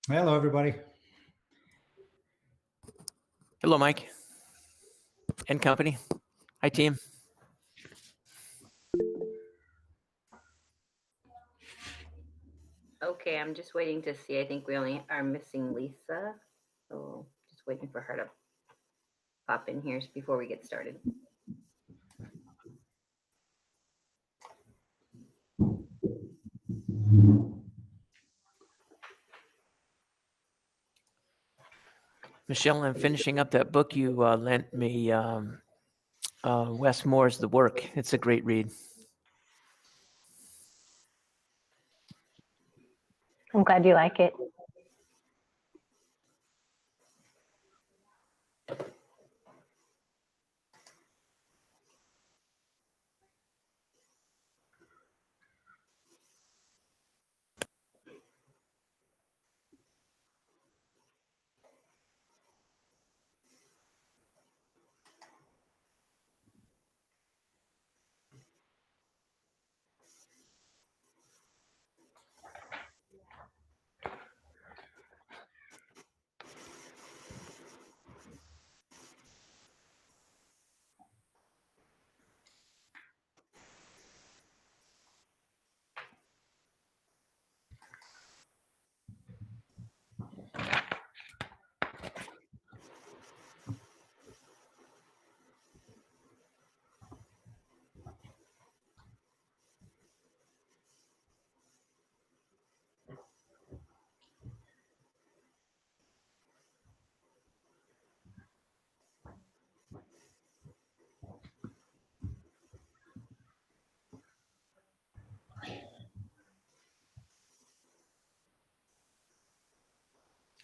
Hello, everybody. Hello, Mike and company. Hi, team. Okay, I'm just waiting to see. I think we only are missing Lisa. So just waiting for her to pop in here before we get started. Michelle, I'm finishing up that book you lent me, Wes Moore's The Work. It's a great read. I'm glad you like it.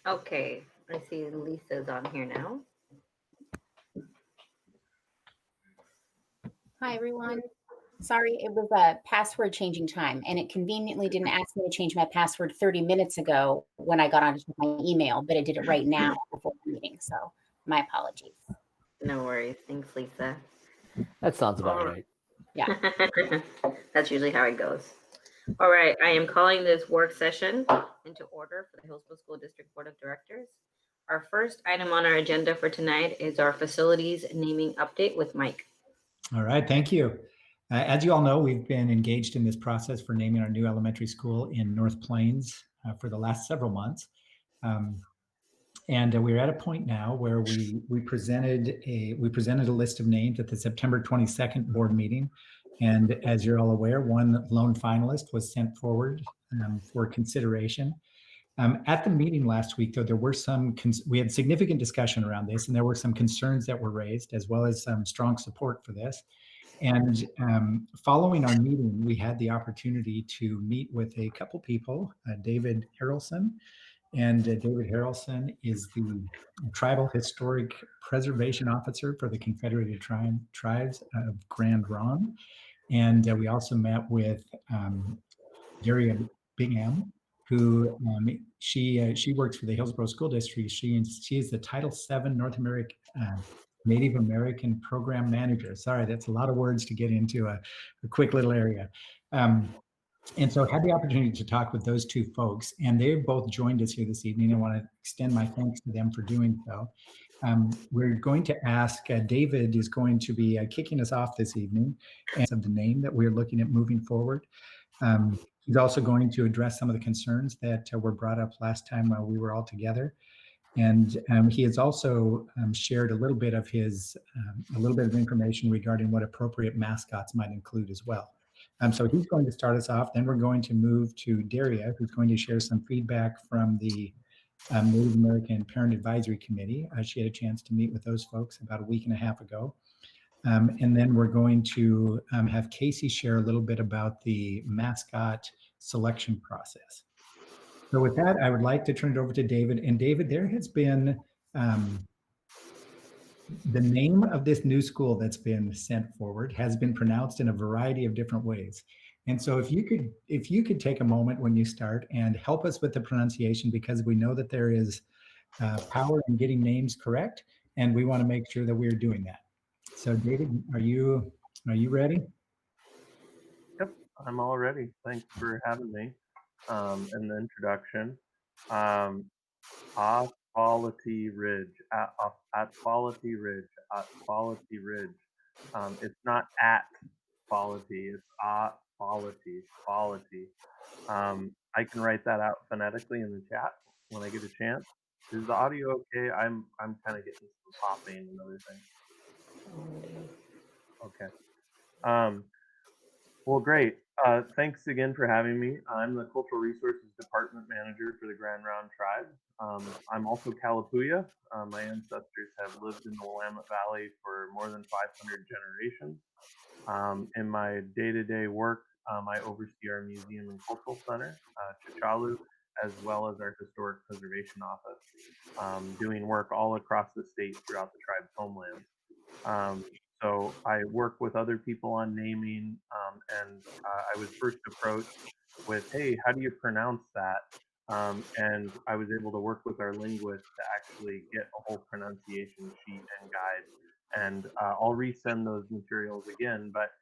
Okay, I see Lisa's on here now. Hi, everyone. Sorry, it was a password changing time, and it conveniently didn't ask me to change my password 30 minutes ago when I got onto my email, but it did it right now before the meeting. So my apologies. No worries. Thanks, Lisa. That sounds about right. Yeah. That's usually how it goes. All right, I am calling this work session into order for the Hillsboro School District Board of Directors. Our first item on our agenda for tonight is our facilities naming update with Mike. All right, thank you. As you all know, we've been engaged in this process for naming our new elementary school in North Plains for the last several months. And we're at a point now where we presented a list of names at the September 22nd board meeting. And as you're all aware, one lone finalist was sent forward for consideration. At the meeting last week, though, there were we had significant discussion around this, and there were some concerns that were raised, as well as some strong support for this. And following our meeting, we had the opportunity to meet with a couple people, David Harrelson. And David Harrelson is the Tribal Historic Preservation Officer for the Confederated Tribes of Grand Ronde. And we also met with Daria Bingham, who she works for the Hillsboro School District. She is the Title VII North American Native American Program Manager. Sorry, that's a lot of words to get into a quick little area. And so I had the opportunity to talk with those two folks, and they've both joined us here this evening. I want to extend my thanks to them for doing so. We're going to ask, David is going to be kicking us off this evening and of the name that we're looking at moving forward. He's also going to address some of the concerns that were brought up last time while we were all together. And he has also shared a little bit of information regarding what appropriate mascots might include as well. So he's going to start us off. Then we're going to move to Daria, who's going to share some feedback from the Native American Parent Advisory Committee. She had a chance to meet with those folks about a week and a half ago. And then we're going to have Casey share a little bit about the mascot selection process. So with that, I would like to turn it over to David. And David, there has been the name of this new school that's been sent forward has been pronounced in a variety of different ways. And so if you could take a moment when you start and help us with the pronunciation, because we know that there is power in getting names correct, and we want to make sure that we're doing that. So David, are you ready? Yep, I'm all ready. Thanks for having me. And the introduction. Quality Ridge, at Quality Ridge, at Quality Ridge. It's not at quality, it's at quality, quality. I can write that out phonetically in the chat when I get a chance. Is the audio okay? I'm kind of getting some popping and other things. Okay. Well, great. Thanks again for having me. I'm the Cultural Resources Department Manager for the Grand Round Tribe. I'm also Kalapuya. My ancestors have lived in the Willamette Valley for more than 500 generations. In my day-to-day work, I oversee our museum and cultural center, Chichalu, as well as our historic preservation office, doing work all across the state throughout the tribe's homeland. So I work with other people on naming, and I was first approached with, hey, how do you pronounce that? And I was able to work with our linguist to actually get a whole pronunciation sheet and guide. And I'll resend those materials again, but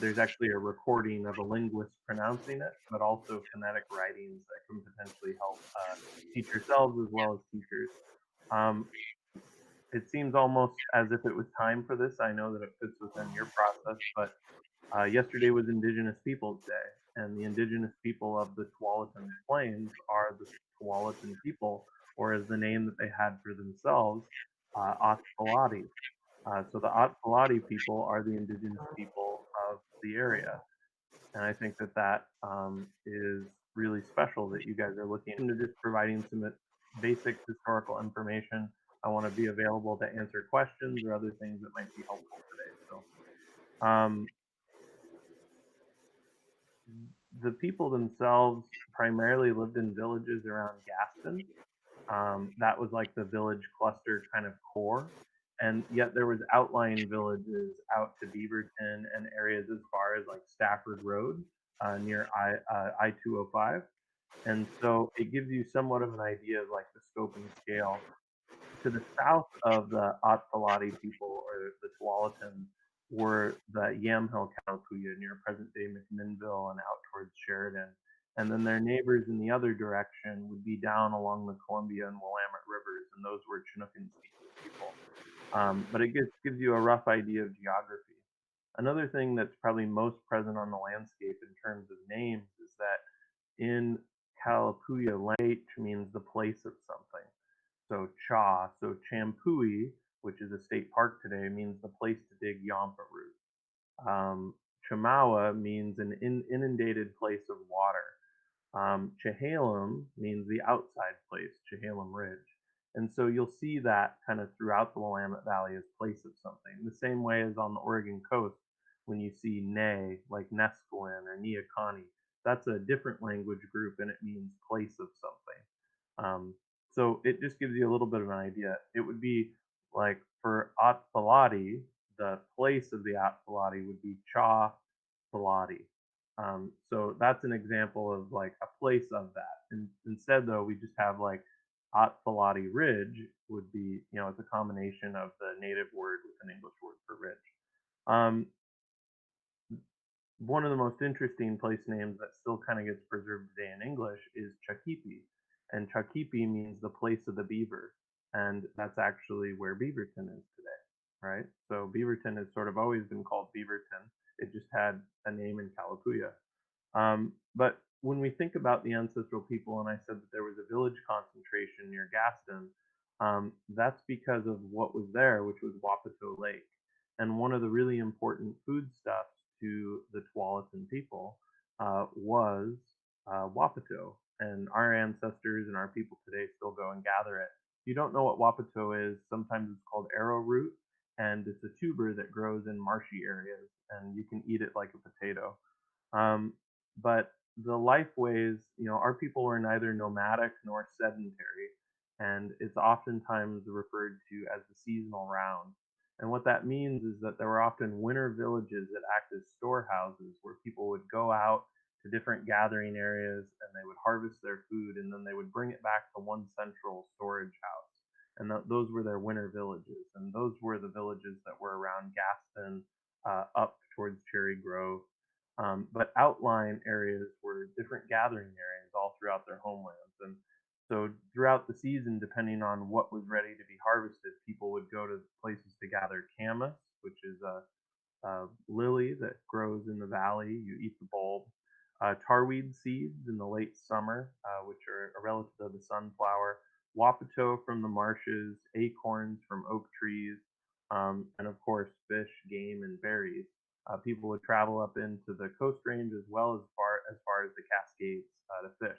there's actually a recording of a linguist pronouncing it, but also phonetic writings that can potentially help teach yourselves as well as teachers. It seems almost as if it was time for this. I know that it fits within your process, but yesterday was Indigenous Peoples Day, and the Indigenous people of the Tualatin Plains are the Tualatin people, or as the name that they had for themselves, Otpalati. So the Otpalati people are the Indigenous people of the area, and I think that that is really special that you guys are looking into just providing some basic historical information. I want to be available to answer questions or other things that might be helpful today. So the people themselves primarily lived in villages around Gaston. That was like the village cluster kind of core. And yet there was outlying villages out to Beaverton and areas as far as like Stafford Road near I-205. And so it gives you somewhat of an idea of like the scope and scale. To the south of the Otpalati people or the Tualatin were the Yamhill Kalapuya near present-day McMinnville and out towards Sheridan. And then their neighbors in the other direction would be down along the Columbia and Willamette rivers, and those were Chinookan-speaking people. But it gives you a rough idea of geography. Another thing that's probably most present on the landscape in terms of names is that in Kalapuya, H means the place of something. So so Champui, which is a state park today, means the place to dig yampa root. Chamawa means an inundated place of water. Chehalem means the outside place, Chehalem Ridge. And so you'll see that kind of throughout the Willamette Valley as place of something. The same way as on the Oregon coast, when you see Ne, like Nesquin or Neocani, that's a different language group and it means place of something. So it just gives you a little bit of an idea. It would be like for Otpalati, the place of the Otpalati would be Cha Palati. So that's an example of like a place of that. And instead, though, we just have like Otpalati Ridge would be, it's a combination of the native word with an English word for ridge. One of the most interesting place names that still kind of gets preserved today in English is Chakipi. And Chakipi means the place of the beaver. And that's actually where Beaverton is today, right? So Beaverton has sort of always been called Beaverton. It just had a name in Kalapuya. But when we think about the ancestral people, and I said that there was a village concentration near Gaston, that's because of what was there, which was Wapato Lake. And one of the really important foodstuffs to the Tualatin people was Wapato. And our ancestors and our people today still go and gather it. If you don't know what Wapato is, sometimes it's called arrowroot, and it's a tuber that grows in marshy areas, and you can eat it like a potato. But the lifeways, our people were neither nomadic nor sedentary, and it's oftentimes referred to as the seasonal round. And what that means is that there were often winter villages that act as storehouses where people would go out to different gathering areas and they would harvest their food and then they would bring it back to one central storage house. And those were their winter villages. And those were the villages that were around Gaston, up towards Cherry Grove. But outlying areas were different gathering areas all throughout their homelands. And so throughout the season, depending on what was ready to be harvested, people would go to places to gather camas, which is a lily that grows in the valley. You eat the bulb. Tarweed seeds in the late summer, which are a relative of the sunflower. Wapato from the marshes, acorns from oak trees, and of course fish, game, and berries. People would travel up into the Coast Range as well as far as the Cascades to fish,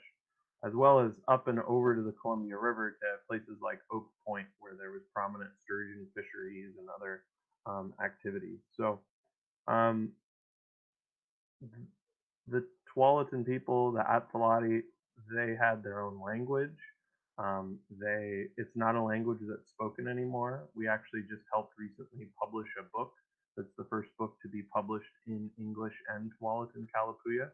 as well as up and over to the Columbia River to places like Oak Point, where there was prominent sturgeon fisheries and other activities. So um, the Tualatin people, the Atsalati, they had their own language. It's not a language that's spoken anymore. We actually just helped recently publish a book that's the first book to be published in English and Tualatin Kalapuya,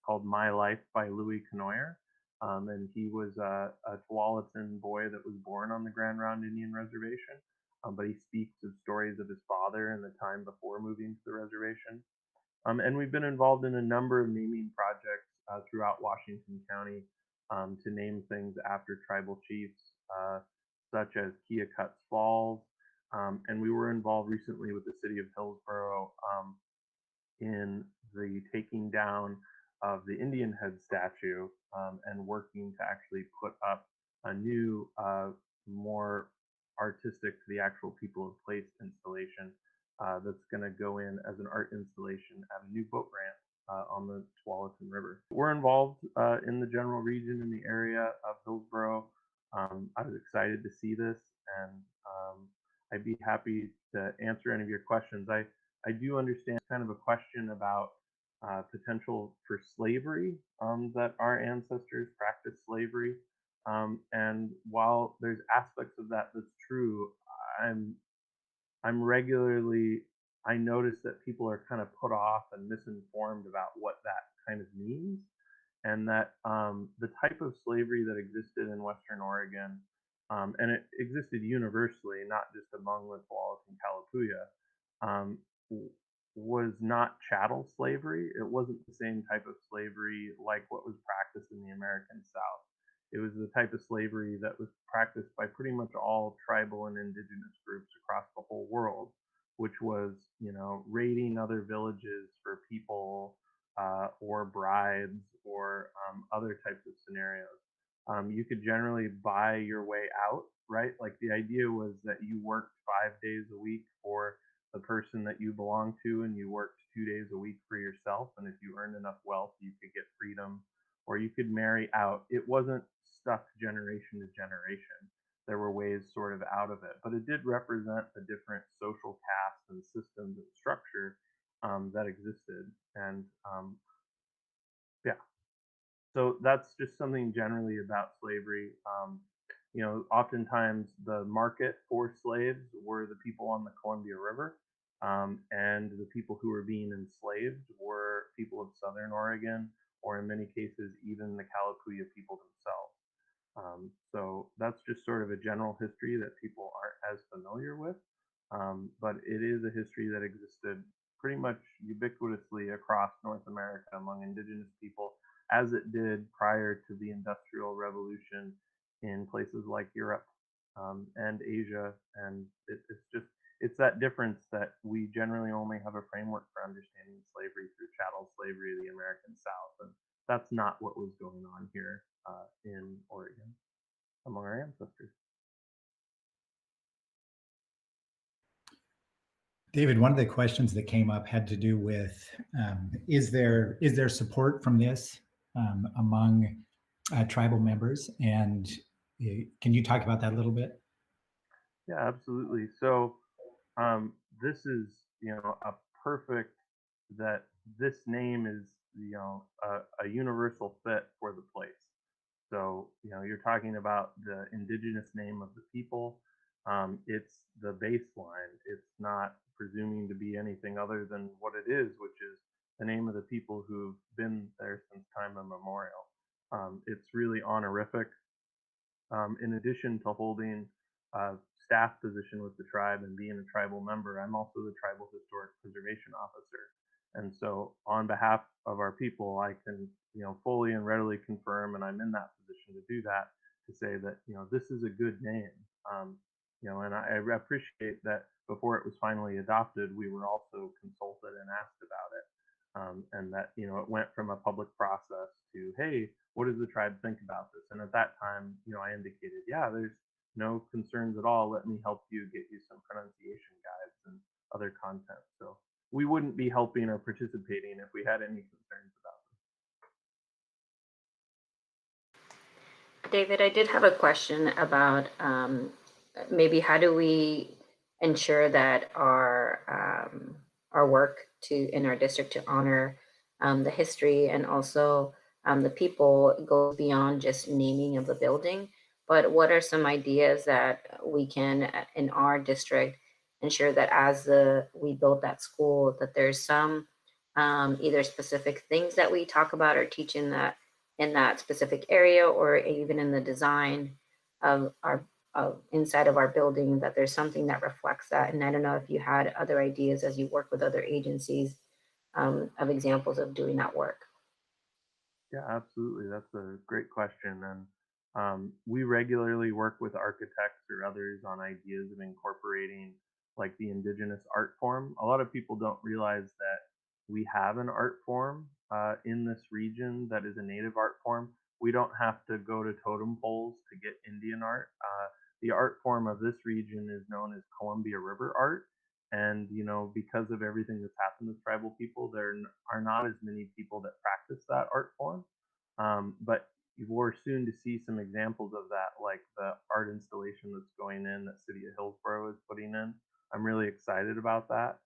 called My Life by Louis Canoyer. And he was a Tualatin boy that was born on the Grand Round Indian Reservation, but he speaks of stories of his father and the time before moving to the reservation. And we've been involved in a number of naming projects throughout Washington County to name things after tribal chiefs, such as Keokuk's Falls. And we were involved recently with the city of Hillsboro in the taking down of the Indian Head statue and working to actually put up a new, more artistic to the actual people of place installation that's going to go in as an art installation at a new boat ramp on the Tualatin River. We're involved in the general region in the area of Hillsboro. I was excited to see this, and I'd be happy to answer any of your questions. I do understand kind of a question about potential for slavery, that our ancestors practiced slavery. And while there's aspects of that that's true, I'm regularly, I notice that people are kind of put off and misinformed about what that kind of means. And that the type of slavery that existed in Western Oregon, and it existed universally, not just among the Tualatin Kalapuya, was not chattel slavery. It wasn't the same type of slavery like what was practiced in the American South. It was the type of slavery that was practiced by pretty much all tribal and indigenous groups across the whole world, which was, raiding other villages for people or brides or other types of scenarios. You could generally buy your way out, right? Like the idea was that you worked 5 days a week for the person that you belong to, and you worked 2 days a week for yourself. And if you earned enough wealth, you could get freedom, or you could marry out. It wasn't stuck generation to generation. There were ways sort of out of it, but it did represent the different social castes and systems and structure that existed. And yeah, so that's just something generally about slavery. Oftentimes the market for slaves were the people on the Columbia River, and the people who were being enslaved were people of Southern Oregon, or in many cases, even the Kalapuya people themselves. So that's just sort of a general history that people aren't as familiar with, but it is a history that existed pretty much ubiquitously across North America among indigenous people, as it did prior to the Industrial Revolution in places like Europe and Asia. And it's that difference that we generally only have a framework for understanding slavery through chattel slavery of the American South. And that's not what was going on here in Oregon among our ancestors. David, one of the questions that came up had to do with, is there support from this among tribal members? And can you talk about that a little bit? Yeah, absolutely. So this is, a perfect, that this name is, a universal fit for the place. So, you're talking about the indigenous name of the people. It's the baseline. It's not presuming to be anything other than what it is, which is the name of the people who've been there since time immemorial. It's really honorific. In addition to holding a staff position with the tribe and being a tribal member, I'm also the Tribal Historic Preservation Officer. And so on behalf of our people, I can, fully and readily confirm, and I'm in that position to do that, to say that, this is a good name. And I appreciate that before it was finally adopted, we were also consulted and asked about it. And that, it went from a public process to, hey, what does the tribe think about this? And at that time, I indicated, yeah, there's no concerns at all. Let me help you, get you some pronunciation guides and other content. So we wouldn't be helping or participating if we had any concerns about them. David, I did have a question about maybe how do we ensure that our work in our district to honor the history and also the people goes beyond just naming of the building, but what are some ideas that we can in our district ensure that as we build that school, that there's some either specific things that we talk about or teach in that specific area, or even in the design of our inside of our building, that there's something that reflects that. And I don't know if you had other ideas as you work with other agencies of examples of doing that work. Yeah, absolutely. That's a great question. And we regularly work with architects or others on ideas of incorporating like the indigenous art form. A lot of people don't realize that we have an art form in this region that is a native art form. We don't have to go to totem poles to get Indian art. The art form of this region is known as Columbia River art. And, because of everything that's happened with tribal people, there are not as many people that practice that art form. But we're soon to see some examples of that, like the art installation that's going in that City of Hillsboro is putting in. I'm really excited about that.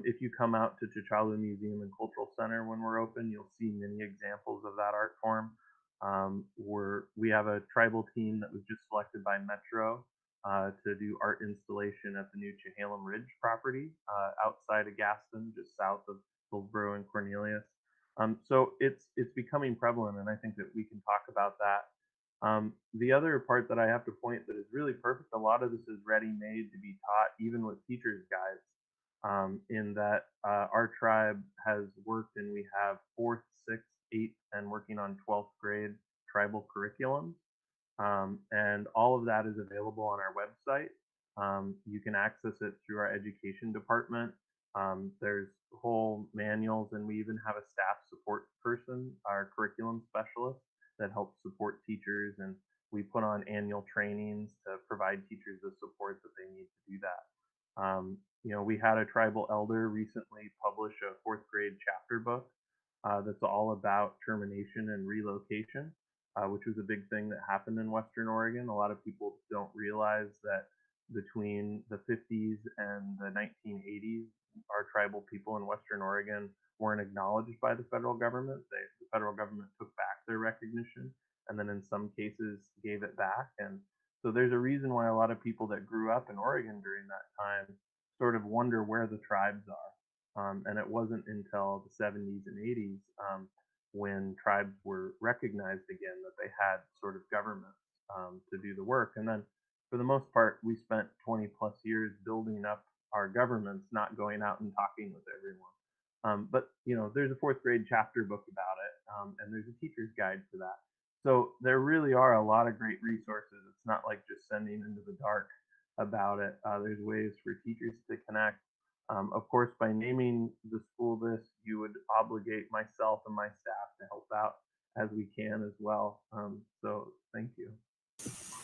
If you come out to T'Challa Museum and Cultural Center when we're open, you'll see many examples of that art form. We have a tribal team that was just selected by Metro to do art installation at the new Chehalem Ridge property outside of Gaston, just south of Hillsboro and Cornelius. So it's becoming prevalent, and I think that we can talk about that. The other part that I have to point that is really perfect, a lot of this is ready-made to be taught, even with teachers' guides, in that our tribe has worked, and we have 4th, 6th, 8th, and working on 12th grade tribal curriculums. And all of that is available on our website. You can access it through our education department. There's whole manuals, and we even have a staff support person, our curriculum specialist, that helps support teachers. And we put on annual trainings to provide teachers the support that they need to do that. We had a tribal elder recently publish a 4th grade chapter book that's all about termination and relocation. Which was a big thing that happened in Western Oregon. A lot of people don't realize that between the 50s and the 1980s, our tribal people in Western Oregon weren't acknowledged by the federal government. The federal government took back their recognition, and then in some cases gave it back. And so there's a reason why a lot of people that grew up in Oregon during that time sort of wonder where the tribes are. And it wasn't until the 70s and 80s when tribes were recognized again that they had sort of government to do the work. And then for the most part, we spent 20 plus years building up our governments, not going out and talking with everyone. But there's a 4th grade chapter book about it, and there's a teacher's guide for that. So there really are a lot of great resources. It's not like just sending into the dark about it. There's ways for teachers to connect. Of course, by naming the school this, you would obligate myself and my staff to help out as we can as well. So thank you.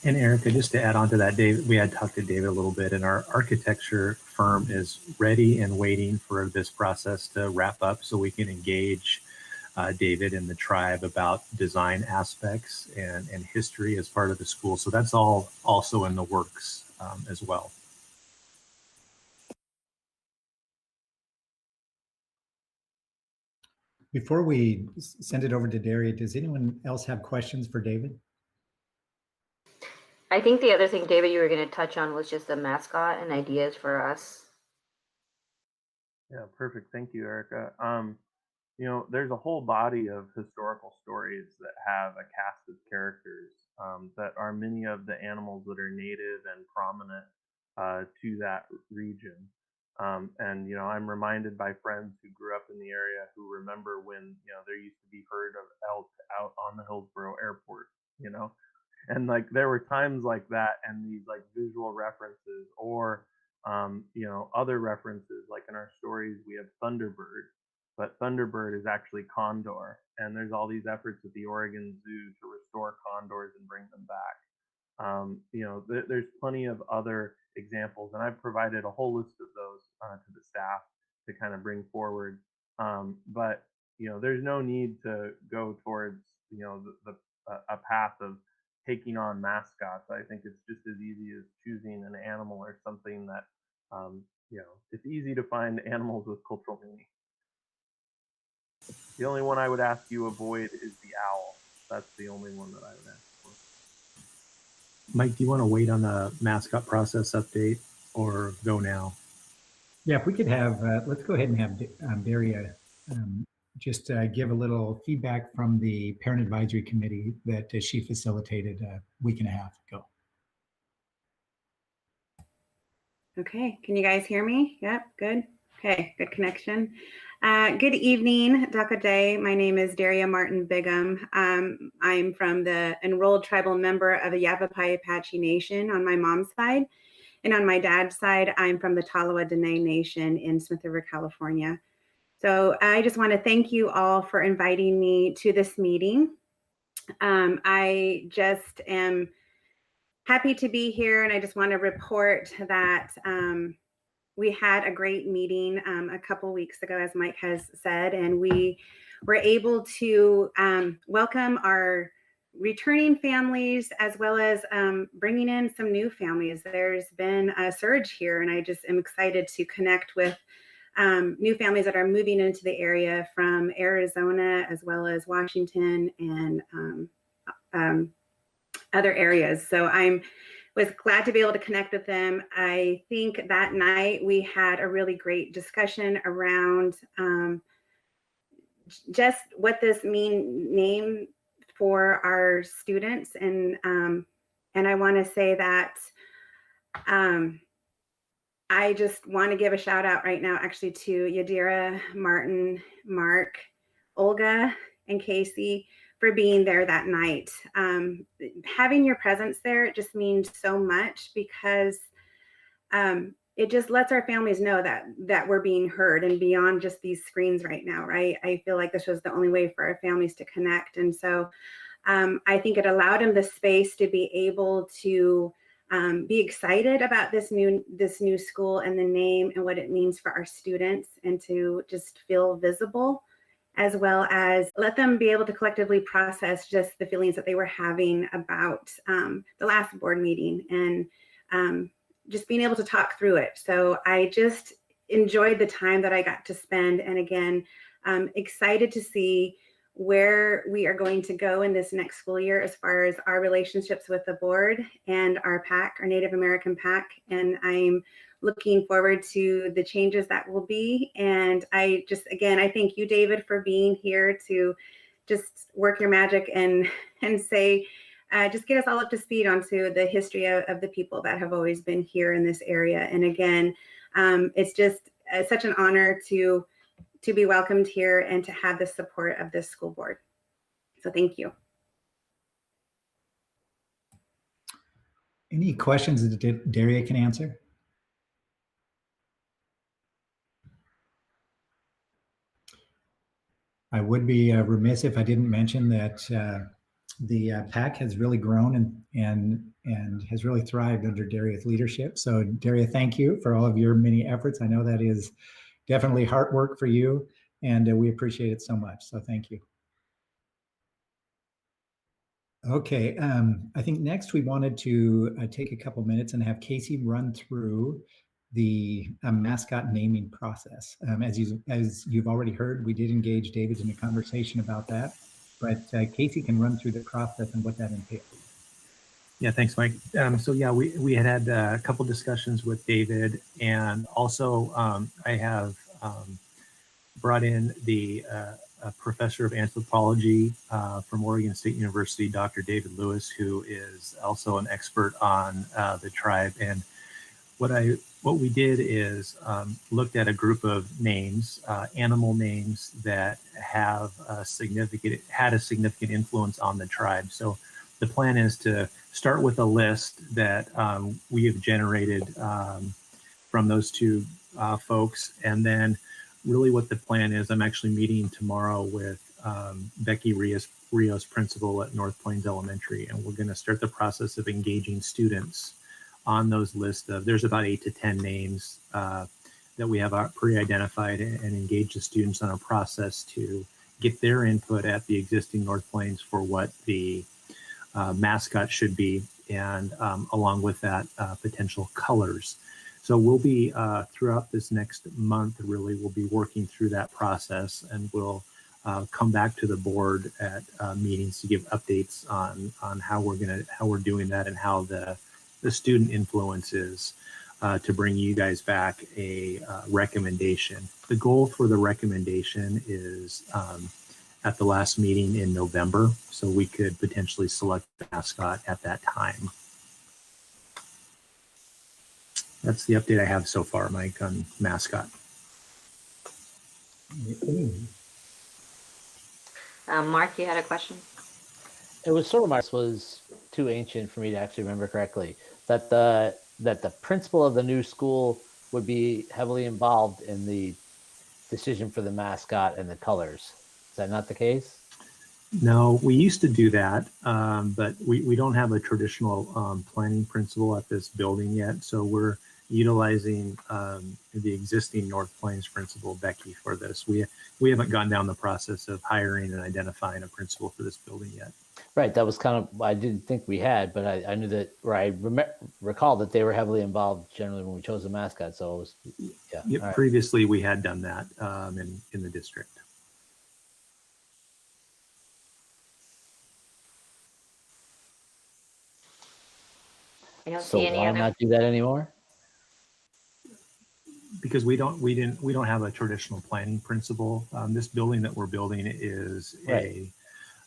And Erica, just to add on to that, Dave, we had talked to David a little bit, and our architecture firm is ready and waiting for this process to wrap up so we can engage David and the tribe about design aspects and history as part of the school. So that's all also in the works as well. Before we send it over to Daria, does anyone else have questions for David? I think the other thing, David, you were going to touch on was just the mascot and ideas for us. Yeah, perfect. Thank you, Erica. There's a whole body of historical stories that have a cast of characters that are many of the animals that are native and prominent to that region. And I'm reminded by friends who grew up in the area who remember when, there used to be herd of elk out on the Hillsboro airport, and like there were times like that and these like visual references or, other references, like in our stories, we have Thunderbird, but Thunderbird is actually condor. And there's all these efforts at the Oregon Zoo to restore condors and bring them back. There's plenty of other examples, and I've provided a whole list of those to the staff to kind of bring forward. But there's no need to go towards a path of taking on mascots. I think it's just as easy as choosing an animal or something that it's easy to find animals with cultural meaning. The only one I would ask you avoid is the owl. That's the only one that I would ask for. Mike, do you want to wait on the mascot process update or go now? Yeah, if we could have, let's go ahead and have Daria just give a little feedback from the Parent Advisory Committee that she facilitated a week and a half ago. Okay, can you guys hear me? Yep, good. Okay, good connection. Good evening, Daka Day. My name is Daria Martin Bigham. I'm from the enrolled tribal member of the Yavapai Apache Nation on my mom's side. And on my dad's side, I'm from the Tolowa Dene Nation in Smith River, California. So I just want to thank you all for inviting me to this meeting. I just am happy to be here, and I just want to report that we had a great meeting a couple weeks ago, as Mike has said, and we were able to welcome our returning families as well as bringing in some new families. There's been a surge here, and I just am excited to connect with new families that are moving into the area from Arizona as well as Washington and other areas. So I was glad to be able to connect with them. I think that night we had a really great discussion around just what this name for our students. And I want to say that I just want to give a shout out right now actually to Yadira, Martin, Mark, Olga, and Casey for being there that night. Having your presence there, it just means so much because it just lets our families know that we're being heard and beyond just these screens right now, right? I feel like this was the only way for our families to connect. And so I think it allowed them the space to be able to be excited about this new school and the name and what it means for our students, and to just feel visible, as well as let them be able to collectively process just the feelings that they were having about the last board meeting and just being able to talk through it. So I just enjoyed the time that I got to spend. And again, excited to see where we are going to go in this next school year as far as our relationships with the board and our PAC, our Native American PAC. And I'm looking forward to the changes that will be. And I thank you, David, for being here to just work your magic and say, just get us all up to speed onto the history of the people that have always been here in this area. And again, it's just such an honor to be welcomed here and to have the support of this school board. So thank you. Any questions that Daria can answer? I would be remiss if I didn't mention that the PAC has really grown and has really thrived under Daria's leadership. So Daria, thank you for all of your many efforts. I know that is definitely hard work for you, and we appreciate it so much. So thank you. Okay, I think next we wanted to take a couple minutes and have Casey run through the mascot naming process. As you've already heard, we did engage David in a conversation about that, but Casey can run through the process and what that entails. Yeah, thanks, Mike. So yeah, we had a couple discussions with David, and also I have brought in the a professor of anthropology from Oregon State University, Dr. David Lewis, who is also an expert on the tribe. And what we did is looked at a group of names, animal names that had a significant influence on the tribe. So the plan is to start with a list that we have generated from those two folks, and then really what the plan is, I'm actually meeting tomorrow with Becky Rios, principal at North Plains Elementary, and we're going to start the process of engaging students on those lists of, there's about 8 to 10 names that we have pre-identified, and engage the students on a process to get their input at the existing North Plains for what the mascot should be, and along with that, potential colors. So we'll be, throughout this next month, really, we'll be working through that process, and we'll come back to the board at meetings to give updates on how we're doing that, and how the student influence is, to bring you guys back a recommendation. The goal for the recommendation is at the last meeting in November, so we could potentially select the mascot at that time. That's the update I have so far, Mike, on mascot. Mark, you had a question? It was sort of was too ancient for me to actually remember correctly. That the principal of the new school would be heavily involved in the decision for the mascot and the colors. Is that not the case? No, we used to do that, but we don't have a traditional planning principal at this building yet. So we're utilizing the existing North Plains principal, Becky, for this. We haven't gone down the process of hiring and identifying a principal for this building yet. Right. That was kind of, I didn't think we had, but I knew that, or I recall that they were heavily involved generally when we chose a mascot. So it was, yeah. Right. Previously, we had done that in the district. I don't So see any why other. not do that anymore? Because we don't have a traditional planning principle. This building that we're building is right.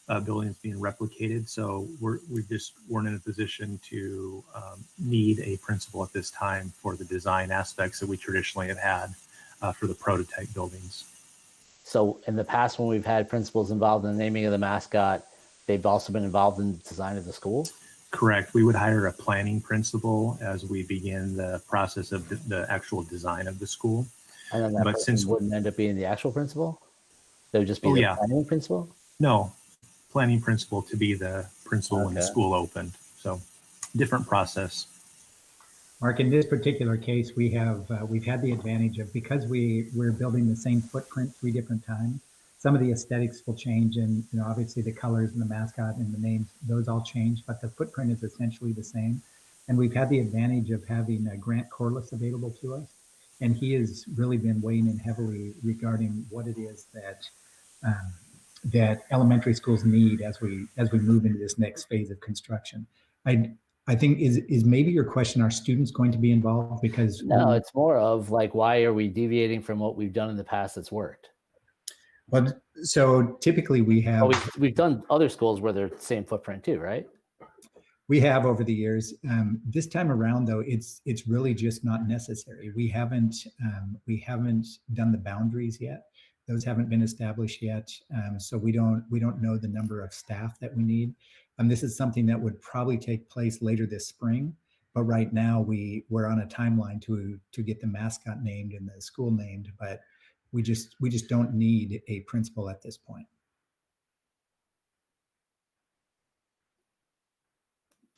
a building that's being replicated. So we just weren't in a position to need a principal at this time for the design aspects that we traditionally have had for the prototype buildings. So in the past, when we've had principals involved in the naming of the mascot, they've also been involved in the design of the school? Correct. We would hire a planning principal as we begin the process of the actual design of the school. And then that person wouldn't end up being the actual principal? They would just be the planning principal? No, planning principal to be the principal when the school opened. So different process. Mark, in this particular case, we've had the advantage of, because we're building the same footprint 3 different times, some of the aesthetics will change, and obviously the colors and the mascot and the names, those all change, but the footprint is essentially the same. And we've had the advantage of having Grant Corliss available to us, and he has really been weighing in heavily regarding what it is that elementary schools need as we move into this next phase of construction. I think is maybe your question, are students going to be involved? Because no, it's more of like, why are we deviating from what we've done in the past that's worked? Well, so typically we have we've done other schools where they're the same footprint too, right? We have over the years. This time around, though, it's really just not necessary. We haven't done the boundaries yet. Those haven't been established yet, so we don't know the number of staff that we need. This is something that would probably take place later this spring. But right now, we're on a timeline to get the mascot named and the school named, but we just don't need a principal at this point.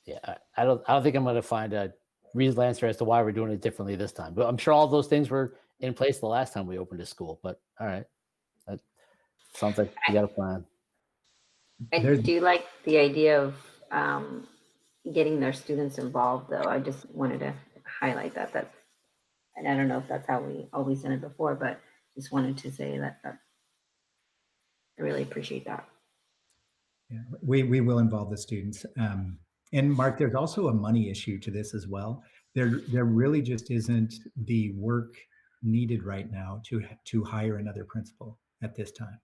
Yeah, I don't think I'm going to find a reasonable answer as to why we're doing it differently this time. But I'm sure all those things were in place the last time we opened a school. But all right, that sounds like we got a plan. I do like the idea of getting their students involved, though. I just wanted to highlight that. And I don't know if that's how we always done it before, but just wanted to say that I really appreciate that. Yeah, we will involve the students. And Mark, there's also a money issue to this as well. There really just isn't the work needed right now to hire another principal at this time.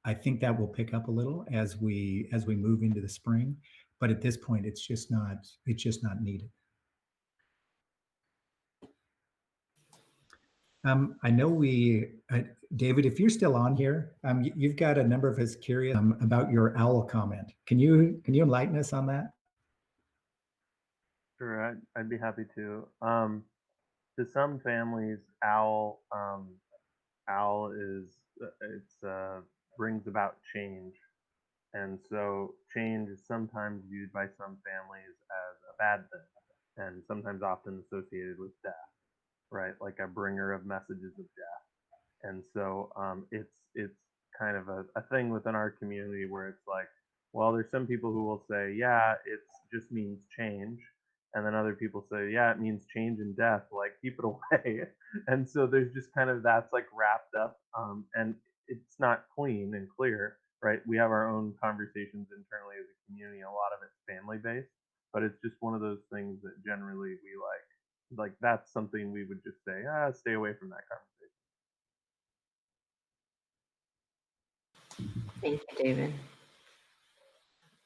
I think that will pick up a little as we move into the spring, but at this point, it's just not needed. I know David, if you're still on here, you've got a number of us curious about your owl comment. Can you enlighten us on that? Sure, I'd be happy to. To some families, owl is brings about change, and so change is sometimes viewed by some families as a bad thing, and sometimes often associated with death, right? Like a bringer of messages of death. And so it's kind of a thing within our community where it's like, well, there's some people who will say, yeah, it just means change, and then other people say, yeah, it means change and death, like keep it away. And so there's just kind of that's like wrapped up, and it's not clean and clear, right? We have our own conversations internally as a community. A lot of it's family based, but it's just one of those things that generally we like that's something we would just say, stay away from that conversation. Thank you, David.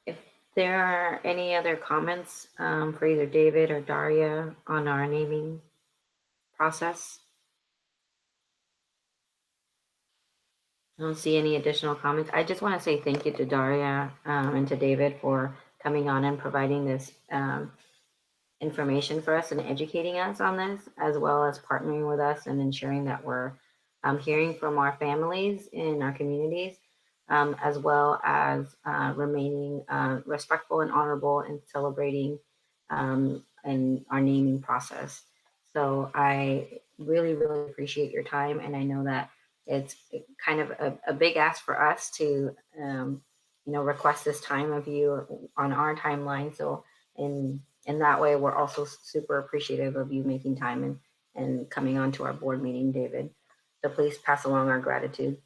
If there are any other comments for either David or Daria on our naming process? I don't see any additional comments. I just want to say thank you to Daria and to David for coming on and providing this information for us and educating us on this, as well as partnering with us and ensuring that we're hearing from our families in our communities, as well as remaining respectful and honorable in celebrating in our naming process. So I really, really appreciate your time. And I know that it's kind of a big ask for us to, request this time of you on our timeline. So in that way, we're also super appreciative of you making time and coming on to our board meeting, David. So please pass along our gratitude.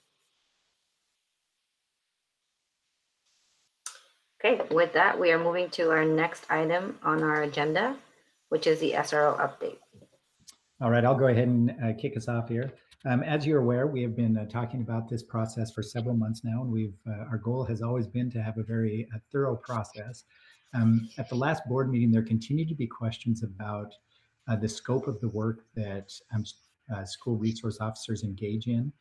Okay, with that, we are moving to our next item on our agenda, which is the SRO update. All right, I'll go ahead and kick us off here. As you're aware, we have been talking about this process for several months now, and our goal has always been to have a very thorough process. At the last board meeting, there continued to be questions about the scope of the work that school resource officers engage in,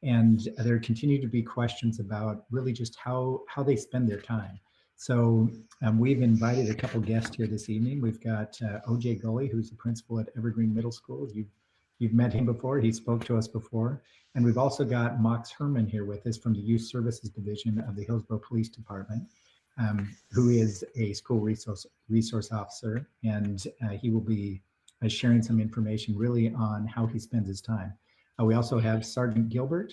and there continue to be questions about really just how they spend their time. So we've invited a couple guests here this evening. We've got OJ Gully, who's the principal at Evergreen Middle School. You've met him before. He spoke to us before. And we've also got Mox Herman here with us from the Youth Services Division of the Hillsboro Police Department, who is a school resource officer. And he will be sharing some information really on how he spends his time. We also have Sergeant Gilbert,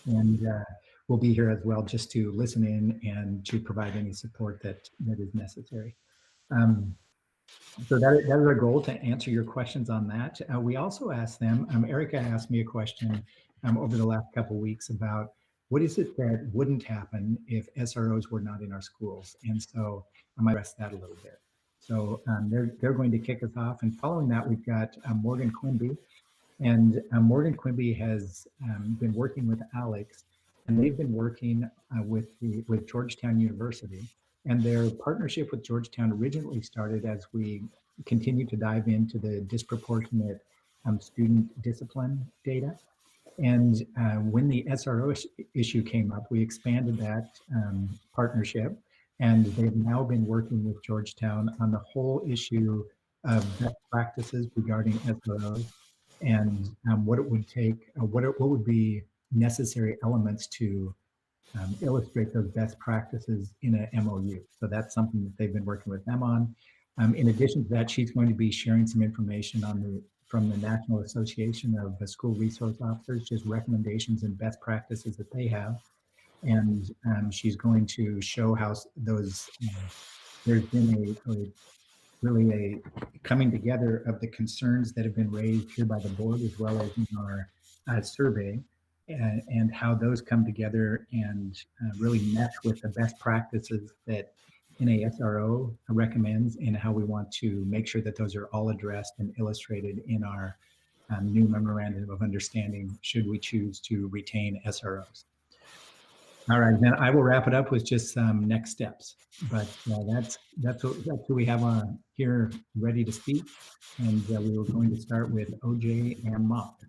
and will be here as well just to listen in and to provide any support that is necessary. So that is our goal, to answer your questions on that. We also asked them, Erica asked me a question over the last couple of weeks about what is it that wouldn't happen if SROs were not in our schools? And so I might address that a little bit. So they're going to kick us off. And following that, we've got Morgan Quimby. And Morgan Quimby has been working with Alex, and they've been working with Georgetown University. And their partnership with Georgetown originally started as we continued to dive into the disproportionate student discipline data. And when the SRO issue came up, we expanded that partnership. And they've now been working with Georgetown on the whole issue of best practices regarding SROs and what it would take, what would be necessary elements to illustrate those best practices in a MOU. So that's something that they've been working with them on. In addition to that, she's going to be sharing some information from the National Association of School Resource Officers, just recommendations and best practices that they have. And she's going to show how those, there's been really a coming together of the concerns that have been raised here by the board, as well as in our survey, and how those come together and really mesh with the best practices that NASRO recommends and how we want to make sure that those are all addressed and illustrated in our new memorandum of understanding should we choose to retain SROs. All right, then I will wrap it up with just some next steps. But that's who we have on here ready to speak. And we were going to start with OJ and Mock.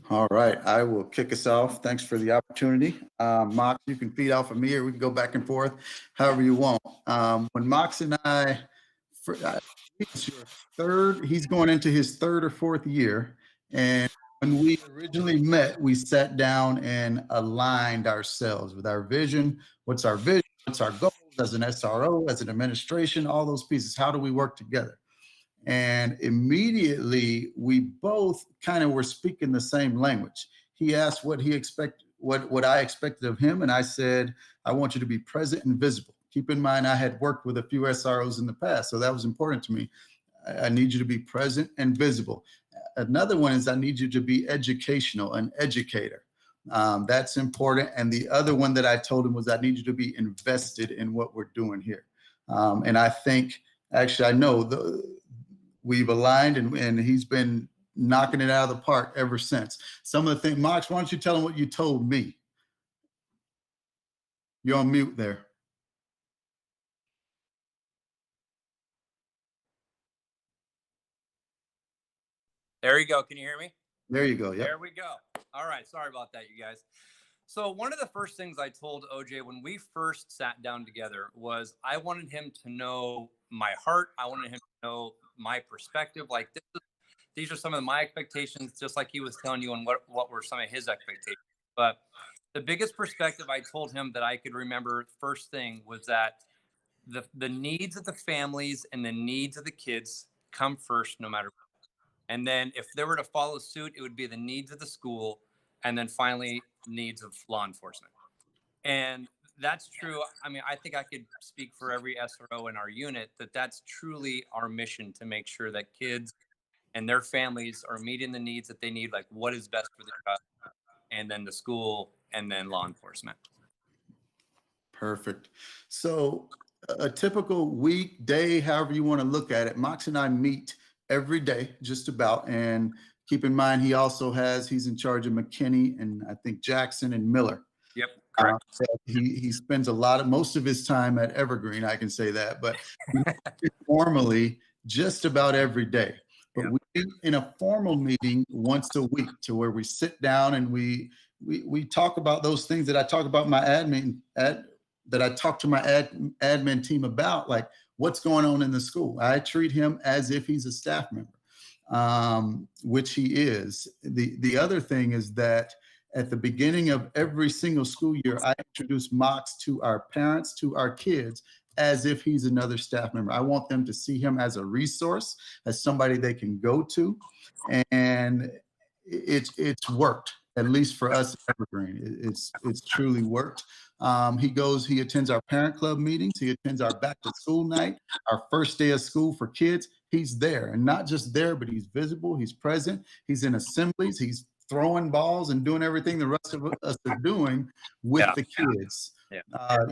All right, I will kick us off. Thanks for the opportunity. Mox, you can feed off of me or we can go back and forth, however you want. When Mox and he's going into his third or fourth year. And when we originally met, we sat down and aligned ourselves with our vision. What's our vision? What's our goals as an SRO, as an administration, all those pieces. How do we work together? And immediately we both kind of were speaking the same language. He asked what he expected, what I expected of him. And I said, I want you to be present and visible. Keep in mind, I had worked with a few SROs in the past, so that was important to me. I need you to be present and visible. Another one is I need you to be educational, an educator. That's important. And the other one that I told him was I need you to be invested in what we're doing here. And I think, actually, I know we've aligned and he's been knocking it out of the park ever since. Some of the things, Mox, why don't you tell him what you told me? You're on mute there. There you go. Can you hear me? There you go. Yep. There we go. All right. Sorry about that, you guys. So one of the first things I told OJ when we first sat down together was I wanted him to know my heart. I wanted him to know my perspective. Like these are some of my expectations, just like he was telling you, and what were some of his expectations. But the biggest perspective I told him that I could remember first thing was that the needs of the families and the needs of the kids come first, no matter what. And then if they were to follow suit, it would be the needs of the school, and then finally needs of law enforcement. And that's true. I mean, I think I could speak for every SRO in our unit that that's truly our mission, to make sure that kids and their families are meeting the needs that they need, like what is best for their child, and then the school, and then law enforcement. Perfect. So a typical week, day, however you want to look at it, Mox and I meet every day, just about. And keep in mind, he's in charge of McKinney and I think Jackson and Miller. Yep, correct. So he spends most of his time at Evergreen, I can say that, but formally just about every day. But we meet in a formal meeting once a week to where we sit down and we talk about those things that I talk about my that I talk to my admin team about, like what's going on in the school. I treat him as if he's a staff member, which he is. The other thing is that at the beginning of every single school year, I introduce Mox to our parents, to our kids, as if he's another staff member. I want them to see him as a resource, as somebody they can go to. And it's worked, at least for us at Evergreen. It's truly worked. He attends our parent club meetings. He attends our back to school night, our first day of school for kids. He's there, and not just there, but he's visible. He's present. He's in assemblies. He's throwing balls and doing everything the rest of us are doing with the kids. Yeah.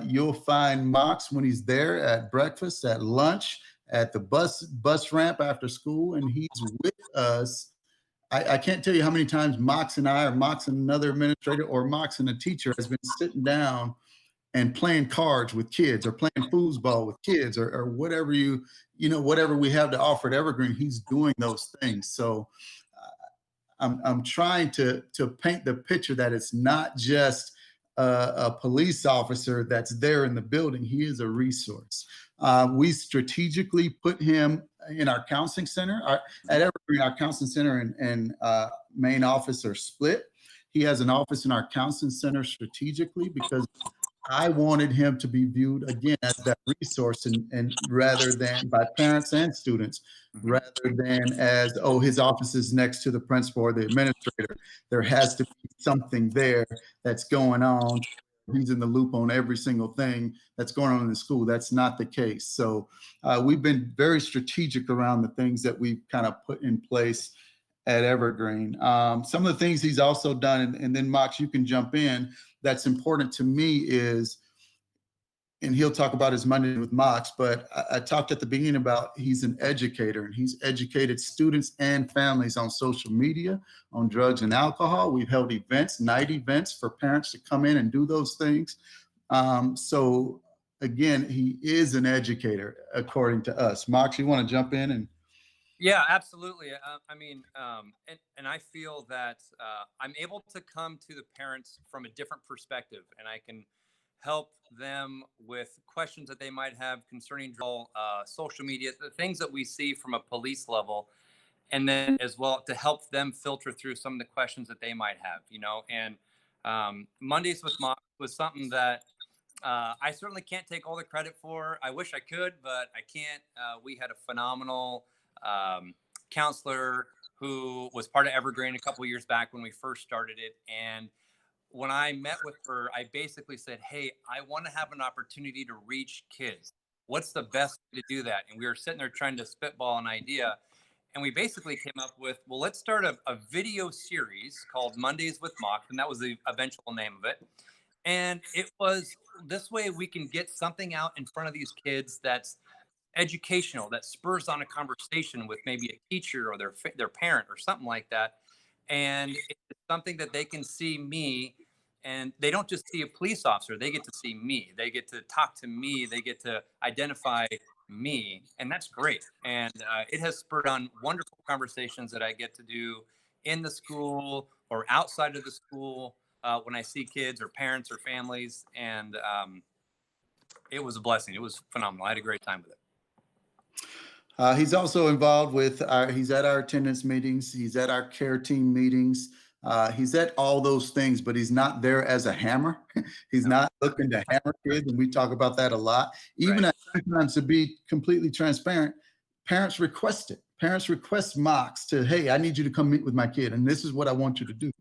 You'll find Mox when he's there at breakfast, at lunch, at the bus ramp after school, and he's with us. I can't tell you how many times Mox and I, or Mox and another administrator, or Mox and a teacher has been sitting down and playing cards with kids, or playing foosball with kids, or whatever whatever we have to offer at Evergreen. He's doing those things. So I'm trying to paint the picture that it's not just a police officer that's there in the building. He is a resource. We strategically put him in our counseling center. At Evergreen, our counseling center and main office are split. He has an office in our counseling center strategically because I wanted him to be viewed again as that resource, and rather than by parents and students, rather than as, oh, his office is next to the principal or the administrator. There has to be something there that's going on. He's in the loop on every single thing that's going on in the school. That's not the case. So we've been very strategic around the things that we've kind of put in place at Evergreen. Some of the things he's also done, and then Mox, you can jump in, that's important to me is and he'll talk about his Monday with Mox, but I talked at the beginning about he's an educator and he's educated students and families on social media, on drugs and alcohol. We've held events, night events for parents to come in and do those things. So again, he is an educator according to us. Mox, you want to jump in? And Yeah, absolutely. And I feel that I'm able to come to the parents from a different perspective, and I can help them with questions that they might have concerning social media, the things that we see from a police level, and then as well to help them filter through some of the questions that they might have, And Mondays with Mox was something that I certainly can't take all the credit for. I wish I could, but I can't. We had a phenomenal counselor who was part of Evergreen a couple of years back when we first started it. And when I met with her, I basically said, hey, I want to have an opportunity to reach kids. What's the best way to do that? And we were sitting there trying to spitball an idea. And we basically came up with, well, let's start a video series called Mondays with Mox. And that was the eventual name of it. And it was this way we can get something out in front of these kids that's educational, that spurs on a conversation with maybe a teacher or their parent or something like that. And it's something that they can see me, and they don't just see a police officer, they get to see me. They get to talk to me. They get to identify me. And that's great. And it has spurred on wonderful conversations that I get to do in the school or outside of the school when I see kids or parents or families. And it was a blessing. It was phenomenal. I had a great time with it. He's also involved with he's at our attendance meetings. He's at our care team meetings. He's at all those things, but he's not there as a hammer. He's not looking to hammer kids. And we talk about that a lot. Even at sometimes, to be completely transparent, parents request it. Parents request Mox to, hey, I need you to come meet with my kid. And this is what I want you to do.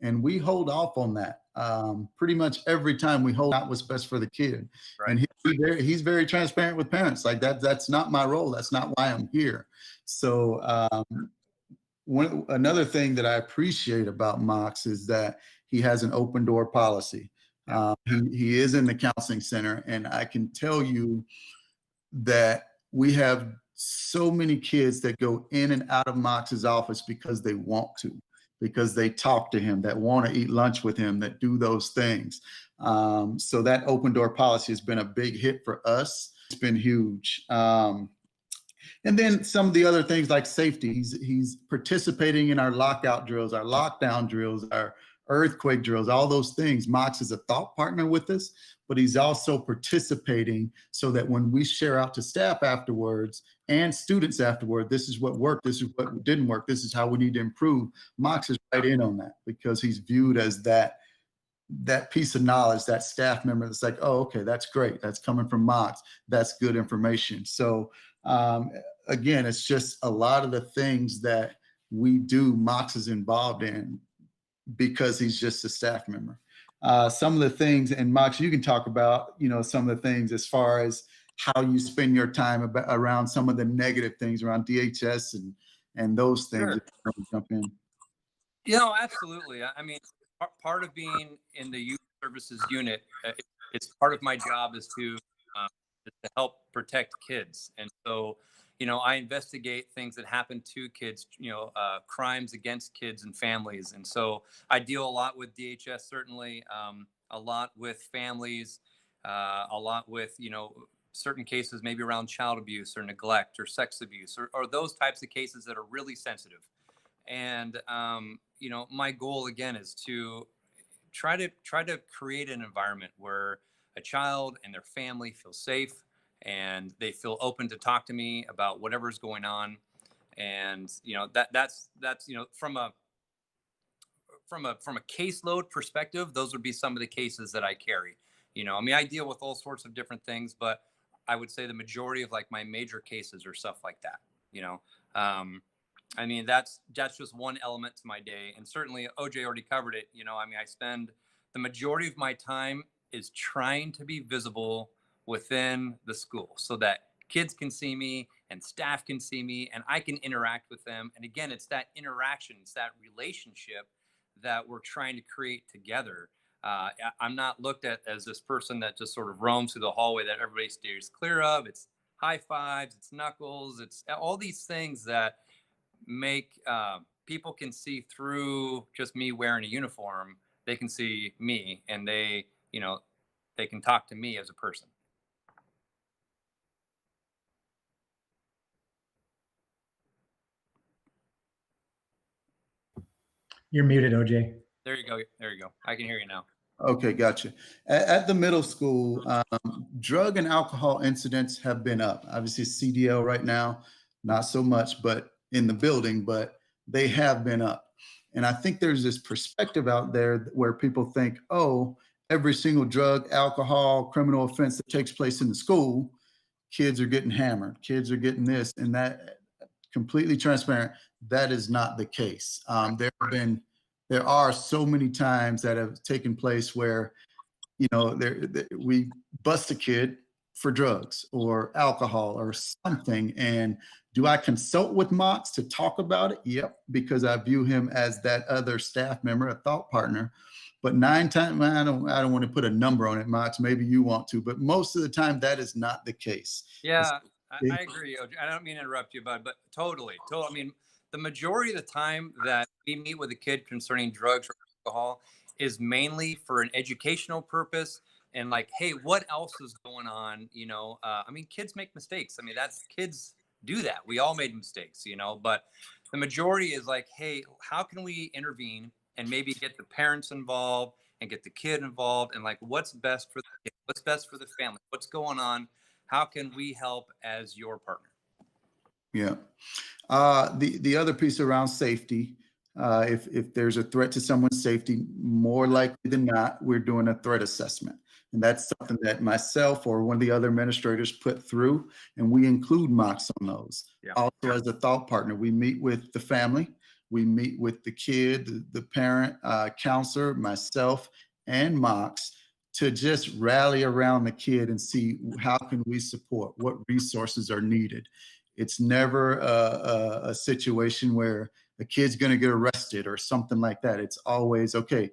And we hold off on that. Pretty much every time we hold out what's best for the kid. Right. And he's very transparent with parents. Like that's not my role. That's not why I'm here. So another thing that I appreciate about Mox is that he has an open door policy. He is in the counseling center, and I can tell you that we have so many kids that go in and out of Mox's office because they want to, because they talk to him, that want to eat lunch with him, that do those things. So that open door policy has been a big hit for us. It's been huge. And then some of the other things like safety. He's participating in our lockout drills, our lockdown drills, our earthquake drills, all those things. Mox is a thought partner with us, but he's also participating so that when we share out to staff afterwards and students afterward, this is what worked, this is what didn't work, this is how we need to improve. Mox is right in on that because he's viewed as that piece of knowledge, that staff member that's like, oh, okay, that's great. That's coming from Mox. That's good information. So again, it's just a lot of the things that we do, Mox is involved in because he's just a staff member. Some of the things, and Mox, you can talk about, some of the things as far as how you spend your time around some of the negative things around DHS and those things. Sure. Jump in. Absolutely. I mean, part of being in the youth services unit, it's part of my job is to help protect kids. And so, I investigate things that happen to kids, crimes against kids and families. And so I deal a lot with DHS, certainly, a lot with families, a lot with, certain cases maybe around child abuse or neglect or sex abuse or those types of cases that are really sensitive. And, my goal again is to try to create an environment where a child and their family feel safe and they feel open to talk to me about whatever's going on. And, that's from a caseload perspective, those would be some of the cases that I carry. I deal with all sorts of different things, but I would say the majority of like my major cases or stuff like that, that's just one element to my day. And certainly OJ already covered it. I spend the majority of my time is trying to be visible within the school so that kids can see me and staff can see me and I can interact with them. And again, it's that interaction, it's that relationship that we're trying to create together. I'm not looked at as this person that just sort of roams through the hallway that everybody stays clear of. It's high fives, it's knuckles, it's all these things that make people can see through just me wearing a uniform. They can see me, and they can talk to me as a person. You're muted, OJ. There you go. There you go. I can hear you now. Okay, gotcha. At the middle school, drug and alcohol incidents have been up. Obviously, CDL right now, not so much, but in the building, but they have been up. And I think there's this perspective out there where people think, oh, every single drug, alcohol, criminal offense that takes place in the school, kids are getting hammered, kids are getting this and that. Completely transparent, that is not the case. There are so many times that have taken place where, we bust a kid for drugs or alcohol or something. And do I consult with Mox to talk about it? Yep, because I view him as that other staff member, a thought partner. But 9 times, I don't want to put a number on it, Mox. Maybe you want to, but most of the time that is not the case. Yeah, I agree, OJ. I don't mean to interrupt you, bud, but totally. I mean, the majority of the time that we meet with a kid concerning drugs or alcohol is mainly for an educational purpose and like, hey, what else is going on? I mean, kids make mistakes. I mean, kids do that. We all made mistakes, but the majority is like, hey, how can we intervene and maybe get the parents involved and get the kid involved and like, what's best for the kid? What's best for the family? What's going on? How can we help as your partner? Yeah. The other piece around safety, if there's a threat to someone's safety, more likely than not, we're doing a threat assessment. And that's something that myself or one of the other administrators put through, and we include Mox on those. Yeah. Also, as a thought partner, we meet with the family, we meet with the kid, the parent, counselor, myself, and Mox to just rally around the kid and see how can we support, what resources are needed. It's never a situation where a kid's going to get arrested or something like that. It's always, okay,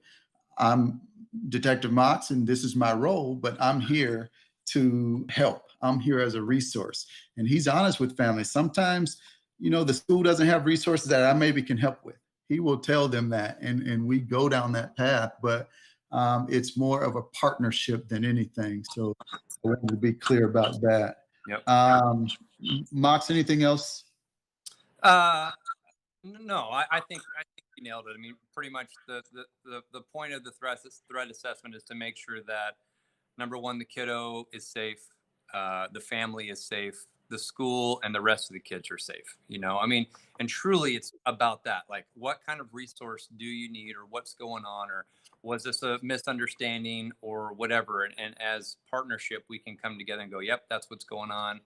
I'm Detective Mox and this is my role, but I'm here to help. I'm here as a resource. And he's honest with families. Sometimes, the school doesn't have resources that I maybe can help with. He will tell them that, and we go down that path, but it's more of a partnership than anything. So I wanted to be clear about that. Yep. Mox, anything else? No, I think you nailed it. I mean, pretty much the point of the threat assessment is to make sure that, number one, the kiddo is safe, the family is safe, the school and the rest of the kids are safe. I mean, and truly it's about that. Like, what kind of resource do you need, or what's going on, or was this a misunderstanding or whatever? And as partnership, we can come together and go, yep, that's what's going on,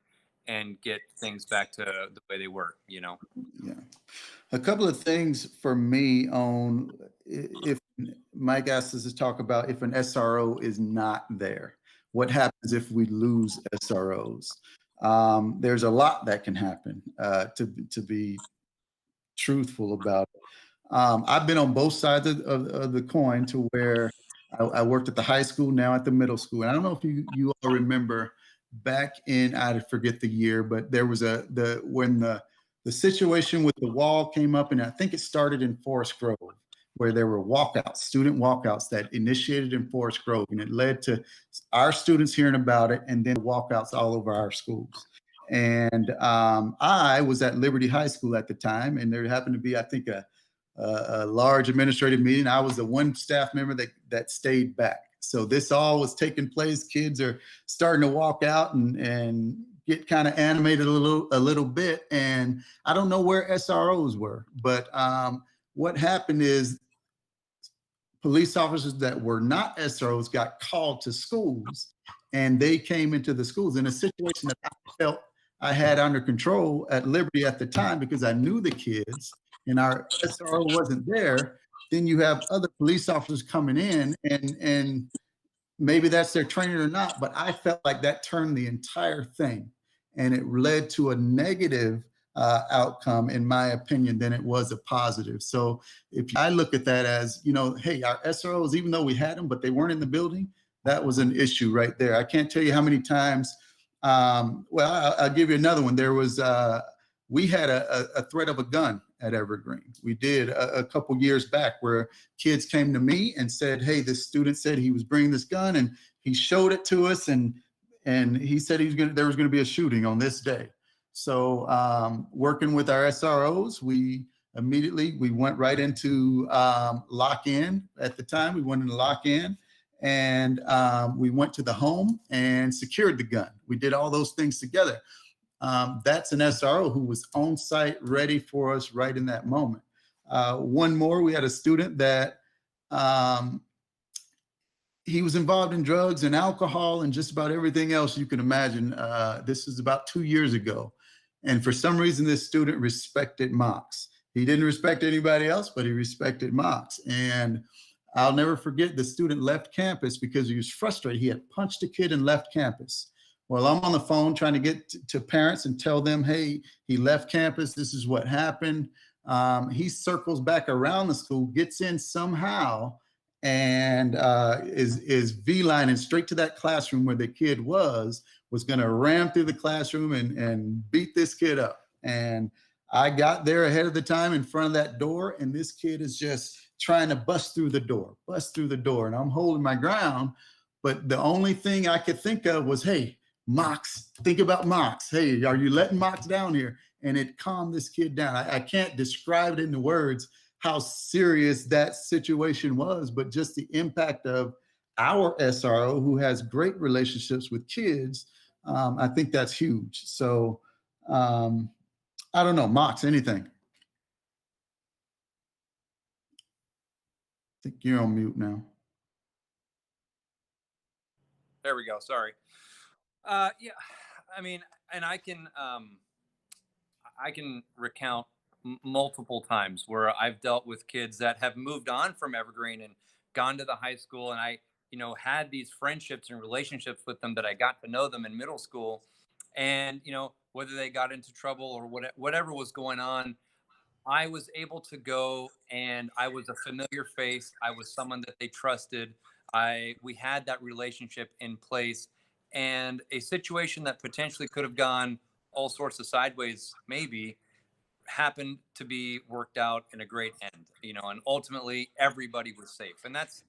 and get things back to the way they were, Yeah. A couple of things for me on if Mike asked us to talk about if an SRO is not there, what happens if we lose SROs? There's a lot that can happen, to be truthful about it. I've been on both sides of the coin to where I worked at the high school, now at the middle school. And I don't know if you all remember back in, I forget the year, but there was when the situation with the wall came up, and I think it started in Forest Grove, where there were walkouts, student walkouts that initiated in Forest Grove, and it led to our students hearing about it and then walkouts all over our schools. And I was at Liberty High School at the time, and there happened to be, I think, a large administrative meeting. I was the one staff member that stayed back. So this all was taking place. Kids are starting to walk out and get kind of animated a little bit. And I don't know where SROs were, but what happened is police officers that were not SROs got called to schools, and they came into the schools in a situation that I felt I had under control at Liberty at the time because I knew the kids and our SRO wasn't there. Then you have other police officers coming in, and maybe that's their training or not, but I felt like that turned the entire thing, and it led to a negative outcome, in my opinion, than it was a positive. So I look at that as, hey, our SROs, even though we had them, but they weren't in the building, that was an issue right there. I can't tell you how many times. I'll give you another one. There was, we had a threat of a gun at Evergreen. We did a couple years back where kids came to me and said, hey, this student said he was bringing this gun, and he showed it to us, and he said there was going to be a shooting on this day. So working with our SROs, we went right into lock-in. At the time, we went into lock-in, and we went to the home and secured the gun. We did all those things together. That's an SRO who was on site, ready for us right in that moment. One more, we had a student that he was involved in drugs and alcohol and just about everything else you can imagine. This is about 2 years ago. And for some reason, this student respected Mox. He didn't respect anybody else, but he respected Mox. And I'll never forget, the student left campus because he was frustrated. He had punched a kid and left campus. Well, I'm on the phone trying to get to parents and tell them, hey, he left campus. This is what happened. He circles back around the school, gets in somehow, and is V-lining straight to that classroom where the kid was going to ram through the classroom and beat this kid up. And I got there ahead of the time in front of that door, and this kid is just trying to bust through the door. And I'm holding my ground. But the only thing I could think of was, hey, Mox, think about Mox. Hey, are you letting Mox down here? And it calmed this kid down. I can't describe it in the words how serious that situation was, but just the impact of our SRO, who has great relationships with kids, I think that's huge. So I don't know, Mox, anything? I think you're on mute now. There we go. Sorry. Yeah, I mean, and I can recount multiple times where I've dealt with kids that have moved on from Evergreen and gone to the high school, and I, had these friendships and relationships with them that I got to know them in middle school, and whether they got into trouble or whatever was going on, I was able to go, and I was a familiar face. I was someone that they trusted. We had that relationship in place, and a situation that potentially could have gone all sorts of sideways maybe happened to be worked out in a great end, and ultimately everybody was safe. And that's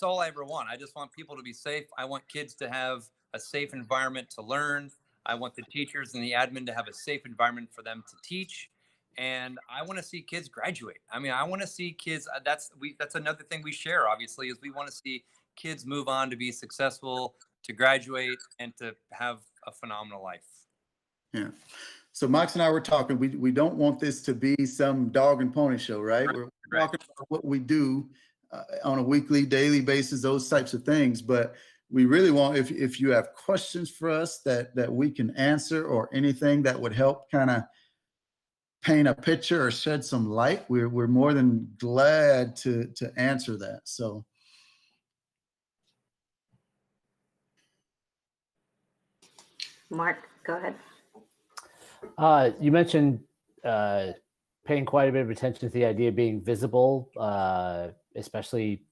all I ever want. I just want people to be safe. I want kids to have a safe environment to learn. I want the teachers and the admin to have a safe environment for them to teach. And I want to see kids graduate. I mean, I want to see kids. That's another thing we share, obviously, is we want to see kids move on to be successful, to graduate, and to have a phenomenal life. Yeah. So Mox and I were talking, we don't want this to be some dog and pony show, right? We're talking about what we do on a weekly, daily basis, those types of things. But we really want, if you have questions for us that we can answer, or anything that would help kind of paint a picture or shed some light, we're more than glad to answer that. So. Mark, go ahead. You mentioned paying quite a bit of attention to the idea of being visible, especially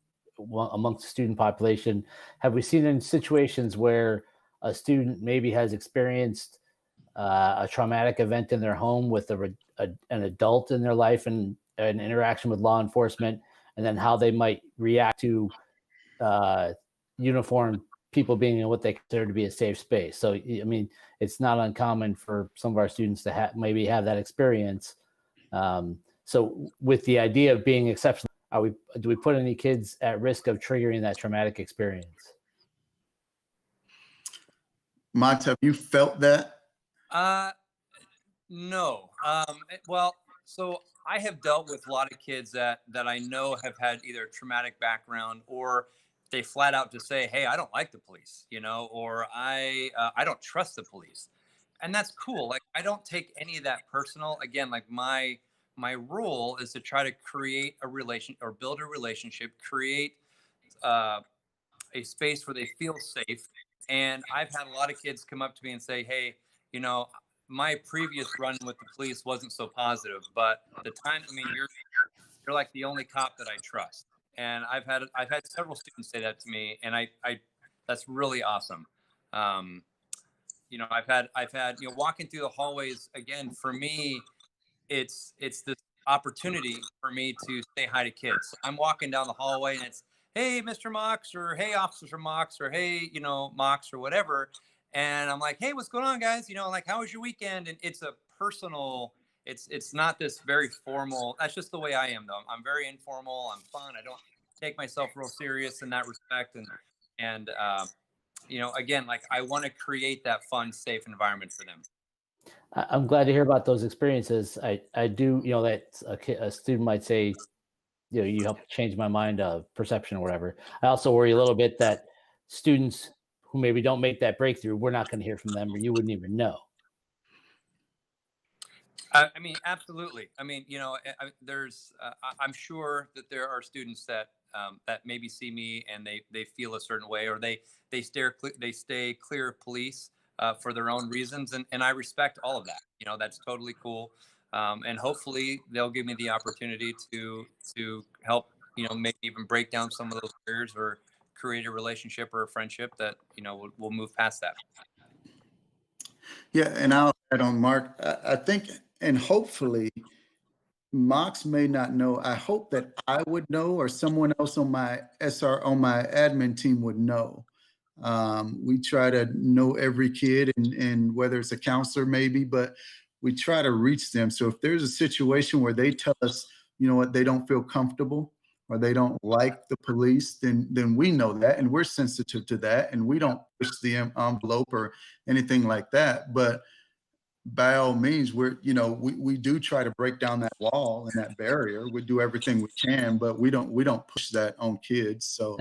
amongst the student population. Have we seen in situations where a student maybe has experienced a traumatic event in their home with an adult in their life and an interaction with law enforcement, and then how they might react to uniformed people being in what they consider to be a safe space? So, I mean, it's not uncommon for some of our students to maybe have that experience. So with the idea of being exceptional, do we put any kids at risk of triggering that traumatic experience? Mox, have you felt that? No. Well, so I have dealt with a lot of kids that I know have had either traumatic background, or they flat out just say, hey, I don't like the police, or I don't trust the police. And that's cool. Like, I don't take any of that personal. Again, like my role is to try to create a relation or build a relationship, create a space where they feel safe. And I've had a lot of kids come up to me and say, hey, my previous run with the police wasn't so positive, but the time, I mean, you're like the only cop that I trust. And I've had several students say that to me, and I that's really awesome. You know, I've had, you know, walking through the hallways again, for me, it's this opportunity for me to say hi to kids. So I'm walking down the hallway and it's, hey, Mr. Mox, or hey, Officer Mox, or hey, you know, Mox, or whatever. And I'm like, hey, what's going on, guys? You know, like, how was your weekend? And it's a personal, it's not this very formal. That's just the way I am, though. I'm very informal. I'm fun. I don't take myself real serious in that respect. And you know, again, like, I want to create that fun, safe environment for them. I'm glad to hear about those experiences. I do, you know, that a student might say, you know, you helped change my mind of perception or whatever. I also worry a little bit that students who maybe don't make that breakthrough, we're not going to hear from them, or you wouldn't even know. I mean, absolutely. I mean, you know, I'm sure that there are students that that maybe see me and they feel a certain way, or they stay clear of police for their own reasons, and I respect all of that. You know, that's totally cool, and hopefully they'll give me the opportunity to help. You know, maybe even break down some of those barriers, or create a relationship or a friendship that, you know, we'll move past that. Yeah, and I'll add on, Mark. I think, and hopefully, Mox may not know. I hope that I would know, or someone else on my admin team would know. We try to know every kid, and whether it's a counselor maybe, but we try to reach them. So if there's a situation where they tell us, you know what, they don't feel comfortable or they don't like the police, then we know that, and we're sensitive to that, and we don't push the envelope or anything like that. But by all means, we do try to break down that wall and that barrier. We do everything we can, but we don't push that on kids. So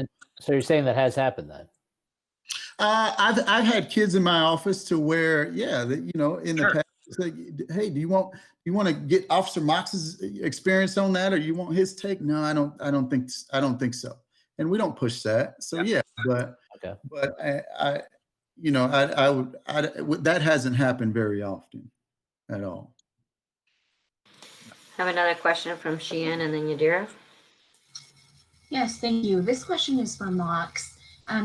you're saying that has happened then? I've had kids in my office to where, yeah, that, you know, in the past, it's like, hey, do you want to get Officer Mox's experience on that, or you want his take? No, I don't think so. And we don't push that. So yeah, but I you know, that hasn't happened very often at all. Have another question from Sheehan and then Yadira. Yes, thank you. This question is for Mox.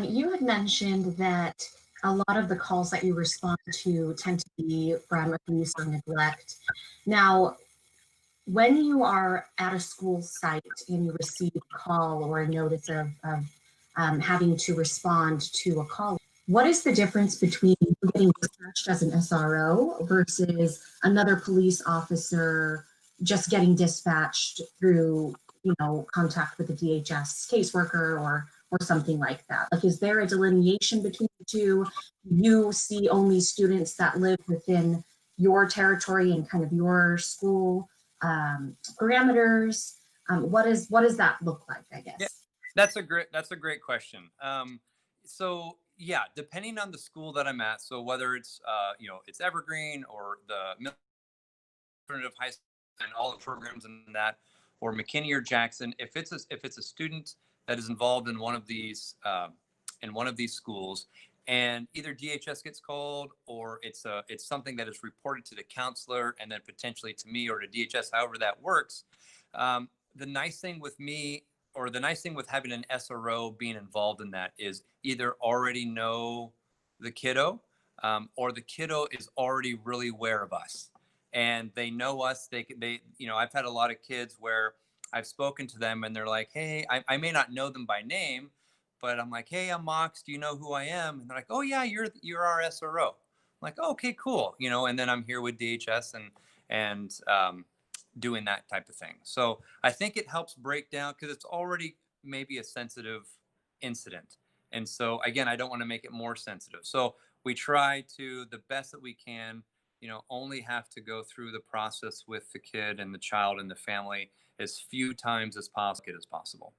You had mentioned that a lot of the calls that you respond to tend to be from abuse or neglect. Now, when you are at a school site and you receive a call or a notice of having to respond to a call, what is the difference between getting dispatched as an SRO versus another police officer just getting dispatched through, you know, contact with a DHS caseworker or something like that? Like, is there a delineation between the two? You see only students that live within your territory and kind of your school parameters? What does that look like, I guess? Yeah, that's a great question. So yeah, depending on the school that I'm at, so whether it's you know, it's Evergreen or the alternative high school and all the programs in that, or McKinney or Jackson, if it's a student that is involved in one of these schools, and either DHS gets called, or it's something that is reported to the counselor and then potentially to me or to DHS, however that works. The nice thing with me, or the nice thing with having an SRO being involved in that, is either already know the kiddo, or the kiddo is already really aware of us and they know us. They, you know, I've had a lot of kids where I've spoken to them and they're like, hey, I may not know them by name, but I'm like, hey, I'm Mox. Do you know who I am? And they're like, oh yeah, you're our SRO. I'm like, oh, okay, cool. You know, and then I'm here with DHS and doing that type of thing. So I think it helps break down, because it's already maybe a sensitive incident. And so again, I don't want to make it more sensitive. So we try to, the best that we can, you know, only have to go through the process with the kid and the child and the family as few times as possible.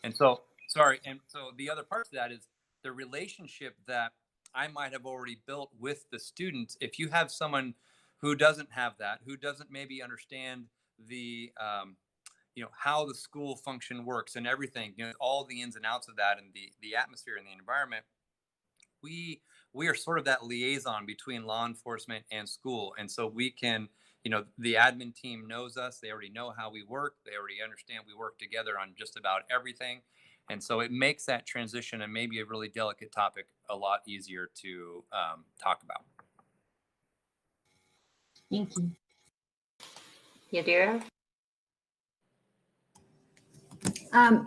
And so, sorry. And so the other part of that is the relationship that I might have already built with the students. If you have someone who doesn't have that, who doesn't maybe understand the, you know, how the school function works and everything, you know, all the ins and outs of that, and the atmosphere and the environment, we we are sort of that liaison between law enforcement and school. And so we can, the admin team knows us. They already know how we work. They already understand we work together on just about everything. And so it makes that transition and maybe a really delicate topic a lot easier to talk about. Thank you. Yadira?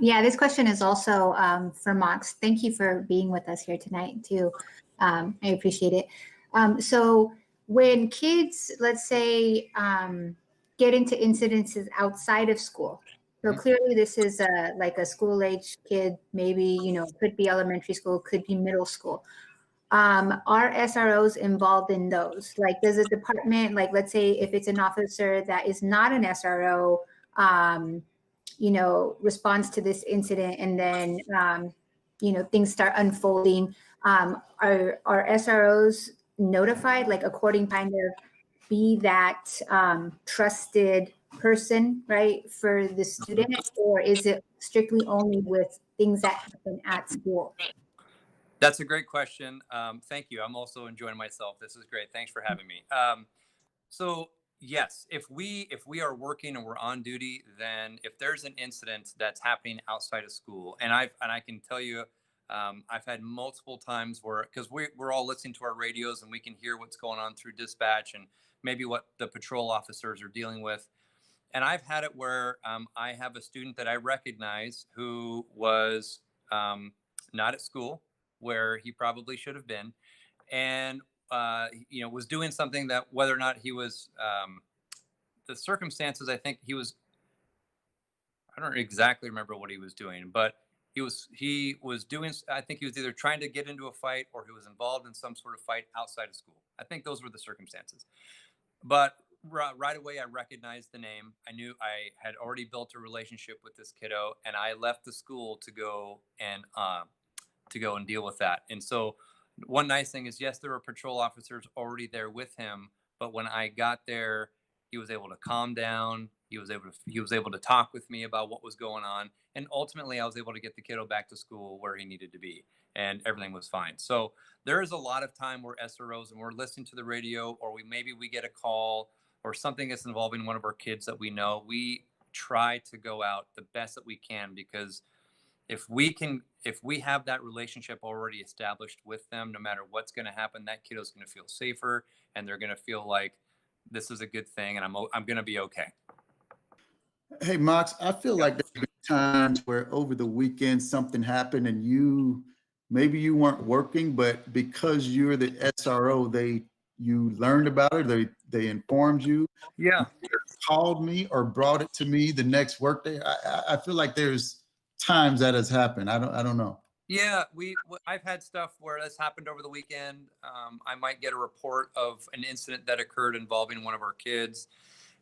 Yeah, this question is also for Mox. Thank you for being with us here tonight too. I appreciate it. So when kids, let's say, get into incidences outside of school, so clearly this is like a school-age kid, maybe, could be elementary school, could be middle school. Are SROs involved in those? Like, does a department, like, let's say if it's an officer that is not an SRO, responds to this incident and then, things start unfolding, are SROs notified, like according kind of be that trusted person, right, for the student, or is it strictly only with things that happen at school? That's a great question. Thank you. I'm also enjoying myself. This is great. Thanks for having me. So yes, if we are working and we're on duty, then if there's an incident that's happening outside of school, and I can tell you, I've had multiple times where, because we're all listening to our radios and we can hear what's going on through dispatch and maybe what the patrol officers are dealing with. And I've had it where I have a student that I recognize who was not at school where he probably should have been, and was doing something that, whether or not he was, the circumstances, I think he was, I don't exactly remember what he was doing, but he was doing, I think he was either trying to get into a fight or he was involved in some sort of fight outside of school. I think those were the circumstances. But right away, I recognized the name. I knew I had already built a relationship with this kiddo, and I left the school to go and deal with that. And so one nice thing is, yes, there were patrol officers already there with him, but when I got there, he was able to calm down. He was able to talk with me about what was going on, and ultimately I was able to get the kiddo back to school where he needed to be, and everything was fine. So there is a lot of time where SROs, and we're listening to the radio, or maybe we get a call or something that's involving one of our kids that we know. We try to go out the best that we can, because if we have that relationship already established with them, no matter what's going to happen, that kiddo's going to feel safer, and they're going to feel like this is a good thing, and I'm going to be okay. Hey, Mox, I feel like there's been times where over the weekend something happened and maybe you weren't working, but because you're the SRO, you learned about it, they informed you. Yeah. Called me or brought it to me the next workday. I feel like there's times that has happened. I don't know. Yeah, I've had stuff where this happened over the weekend. I might get a report of an incident that occurred involving one of our kids,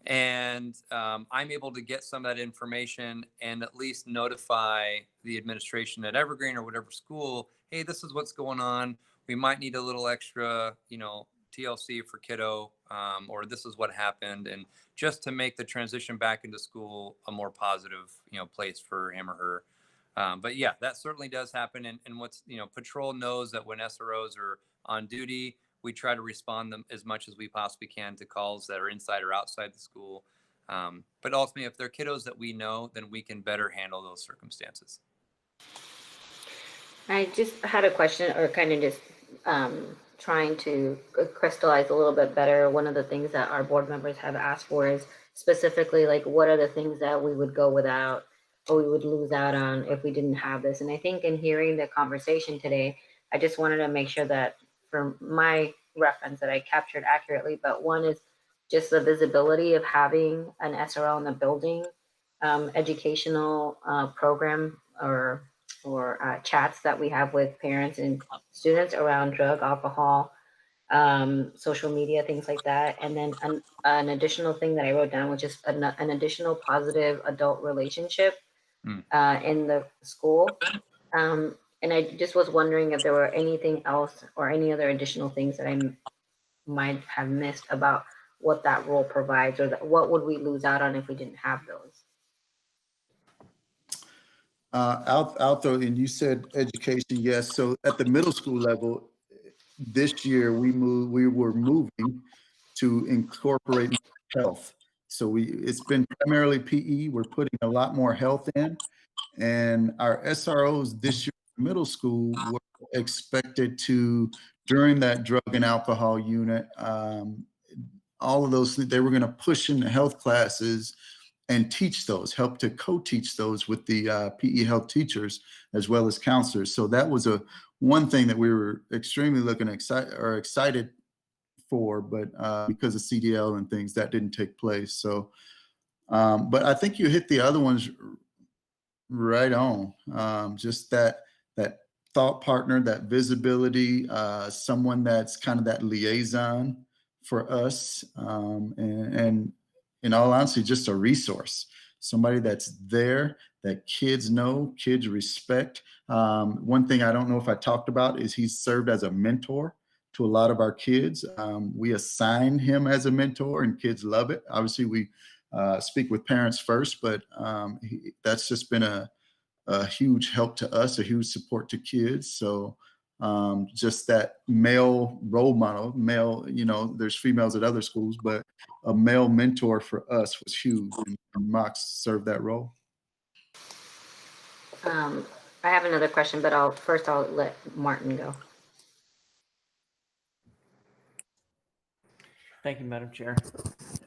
and I'm able to get some of that information and at least notify the administration at Evergreen or whatever school, hey, this is what's going on. We might need a little extra, TLC for kiddo, or this is what happened, and just to make the transition back into school a more positive, place for him or her. But yeah, that certainly does happen. And what's, patrol knows that when SROs are on duty, we try to respond them as much as we possibly can to calls that are inside or outside the school. But ultimately, if they're kiddos that we know, then we can better handle those circumstances. I just had a question, or kind of just trying to crystallize a little bit better. One of the things that our board members have asked for is specifically, like, what are the things that we would go without or we would lose out on if we didn't have this? And I think in hearing the conversation today, I just wanted to make sure that for my reference that I captured accurately, but one is just the visibility of having an SRO in the building, educational program or chats that we have with parents and students around drug, alcohol, social media, things like that. And then an additional thing that I wrote down, which is an additional positive adult relationship in the school. And I just was wondering if there were anything else or any other additional things that I might have missed about what that role provides, or what would we lose out on if we didn't have those? Out though, and you said education, yes. So at the middle school level, this year we were moving to incorporate health. So it's been primarily PE. We're putting a lot more health in, and our SROs this year middle school were expected to, during that drug and alcohol unit, all of those, they were going to push into health classes and teach those, help to co-teach those with the PE health teachers as well as counselors. So that was one thing that we were extremely excited for, but because of CDL and things, that didn't take place. So, but I think you hit the other ones right on. Just that thought partner, that visibility, someone that's kind of that liaison for us, and in all honesty, just a resource, somebody that's there that kids know, kids respect. One thing I don't know if I talked about is he's served as a mentor to a lot of our kids. We assign him as a mentor and kids love it. Obviously, we speak with parents first, but that's just been a huge help to us, a huge support to kids. So just that male role model, there's females at other schools, but a male mentor for us was huge, and Mox served that role. I have another question, but I'll let Martin go. Thank you, Madam Chair.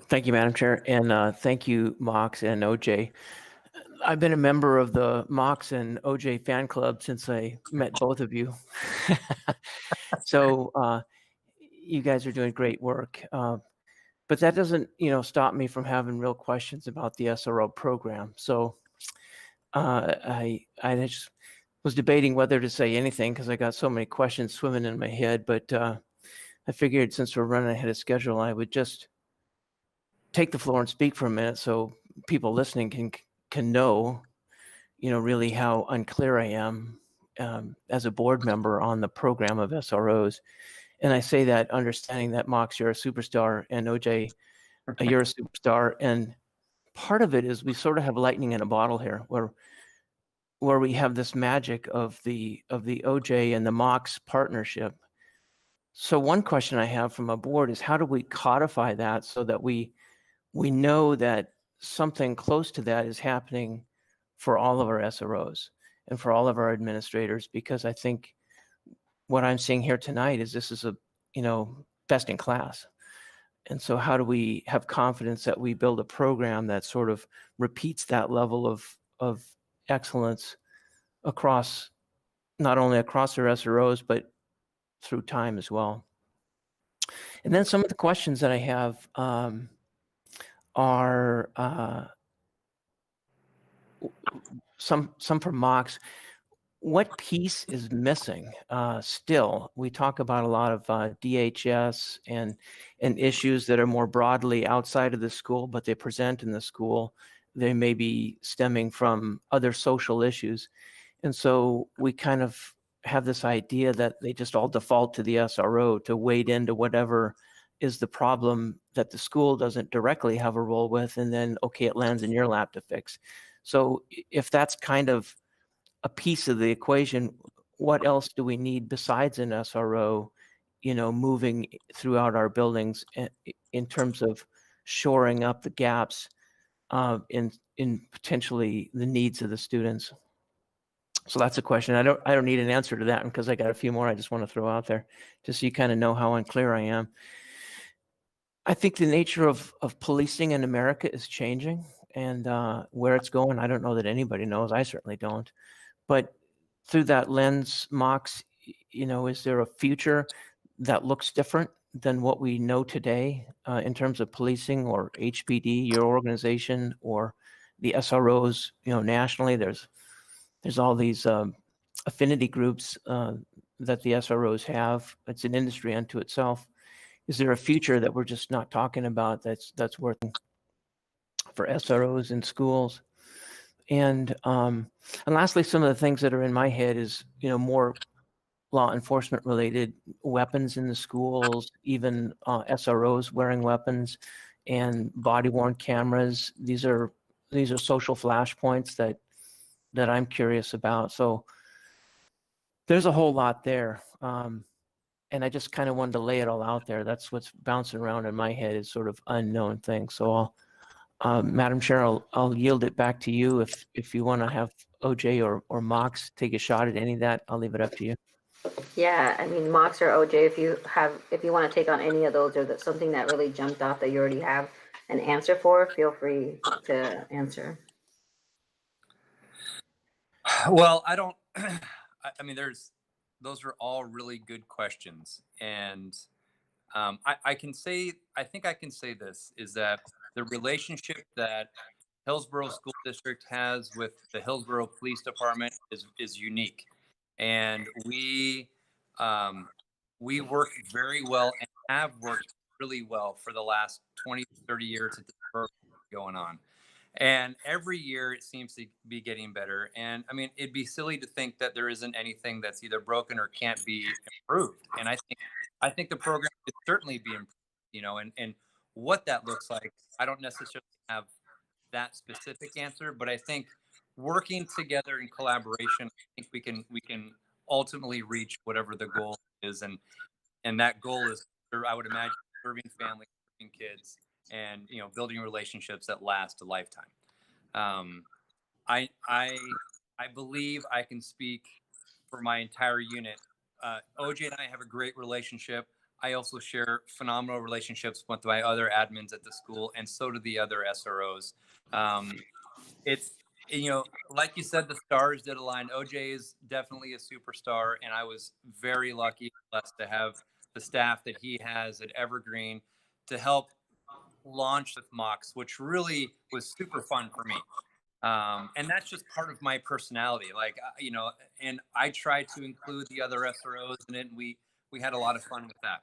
Thank you, Madam Chair. And thank you, Mox and OJ. I've been a member of the Mox and OJ fan club since I met both of you. So you guys are doing great work. But that doesn't, stop me from having real questions about the SRO program. So I just was debating whether to say anything because I got so many questions swimming in my head. But I figured since we're running ahead of schedule, I would just take the floor and speak for a minute so people listening can know, really how unclear I am as a board member on the program of SROs. And I say that understanding that Mox, you're a superstar, and OJ, you're a superstar. And part of it is we sort of have lightning in a bottle here, where we have this magic of the OJ and the Mox partnership. So one question I have from a board is, how do we codify that so that we know that something close to that is happening for all of our SROs and for all of our administrators? Because I think what I'm seeing here tonight is this is a, best in class. And so how do we have confidence that we build a program that sort of repeats that level of excellence across, not only across our SROs, but through time as well? And then some of the questions that I have are some from Mox. What piece is missing still? We talk about a lot of DHS and issues that are more broadly outside of the school, but they present in the school. They may be stemming from other social issues. And so we kind of have this idea that they just all default to the SRO to wade into whatever is the problem that the school doesn't directly have a role with, and then, okay, it lands in your lap to fix. So if that's kind of a piece of the equation, what else do we need besides an SRO, moving throughout our buildings in terms of shoring up the gaps in potentially the needs of the students? So that's a question. I don't need an answer to that one because I got a few more I just want to throw out there just so you kind of know how unclear I am. I think the nature of policing in America is changing, and where it's going, I don't know that anybody knows. I certainly don't. But through that lens, Mox, is there a future that looks different than what we know today in terms of policing, or HPD, your organization, or the SROs, nationally? There's all these affinity groups that the SROs have. It's an industry unto itself. Is there a future that we're just not talking about that's working for SROs in schools? And lastly, some of the things that are in my head is, more law enforcement related, weapons in the schools, even SROs wearing weapons, and body worn cameras. These are social flashpoints that I'm curious about. So there's a whole lot there. I just kind of wanted to lay it all out there. That's what's bouncing around in my head is sort of unknown things. So Madam Chair, I'll yield it back to you. If you want to have OJ or Mox take a shot at any of that, I'll leave it up to you. Yeah, I mean, Mox or OJ, if you want to take on any of those, or that's something that really jumped out that you already have an answer for, feel free to answer. Well, I don't, I mean, those are all really good questions. And I think I can say this, is that the relationship that Hillsboro School District has with the Hillsboro Police Department is unique. And we work very well and have worked really well for the last 20, 30 years that this program is going on. And every year it seems to be getting better. And I mean, it'd be silly to think that there isn't anything that's either broken or can't be improved. And I think the program could certainly be improved, you know, and what that looks like, I don't necessarily have that specific answer, but I think working together in collaboration, I think we can ultimately reach whatever the goal is. And that goal is, I would imagine, serving families, serving kids, and, you know, building relationships that last a lifetime. I believe I can speak for my entire unit. OJ and I have a great relationship. I also share phenomenal relationships with my other admins at the school, and so do the other SROs. It's, you know, like you said, the stars did align. OJ is definitely a superstar, and I was very lucky and blessed to have the staff that he has at Evergreen to help launch with Mox, which really was super fun for me. And that's just part of my personality. Like, you know, and I tried to include the other SROs in it, and we had a lot of fun with that.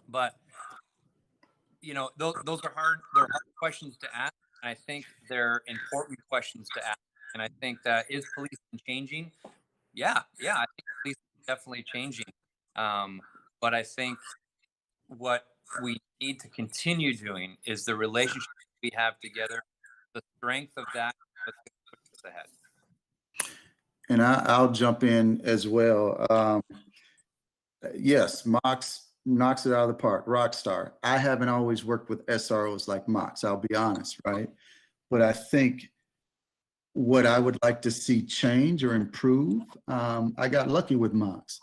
But, you know, those are hard questions to ask. And I think they're important questions to ask. And I think that, is policing changing? Yeah, I think policing is definitely changing. But I think what we need to continue doing is the relationship we have together, the strength of that, what's going to push us ahead. And I'll jump in as well. Yes, Mox knocks it out of the park, rock star. I haven't always worked with SROs like Mox, I'll be honest, right? But I think what I would like to see change or improve, I got lucky with Mox,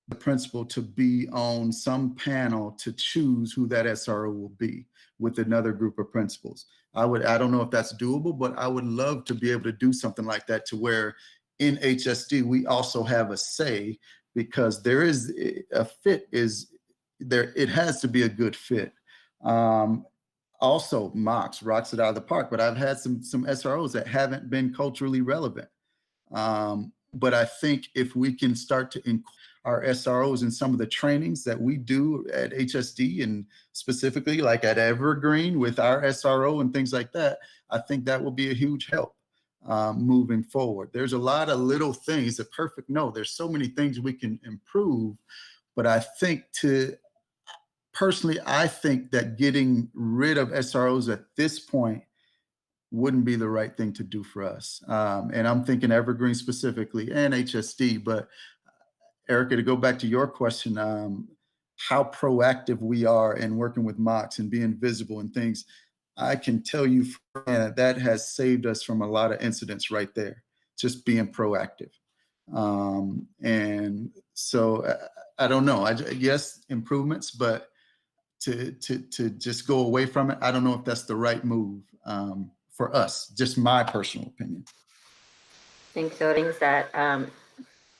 the principal, to be on some panel to choose who that SRO will be with another group of principals. I don't know if that's doable, but I would love to be able to do something like that, to where in HSD we also have a say, because there is a fit is there. It has to be a good fit. Also, Mox rocks it out of the park, but I've had some SROs that haven't been culturally relevant. But I think if we can start to include our SROs in some of the trainings that we do at HSD, and specifically like at Evergreen with our SRO and things like that, I think that will be a huge help moving forward. There's a lot of little things. There's so many things we can improve, but I think personally, I think that getting rid of SROs at this point wouldn't be the right thing to do for us. And I'm thinking Evergreen specifically and HSD. But Erica, to go back to your question, how proactive we are in working with Mox and being visible and things, I can tell you that has saved us from a lot of incidents right there, just being proactive. And so I don't know. Yes, improvements, but to just go away from it, I don't know if that's the right move for us. Just my personal opinion. I think so. Things that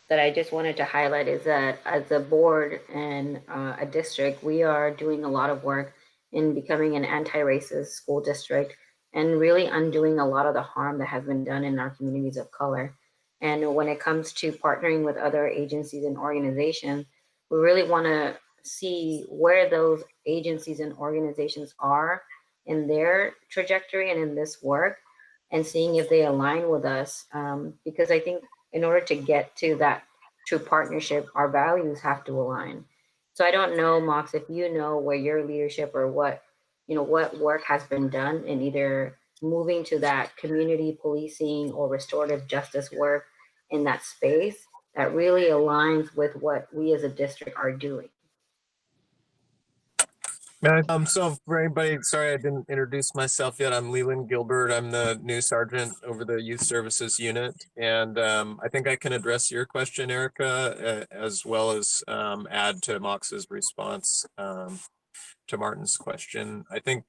that I just wanted to highlight is that as a board and a district, we are doing a lot of work in becoming an anti-racist school district and really undoing a lot of the harm that has been done in our communities of color. And when it comes to partnering with other agencies and organizations, we really want to see where those agencies and organizations are in their trajectory and in this work, and seeing if they align with us. Because I think in order to get to that true partnership, our values have to align. So I don't know, Mox, if you know where your leadership or what work has been done in either moving to that community policing or restorative justice work in that space that really aligns with what we as a district are doing. So for anybody, sorry I didn't introduce myself yet. I'm Leland Gilbert. I'm the new sergeant over the Youth Services Unit, and I think I can address your question, Erica, as well as add to Mox's response to Martin's question. I think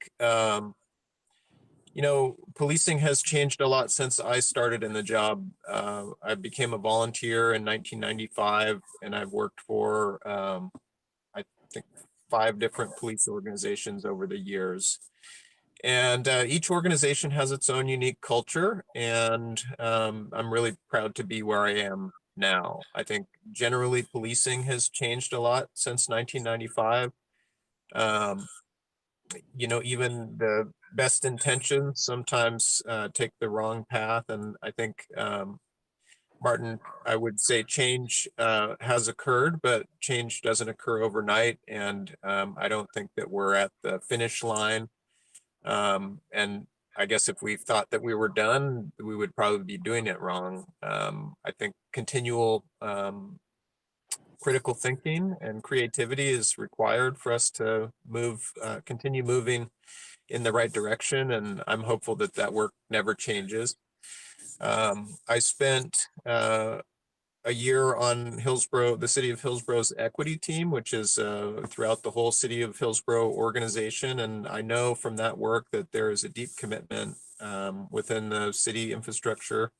you know, policing has changed a lot since I started in the job. I became a volunteer in 1995, and I've worked for I think 5 different police organizations over the years. And each organization has its own unique culture, and I'm really proud to be where I am now. I think generally policing has changed a lot since 1995. You know, even the best intentions sometimes take the wrong path, and I think Martin, I would say change has occurred, but change doesn't occur overnight. And I don't think that we're at the finish line. And I guess if we thought that we were done, we would probably be doing it wrong. I think continual critical thinking and creativity is required for us to continue moving in the right direction. And I'm hopeful that that work never changes. I spent a year on Hillsboro, the city of Hillsboro's equity team, which is throughout the whole city of Hillsboro organization. And I know from that work that there is a deep commitment within the city infrastructure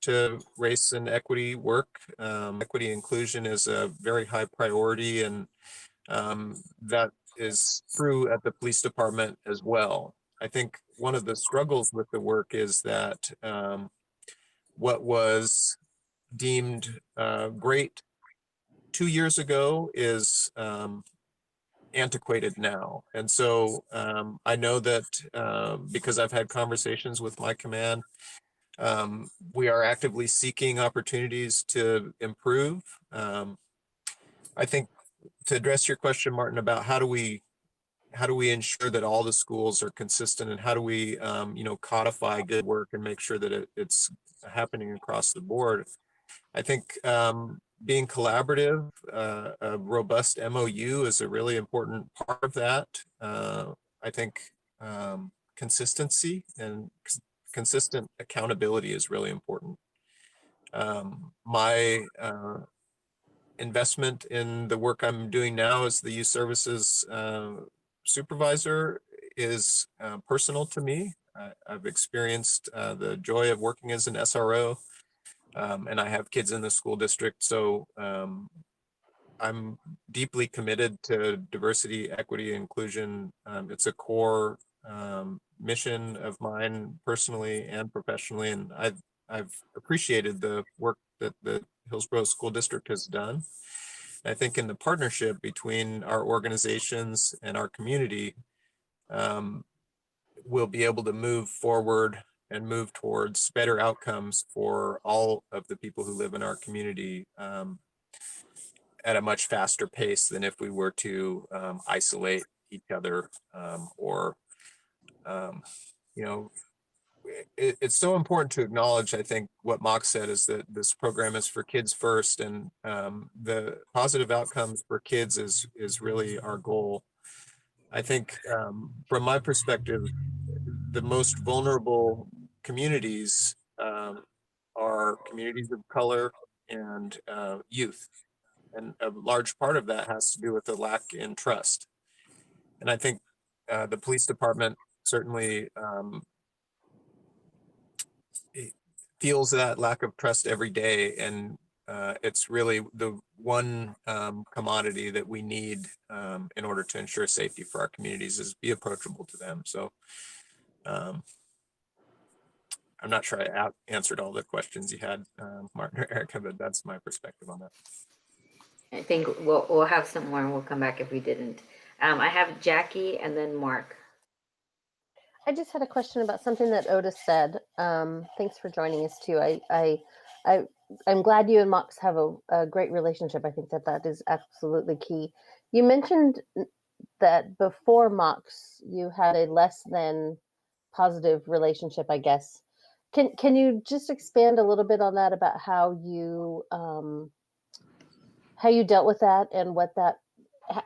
to race and equity work. Equity inclusion is a very high priority, and that is true at the police department as well. I think one of the struggles with the work is that what was deemed great 2 years ago is antiquated now. And so I know that because I've had conversations with my command, we are actively seeking opportunities to improve. I think to address your question, Martin, about how do we ensure that all the schools are consistent, and how do we you know, codify good work and make sure that it's happening across the board. I think being collaborative, a robust MOU is a really important part of that. I think consistency and consistent accountability is really important. My investment in the work I'm doing now as the youth services supervisor is personal to me. I've experienced the joy of working as an SRO, and I have kids in the school district. So I'm deeply committed to diversity, equity, inclusion. It's a core mission of mine personally and professionally, and I've appreciated the work that the Hillsboro School District has done. I think in the partnership between our organizations and our community, we'll be able to move forward and move towards better outcomes for all of the people who live in our community at a much faster pace than if we were to isolate each other or you know, it's so important to acknowledge, I think what Mox said is that this program is for kids first, and the positive outcomes for kids is really our goal. I think from my perspective, the most vulnerable communities are communities of color and youth. And a large part of that has to do with the lack in trust. And I think the police department certainly feels that lack of trust every day. And it's really the one commodity that we need in order to ensure safety for our communities is be approachable to them. So I'm not sure I answered all the questions you had, Martin or Erica, but that's my perspective on that. I think we'll have some more and we'll come back if we didn't. I have Jackie and then Mark. I just had a question about something that Otis said. Thanks for joining us too. I'm glad you and Mox have a great relationship. I think that is absolutely key. You mentioned that before Mox, you had a less than positive relationship, I guess. Can you just expand a little bit on that, about how you how you dealt with that and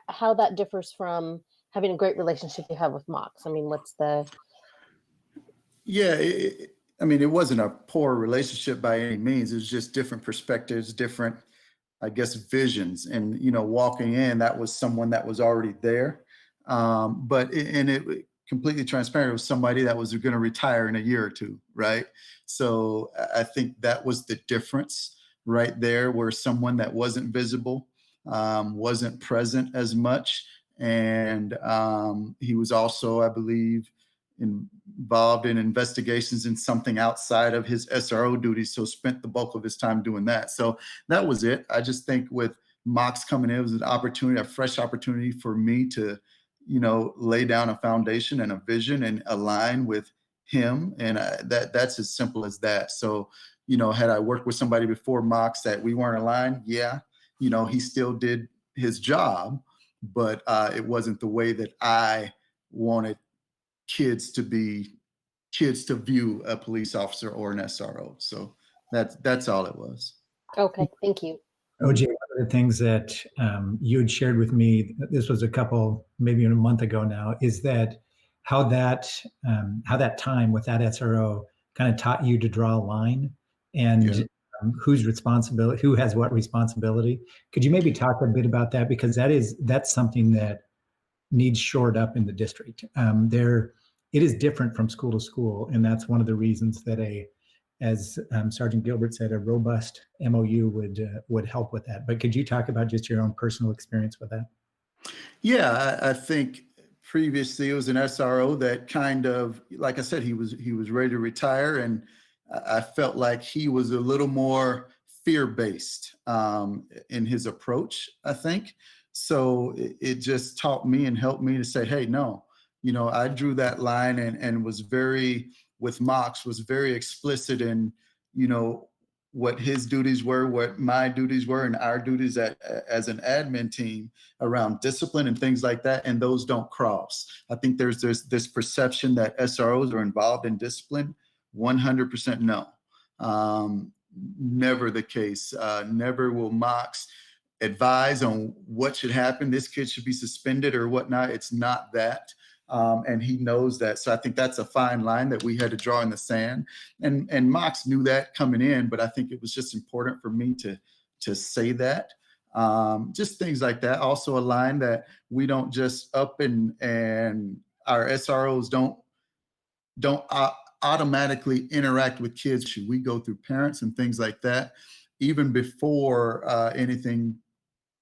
how that differs from having a great relationship you have with Mox. I mean, what's the... Yeah, I mean, it wasn't a poor relationship by any means. It was just different perspectives, different, I guess, visions. And, walking in, that was someone that was already there. And it completely transparent. It was somebody that was going to retire in a year or two, right? So I think that was the difference right there, where someone that wasn't visible, wasn't present as much. And he was also, I believe, involved in investigations in something outside of his SRO duties, so spent the bulk of his time doing that. So that was it. I just think with Mox coming in, it was an opportunity, a fresh opportunity for me to, lay down a foundation and a vision and align with him. And that's as simple as that. So, had I worked with somebody before Mox that we weren't aligned, yeah, he still did his job, but it wasn't the way that I wanted kids to view a police officer or an SRO. So that's all it was. Okay, thank you. OJ, one of the things that you had shared with me, this was maybe a month ago now, is that how that time with that SRO kind of taught you to draw a line and whose responsibility, who has what responsibility. Could you maybe talk a bit about that? Because that's something that needs shored up in the district. It is different from school to school, and that's one of the reasons that as Sergeant Gilbert said, a robust MOU would help with that. But could you talk about just your own personal experience with that? Yeah, I think previously it was an SRO that kind of, like I said, he was ready to retire, and I felt like he was a little more fear-based in his approach, I think. So it just taught me and helped me to say, hey, no, I drew that line and was with Mox, was very explicit in, what his duties were, what my duties were, and our duties as an admin team around discipline and things like that. And those don't cross. I think there's this perception that SROs are involved in discipline. 100% no. Never the case. Never will Mox advise on what should happen. This kid should be suspended or whatnot. It's not that. And he knows that. So I think that's a fine line that we had to draw in the sand. And Mox knew that coming in, but I think it was just important for me to say that. Just things like that. Also a line that we don't just up and our SROs don't automatically interact with kids. We go through parents and things like that, even before anything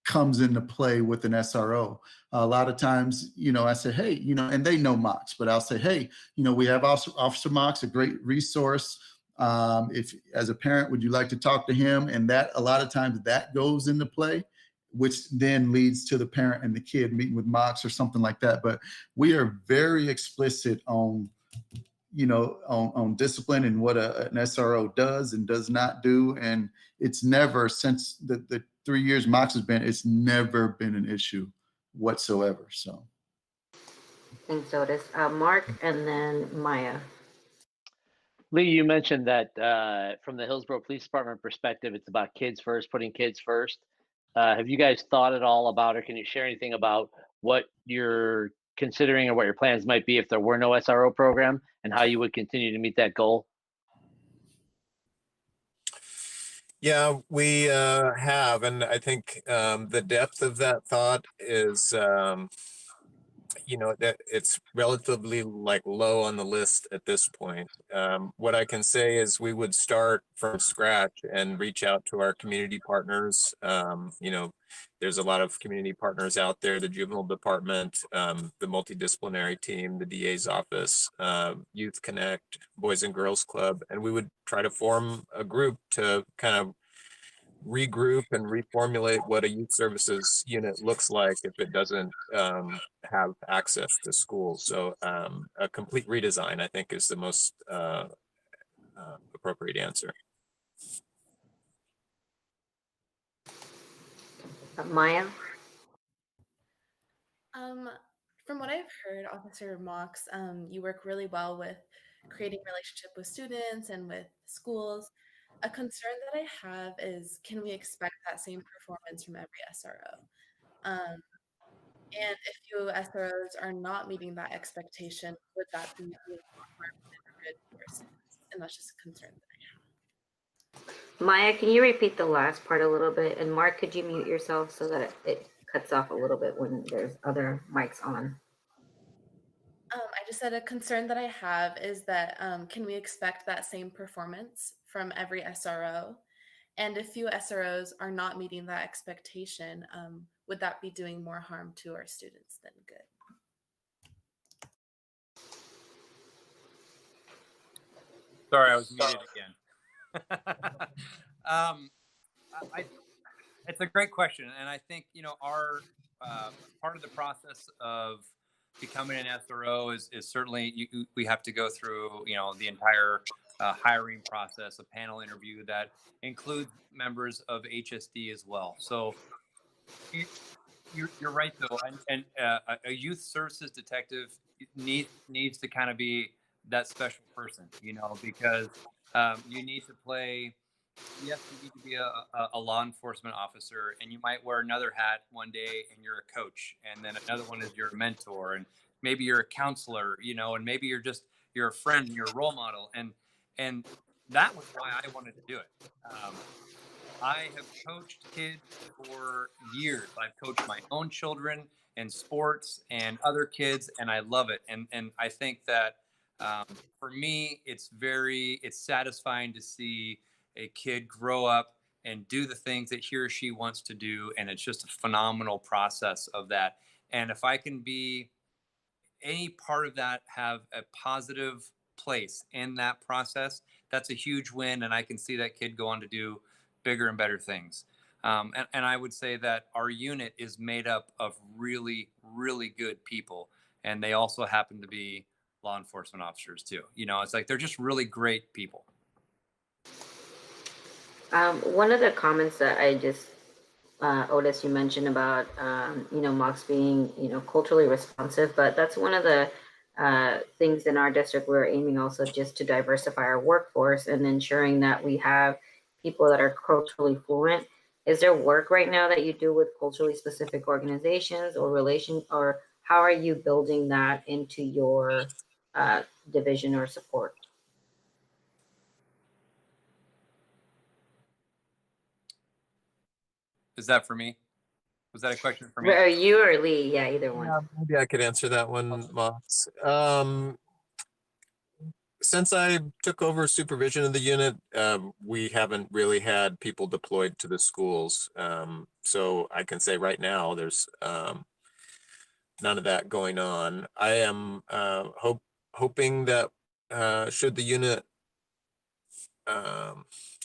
comes into play with an SRO. A lot of times, I say, hey, and they know Mox, but I'll say, hey, we have Officer Mox, a great resource. If as a parent, would you like to talk to him? And that a lot of times that goes into play, which then leads to the parent and the kid meeting with Mox or something like that. But we are very explicit on on discipline and what an SRO does and does not do. And it's never, since the 3 years Mox has been, it's never been an issue whatsoever. So. Thanks, Otis. Mark and then Maya. Lee, you mentioned that from the Hillsboro Police Department perspective, it's about kids first, putting kids first. Have you guys thought at all about, or can you share anything about what you're considering or what your plans might be if there were no SRO program, and how you would continue to meet that goal? Yeah, we have, and I think the depth of that thought is, that it's relatively low on the list at this point. What I can say is we would start from scratch and reach out to our community partners. There's a lot of community partners out there, the juvenile department, the multidisciplinary team, the DA's office, Youth Connect, Boys and Girls Club, and we would try to form a group to kind of regroup and reformulate what a youth services unit looks like if it doesn't have access to schools. So a complete redesign, I think, is the most appropriate answer. Maya? From what I've heard, Officer Mox, you work really well with creating relationship with students and with schools. A concern that I have is, can we expect that same performance from every SRO? And if you SROs are not meeting that expectation, would that be doing more harm than good to our students? And that's just a concern that I have. Maya, can you repeat the last part a little bit? And Mark, could you mute yourself so that it cuts off a little bit when there's other mics on? I just said a concern that I have is that can we expect that same performance from every SRO? And if few SROs are not meeting that expectation, would that be doing more harm to our students than good? Sorry, I was muted again. It's a great question, and I think our part of the process of becoming an SRO is certainly we have to go through the entire hiring process, a panel interview that includes members of HSD as well. So you're right though, and a youth services detective needs to kind of be that special person, because you need to play. Yes, you need to be a law enforcement officer, and you might wear another hat one day and you're a coach, and then another one is you're a mentor, and maybe you're a counselor, and maybe you're a friend, you're a role model, and that was why I wanted to do it. I have coached kids for years. I've coached my own children in sports and other kids, and I love it. And I think that for me, it's satisfying to see a kid grow up and do the things that he or she wants to do. And it's just a phenomenal process of that. And if I can be any part of that, have a positive place in that process, that's a huge win. And I can see that kid go on to do bigger and better things. And I would say that our unit is made up of really, really good people. And they also happen to be law enforcement officers too. It's like, they're just really great people. One of the comments that I just, Otis, you mentioned about, Mox being, culturally responsive, but that's one of the things in our district we're aiming also just to diversify our workforce and ensuring that we have people that are culturally fluent. Is there work right now that you do with culturally specific organizations or how are you building that into your division or support? Is that for me? Was that a question for me? Or you or Lee? Yeah, either one. Yeah, maybe I could answer that one, Mox. Since I took over supervision of the unit, we haven't really had people deployed to the schools. So I can say right now there's none of that going on. I am hoping that should the unit,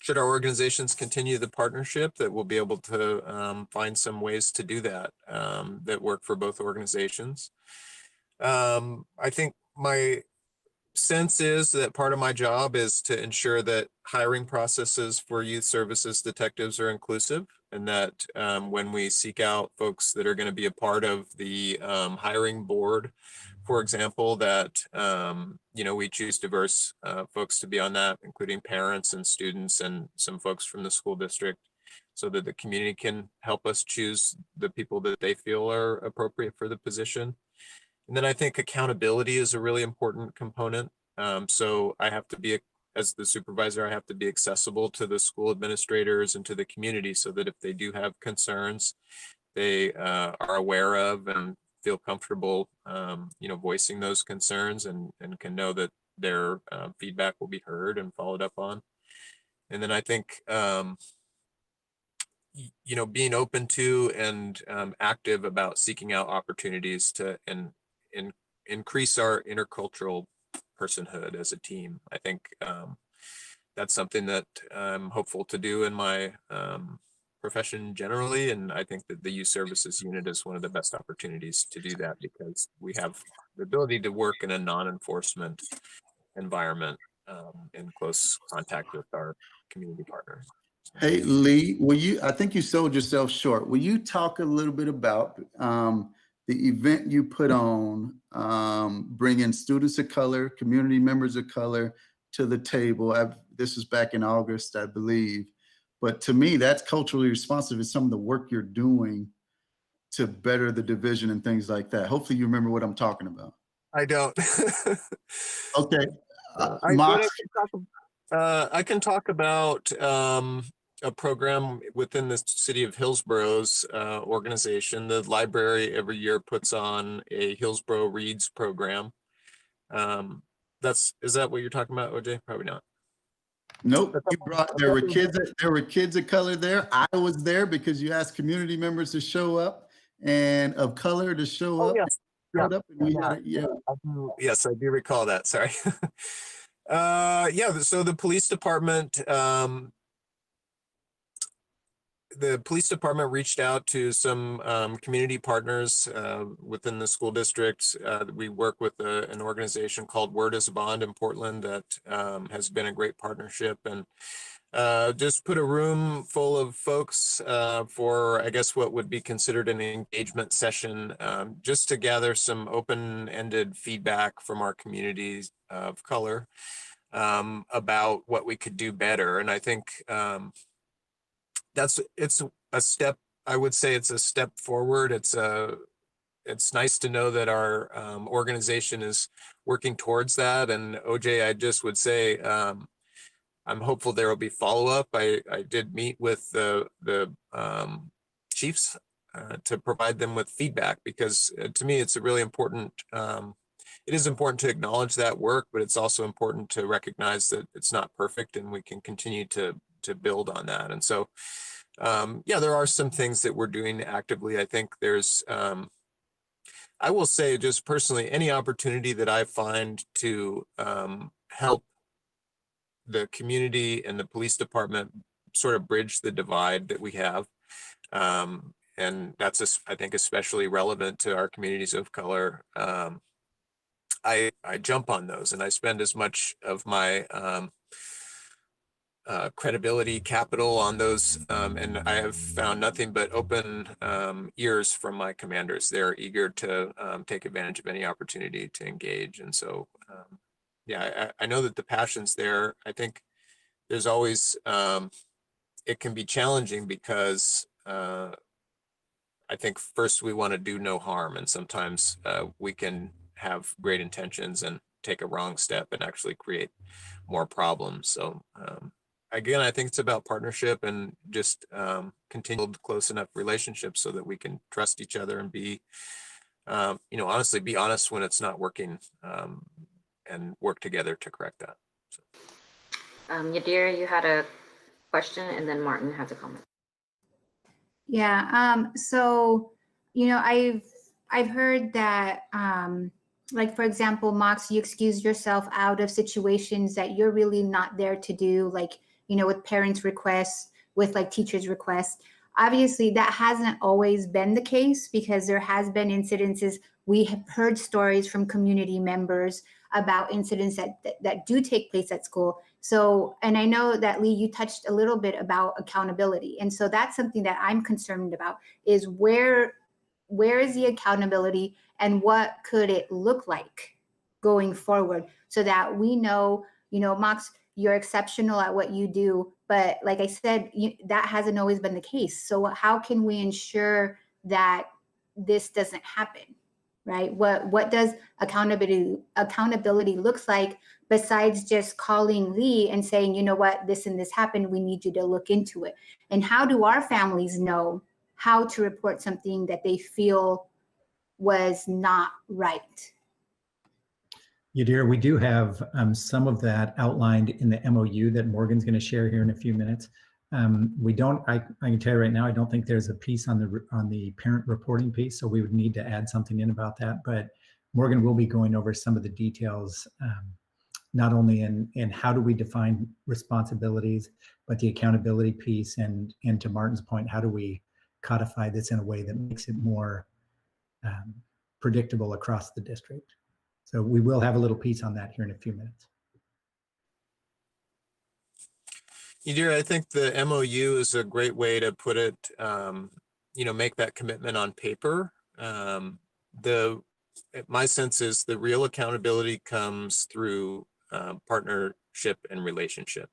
should our organizations continue the partnership, that we'll be able to find some ways to do that that work for both organizations. I think my sense is that part of my job is to ensure that hiring processes for youth services detectives are inclusive, and that when we seek out folks that are going to be a part of the hiring board, for example, that we choose diverse folks to be on that, including parents and students and some folks from the school district, so that the community can help us choose the people that they feel are appropriate for the position. And then I think accountability is a really important component. So I have to be, as the supervisor, I have to be accessible to the school administrators and to the community, so that if they do have concerns, they are aware of and feel comfortable, voicing those concerns and can know that their feedback will be heard and followed up on. And then I think, being open to and active about seeking out opportunities to increase our intercultural personhood as a team. I think that's something that I'm hopeful to do in my profession generally, and I think that the youth services unit is one of the best opportunities to do that, because we have the ability to work in a non-enforcement environment in close contact with our community partners. Hey, Lee, I think you sold yourself short. Will you talk a little bit about the event you put on, bringing students of color, community members of color, to the table. This was back in August, I believe. But to me, that's culturally responsive. It's some of the work you're doing to better the division and things like that. Hopefully you remember what I'm talking about. I don't. Okay. I, Mox, I can talk about a program within the city of Hillsboro's organization. The library every year puts on a Hillsboro Reads program. Is that what you're talking about, OJ? Probably not. nope. There were kids of color there. I was there because you asked community members to show up and of color to show up. Yes. Showed up and we had Yes, I do recall that. Sorry. So the police department reached out to some community partners within the school district. We work with an organization called Word is Bond in Portland that has been a great partnership, and just put a room full of folks for, I guess, what would be considered an engagement session, just to gather some open-ended feedback from our communities of color about what we could do better. And I think it's a step. I would say it's a step forward. It's nice to know that our organization is working towards that. And OJ, I just would say, I'm hopeful there will be follow-up. I did meet with the chiefs to provide them with feedback, because to me, it's a really important, it is important to acknowledge that work, but it's also important to recognize that it's not perfect and we can continue to build on that. And so, there are some things that we're doing actively. I think there's, I will say just personally, any opportunity that I find to help the community and the police department sort of bridge the divide that we have. And that's, I think, especially relevant to our communities of color. I jump on those, and I spend as much of my credibility capital on those. And I have found nothing but open ears from my commanders. They're eager to take advantage of any opportunity to engage. And so, I know that the passion's there. I think there's always, it can be challenging because I think first we want to do no harm. And sometimes we can have great intentions and take a wrong step and actually create more problems. So again, I think it's about partnership and just continue to build close enough relationships so that we can trust each other and be, honestly, be honest when it's not working. And work together to correct that. So. Yadira, you had a question, and then Martin has a comment. Yeah. So, I've heard that, like, for example, Mox, you excuse yourself out of situations that you're really not there to do, like, with parents' requests, with like teachers' requests. Obviously, that hasn't always been the case, because there has been incidences. We have heard stories from community members about incidents that do take place at school. So, and I know that Lee, you touched a little bit about accountability. And so that's something that I'm concerned about, is where is the accountability and what could it look like going forward, so that we know, Mox, you're exceptional at what you do. But like I said, that hasn't always been the case. So how can we ensure that this doesn't happen? Right? What does accountability looks like, besides just calling Lee and saying, you know what, this and this happened, we need you to look into it? And how do our families know how to report something that they feel was not right? Yadira, we do have some of that outlined in the MOU that Morgan's going to share here in a few minutes. We don't, I can tell you right now, I don't think there's a piece on the parent reporting piece, so we would need to add something in about that. But Morgan will be going over some of the details, not only in how do we define responsibilities, but the accountability piece, and to Martin's point, how do we codify this in a way that makes it more predictable across the district. So we will have a little piece on that here in a few minutes. Yadira, I think the MOU is a great way to put it, make that commitment on paper. My sense is the real accountability comes through partnership and relationship.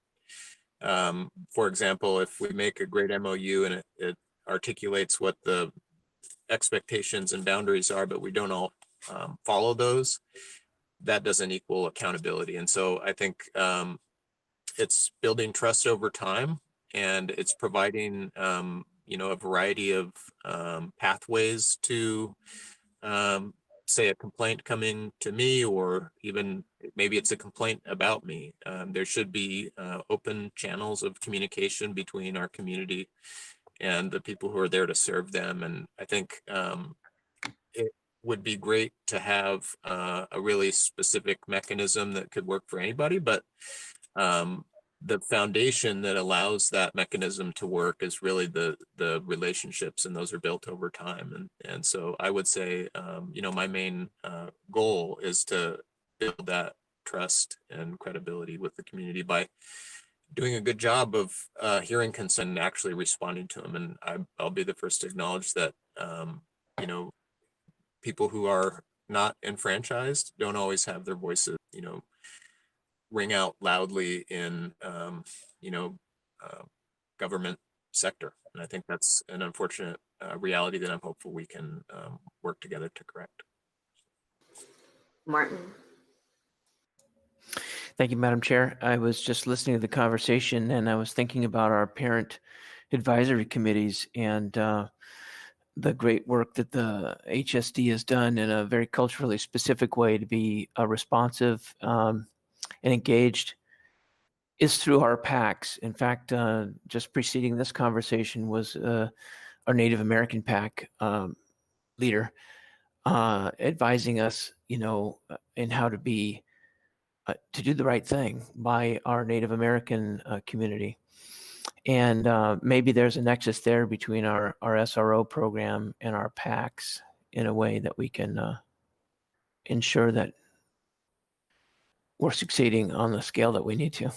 For example, if we make a great MOU and it articulates what the expectations and boundaries are, but we don't all follow those, that doesn't equal accountability. And so I think it's building trust over time, and it's providing a variety of pathways to say a complaint coming to me, or even maybe it's a complaint about me. There should be open channels of communication between our community and the people who are there to serve them. And I think it would be great to have a really specific mechanism that could work for anybody, but the foundation that allows that mechanism to work is really the relationships, and those are built over time. And so I would say, my main goal is to build that trust and credibility with the community by doing a good job of hearing consent and actually responding to them. And I'll be the first to acknowledge that, people who are not enfranchised don't always have their voices, ring out loudly in, government sector. And I think that's an unfortunate reality that I'm hopeful we can work together to correct. Martin. Thank you, Madam Chair. I was just listening to the conversation, and I was thinking about our parent advisory committees and the great work that the HSD has done in a very culturally specific way to be responsive and engaged is through our PACs. In fact, just preceding this conversation was our Native American PAC leader advising us, in how to be to do the right thing by our Native American community. And maybe there's a nexus there between our SRO program and our PACs in a way that we can ensure that we're succeeding on the scale that we need to.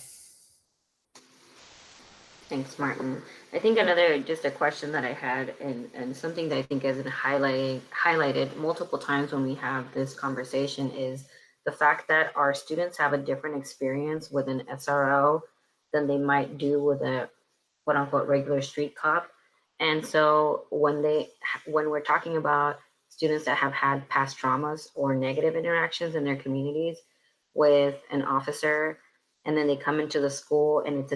Thanks, Martin. I think just a question that I had, and something that I think has been highlighted multiple times when we have this conversation, is the fact that our students have a different experience with an SRO than they might do with a quote unquote regular street cop. And so when we're talking about students that have had past traumas or negative interactions in their communities with an officer, and then they come into the school and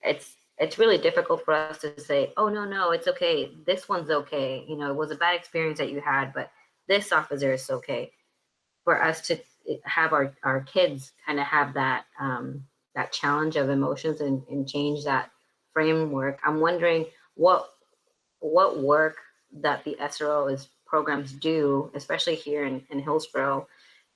it's really difficult for us to say, oh, no, it's okay. This one's okay. It was a bad experience that you had, but this officer is okay. For us to have our kids kind of have that challenge of emotions and change that framework. I'm wondering what work that the SRO programs do, especially here in Hillsboro,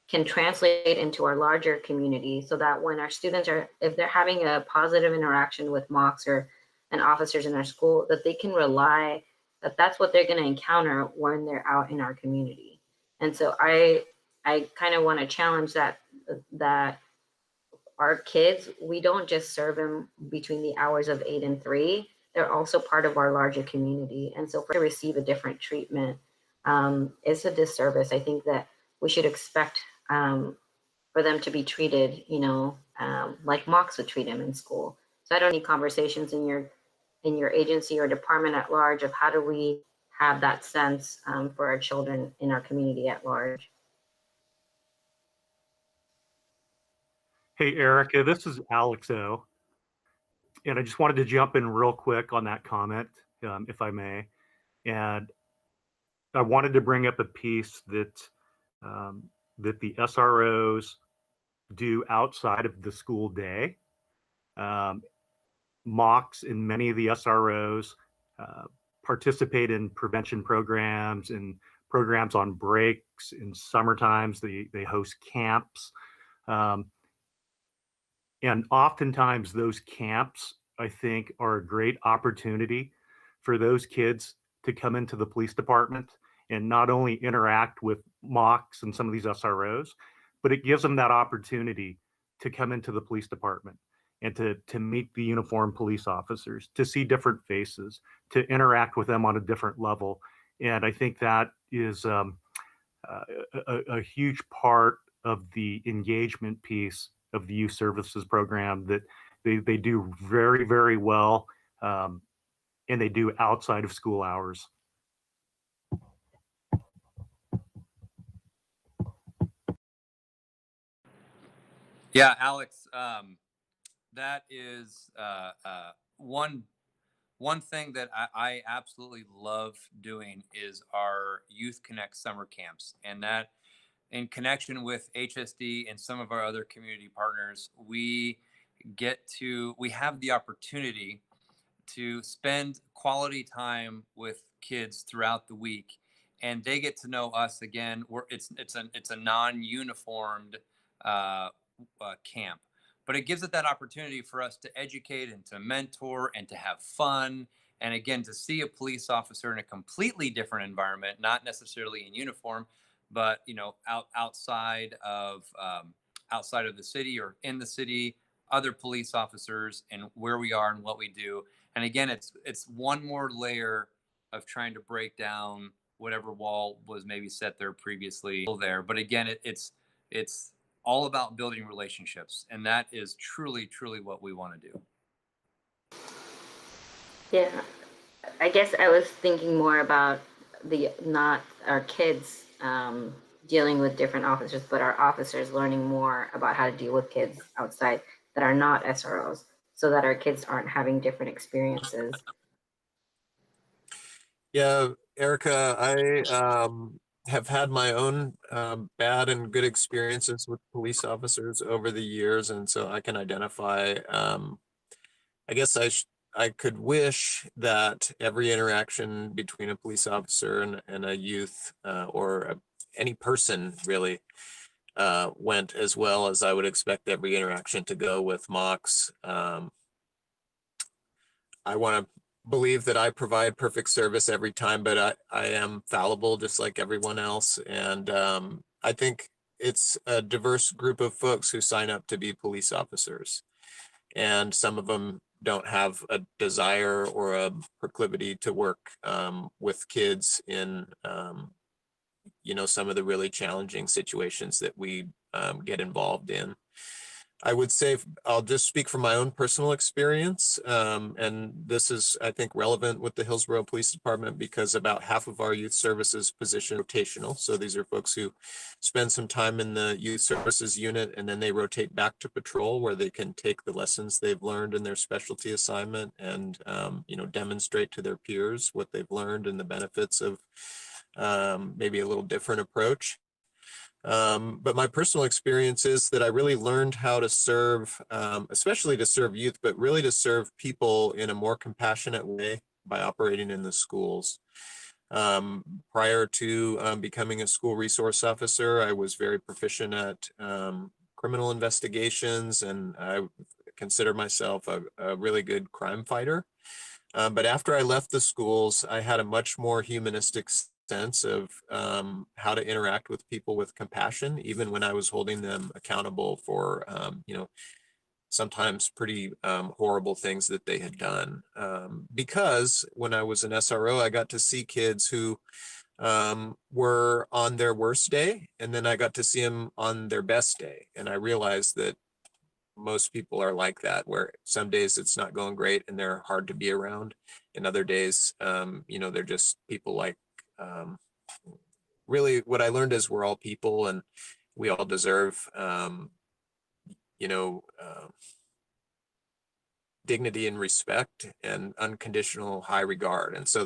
can translate into our larger community, so that when our students if they're having a positive interaction with Mox or officers in our school, that they can rely that that's what they're going to encounter when they're out in our community. And so I kind of want to challenge that our kids, we don't just serve them between the hours of 8 and 3. They're also part of our larger community. And so for them to receive a different treatment is a disservice. I think that we should expect for them to be treated, like Mox would treat them in school. So I don't need conversations in your agency or department at large of how do we have that sense for our children in our community at large. Hey, Erica, this is Alex O. And I just wanted to jump in real quick on that comment, if I may. And I wanted to bring up a piece that the SROs do outside of the school day. Mox and many of the SROs participate in prevention programs and programs on breaks. In summer times, they host camps. And oftentimes those camps, I think, are a great opportunity for those kids to come into the police department and not only interact with Mox and some of these SROs, but it gives them that opportunity to come into the police department and to meet the uniformed police officers, to see different faces, to interact with them on a different level. And I think that is a huge part of the engagement piece of the youth services program that they do very, very well, and they do outside of school hours. Yeah, Alex, that is one thing that I absolutely love doing is our Youth Connect summer camps, and that in connection with HSD and some of our other community partners, we have the opportunity to spend quality time with kids throughout the week, and they get to know us again. It's a non-uniformed camp, but it gives it that opportunity for us to educate and to mentor and to have fun, and again to see a police officer in a completely different environment, not necessarily in uniform, but outside of the city or in the city, other police officers and where we are and what we do. And again, it's one more layer of trying to break down whatever wall was maybe set there previously there. But again, it's all about building relationships, and that is truly what we want to do. Yeah, I guess I was thinking more about not our kids dealing with different officers, but our officers learning more about how to deal with kids outside that are not SROs, so that our kids aren't having different experiences. Yeah, Erica, I have had my own bad and good experiences with police officers over the years, and so I can identify. I guess I could wish that every interaction between a police officer and a youth any person really went as well as I would expect every interaction to go with Mox. I want to believe that I provide perfect service every time, but I am fallible just like everyone else. And I think it's a diverse group of folks who sign up to be police officers. And some of them don't have a desire or a proclivity to work with kids in, some of the really challenging situations that we get involved in. I would say I'll just speak from my own personal experience, and this is, I think, relevant with the Hillsboro Police Department because about half of our youth services position rotational. So these are folks who spend some time in the youth services unit and then they rotate back to patrol where they can take the lessons they've learned in their specialty assignment and demonstrate to their peers what they've learned and the benefits of maybe a little different approach. But my personal experience is that I really learned how to serve, especially to serve youth, but really to serve people in a more compassionate way by operating in the schools. Prior to becoming a school resource officer, I was very proficient at criminal investigations, and I consider myself a really good crime fighter. But after I left the schools, I had a much more humanistic sense of how to interact with people with compassion, even when I was holding them accountable for, sometimes pretty horrible things that they had done. Because when I was an SRO, I got to see kids who were on their worst day, and then I got to see them on their best day. And I realized that most people are like that, where some days it's not going great and they're hard to be around. And other days, they're just people like, really what I learned is we're all people and we all deserve, dignity and respect and unconditional high regard. And so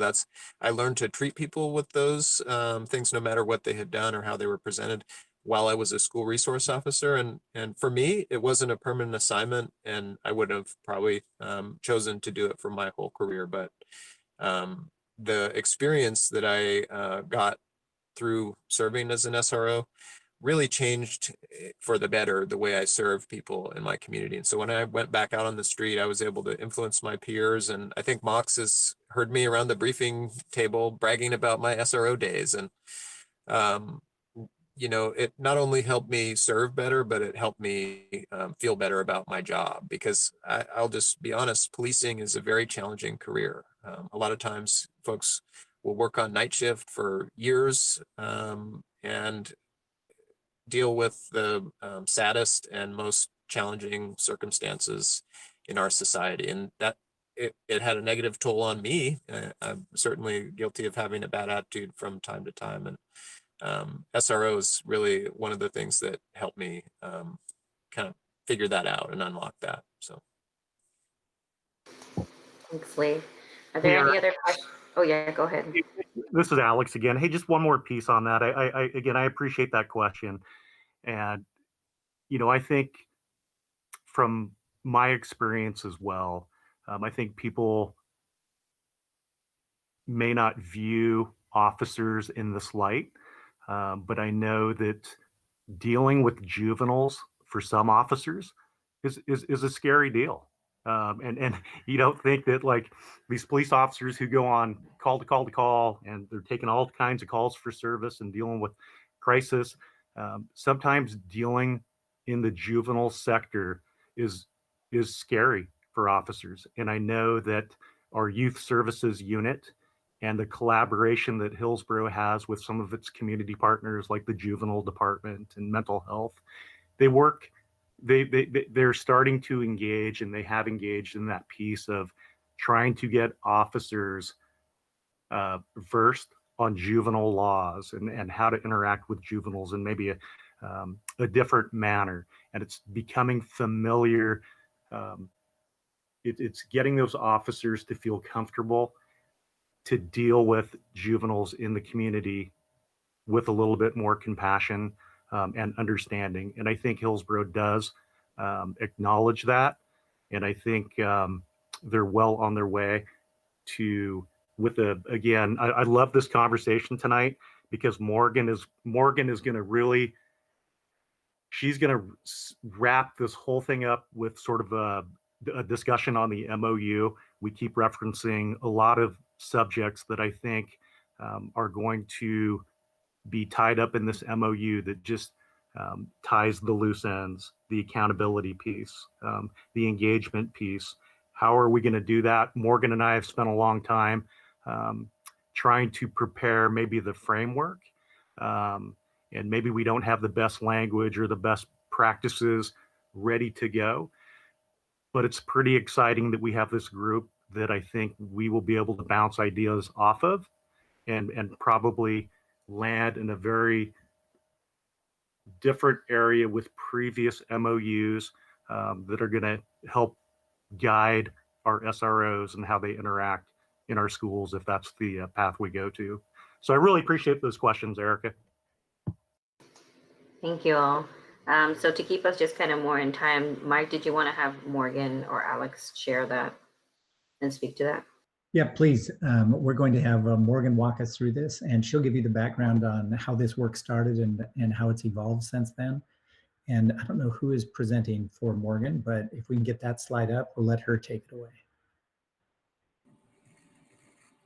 I learned to treat people with those things, no matter what they had done or how they were presented while I was a school resource officer. And for me, it wasn't a permanent assignment, and I would have probably chosen to do it for my whole career. But the experience that I got through serving as an SRO really changed for the better the way I serve people in my community. And so when I went back out on the street, I was able to influence my peers. And I think Mox has heard me around the briefing table bragging about my SRO days. And, it not only helped me serve better, but it helped me feel better about my job, because I'll just be honest, policing is a very challenging career. A lot of times folks will work on night shift for years, and deal with the saddest and most challenging circumstances in our society, and that it had a negative toll on me. I'm certainly guilty of having a bad attitude from time to time, and SRO is really one of the things that helped me kind of figure that out and unlock that. So Thanks, Lee. Are there any other questions? Oh yeah, go ahead. This is Alex again. Hey, just one more piece on that. I appreciate that question. And, I think from my experience as well, I think people may not view officers in this light, but I know that dealing with juveniles for some officers is a scary deal. And you don't think that like these police officers who go on call to call and they're taking all kinds of calls for service and dealing with crisis. Sometimes dealing in the juvenile sector is scary for officers. And I know that our youth services unit and the collaboration that Hillsboro has with some of its community partners like the juvenile department and mental health, they're starting to engage, and they have engaged in that piece of trying to get officers versed on juvenile laws and how to interact with juveniles in maybe a different manner. And it's becoming familiar. It's getting those officers to feel comfortable to deal with juveniles in the community with a little bit more compassion and understanding. And I think Hillsboro does acknowledge that. And I think they're well on their way to again, I love this conversation tonight because Morgan is going to really, she's going to wrap this whole thing up with sort of a discussion on the MOU. We keep referencing a lot of subjects that I think are going to be tied up in this MOU that just ties the loose ends, the accountability piece, the engagement piece. How are we going to do that? Morgan and I have spent a long time trying to prepare maybe the framework, and maybe we don't have the best language or the best practices ready to go, but it's pretty exciting that we have this group that I think we will be able to bounce ideas off of and probably land in a very different area with previous MOUs that are going to help guide our SROs and how they interact in our schools if that's the path we go to. So I really appreciate those questions, Erica. Thank you all. So to keep us just kind of more in time, Mike, did you want to have Morgan or Alex share that and speak to that? Yeah, please. We're going to have Morgan walk us through this, and she'll give you the background on how this work started and how it's evolved since then. And I don't know who is presenting for Morgan, but if we can get that slide up, we'll let her take it away.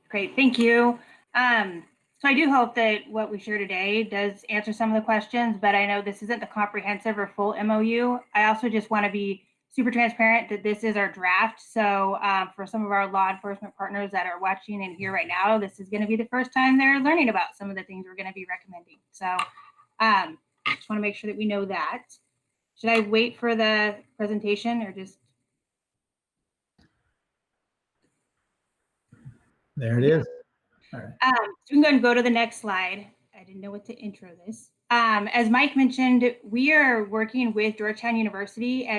Great, thank you. So I do hope that what we share today does answer some of the questions, but I know this isn't the comprehensive or full MOU. I also just want to be super transparent that this is our draft. So for some of our law enforcement partners that are watching and here right now, this is going to be the first time they're learning about some of the things we're going to be recommending. So just want to make sure that we know that. Should I wait for the presentation or just? There it is. All right. So we can go and go to the next slide. I didn't know what to intro this. As Mike mentioned, we are working with Georgetown University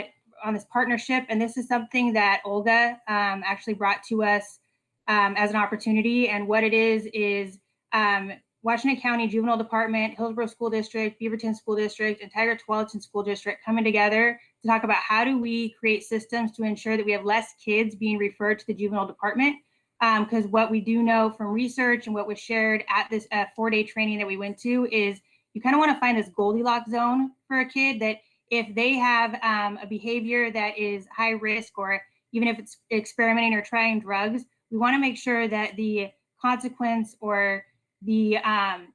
on this partnership, and this is something that Olga actually brought to us as an opportunity. And what it is Washington County Juvenile Department, Hillsboro School District, Beaverton School District, and Tiger Tualatin School District coming together to talk about how do we create systems to ensure that we have less kids being referred to the juvenile department. Because what we do know from research and what was shared at this 4-day training that we went to is you kind of want to find this Goldilocks zone for a kid, that if they have a behavior that is high risk, or even if it's experimenting or trying drugs, we want to make sure that the consequence or the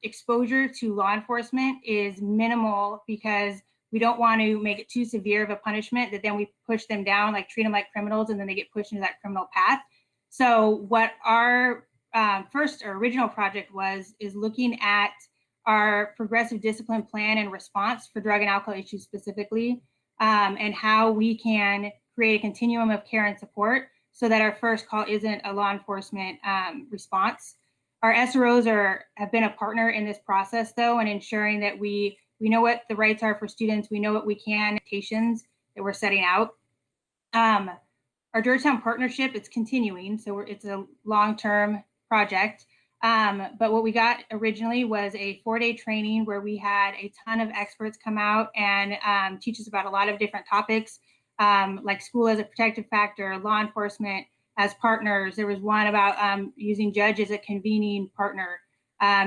exposure to law enforcement is minimal, because we don't want to make it too severe of a punishment that then we push them down, like treat them like criminals, and then they get pushed into that criminal path. So what our first or original project is looking at our progressive discipline plan and response for drug and alcohol issues specifically, and how we can create a continuum of care and support so that our first call isn't a law enforcement response. Our SROs have been a partner in this process, though, and ensuring that we know what the rights are for students, we know what we can, expectations that we're setting out. Our Georgetown partnership, it's continuing, so it's a long-term project. But what we got originally was a 4-day training where we had a ton of experts come out and teach us about a lot of different topics, like school as a protective factor, law enforcement as partners. There was one about using judge as a convening partner,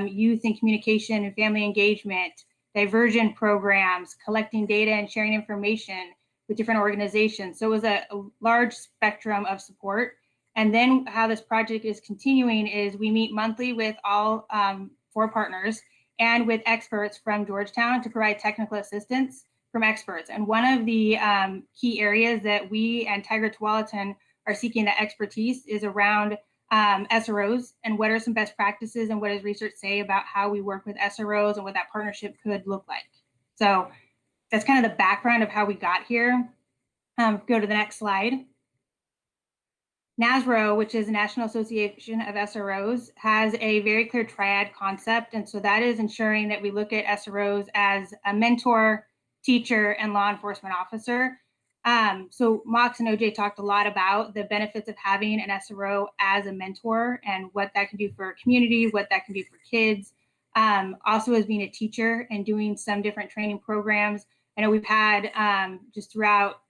youth and communication and family engagement, diversion programs, collecting data and sharing information with different organizations. So it was a large spectrum of support. And then how this project is continuing is we meet monthly with all 4 partners and with experts from Georgetown to provide technical assistance from experts. And one of the key areas that we and Tiger Tualatin are seeking that expertise is around SROs and what are some best practices and what does research say about how we work with SROs and what that partnership could look like. So that's kind of the background of how we got here. Go to the next slide. NASRO, which is the National Association of SROs, has a very clear triad concept. And so that is ensuring that we look at SROs as a mentor, teacher, and law enforcement officer. So Mox and OJ talked a lot about the benefits of having an SRO as a mentor and what that can do for a community, what that can do for kids. Also as being a teacher and doing some different training programs. I know we've had just throughout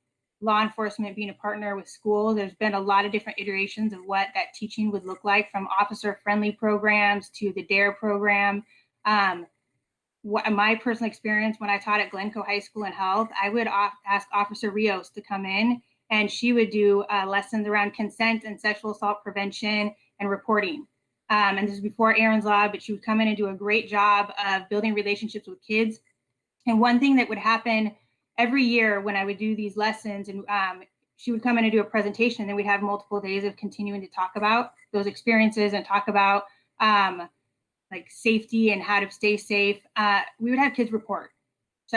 law enforcement being a partner with schools, there's been a lot of different iterations of what that teaching would look like, from officer-friendly programs to the DARE program. My personal experience when I taught at Glencoe High School in health, I would ask Officer Rios to come in, and she would do lessons around consent and sexual assault prevention and reporting. And this is before Aaron's Law, but she would come in and do a great job of building relationships with kids. And one thing that would happen every year when I would do these lessons, and she would come in and do a presentation, and then we'd have multiple days of continuing to talk about those experiences and talk about like safety and how to stay safe. We would have kids report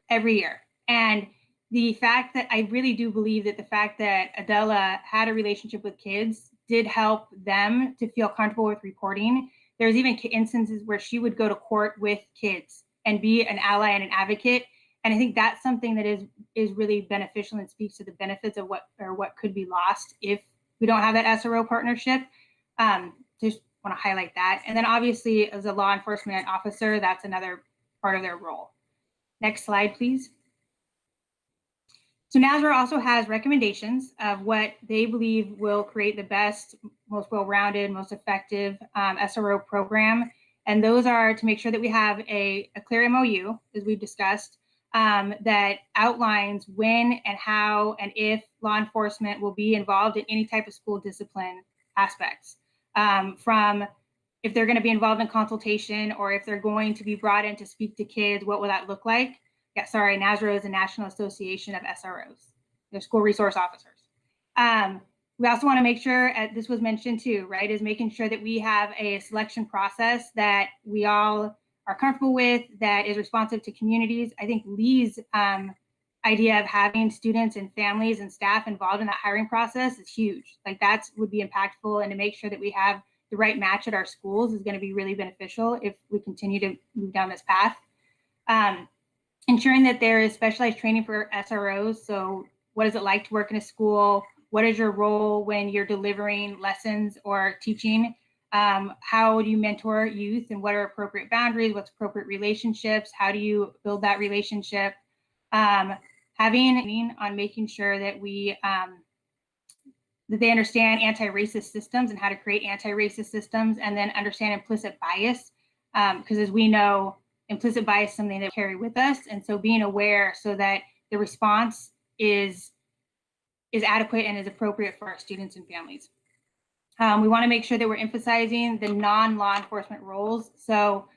every year. And the fact that I really do believe that the fact that Adela had a relationship with kids did help them to feel comfortable with reporting. There's even instances where she would go to court with kids and be an ally and an advocate. And I think that's something that is really beneficial and speaks to the benefits of what could be lost if we don't have that SRO partnership. Just want to highlight that. And then obviously as a law enforcement officer, that's another part of their role. Next slide, please. So NASRA also has recommendations of what they believe will create the best, most well-rounded, most effective SRO program. And those are to make sure that we have a clear MOU, as we've discussed, that outlines when and how and if law enforcement will be involved in any type of school discipline aspects. From if they're going to be involved in consultation or if they're going to be brought in to speak to kids, what will that look like? Yeah, sorry, NASRO is the National Association of SROs, they're school resource officers. We also want to make sure, this was mentioned too, right, is making sure that we have a selection process that we all are comfortable with, that is responsive to communities. I think Lee's idea of having students and families and staff involved in that hiring process is huge. Like that would be impactful, and to make sure that we have the right match at our schools is going to be really beneficial if we continue to move down this path. Ensuring that there is specialized training for SROs. So what is it like to work in a school? What is your role when you're delivering lessons or teaching? How do you mentor youth, and what are appropriate boundaries? What's appropriate relationships? How do you build that relationship? Having on making sure that we that they understand anti-racist systems and how to create anti-racist systems, and then understand implicit bias, because as we know, implicit bias is something that we carry with us, and so being aware so that the response is adequate and is appropriate for our students and families. We want to make sure that we're emphasizing the non-law enforcement roles. So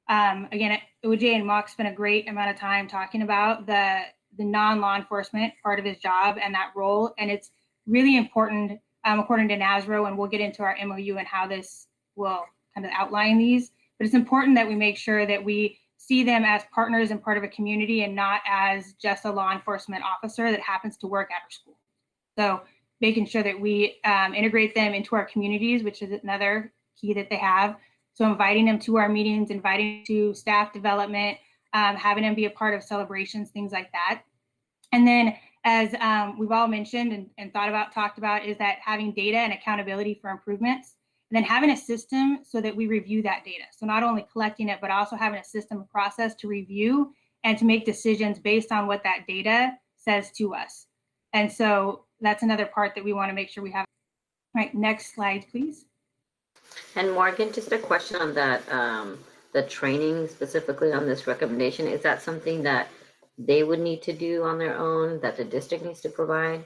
again, OJ and Mox spent a great amount of time talking about the non-law enforcement part of his job and that role. And it's really important, according to NASRO, and we'll get into our MOU and how this will kind of outline these, but it's important that we make sure that we see them as partners and part of a community and not as just a law enforcement officer that happens to work at our school. So making sure that we integrate them into our communities, which is another key that they have. So inviting them to our meetings, inviting them to staff development, having them be a part of celebrations, things like that. And then as we've all mentioned and talked about, is that having data and accountability for improvements, and then having a system so that we review that data. So not only collecting it, but also having a system, a process to review and to make decisions based on what that data says to us. And so that's another part that we want to make sure we have. All right, next slide, please. And Morgan, just a question on that, the training specifically on this recommendation, is that something that they would need to do on their own, that the district needs to provide?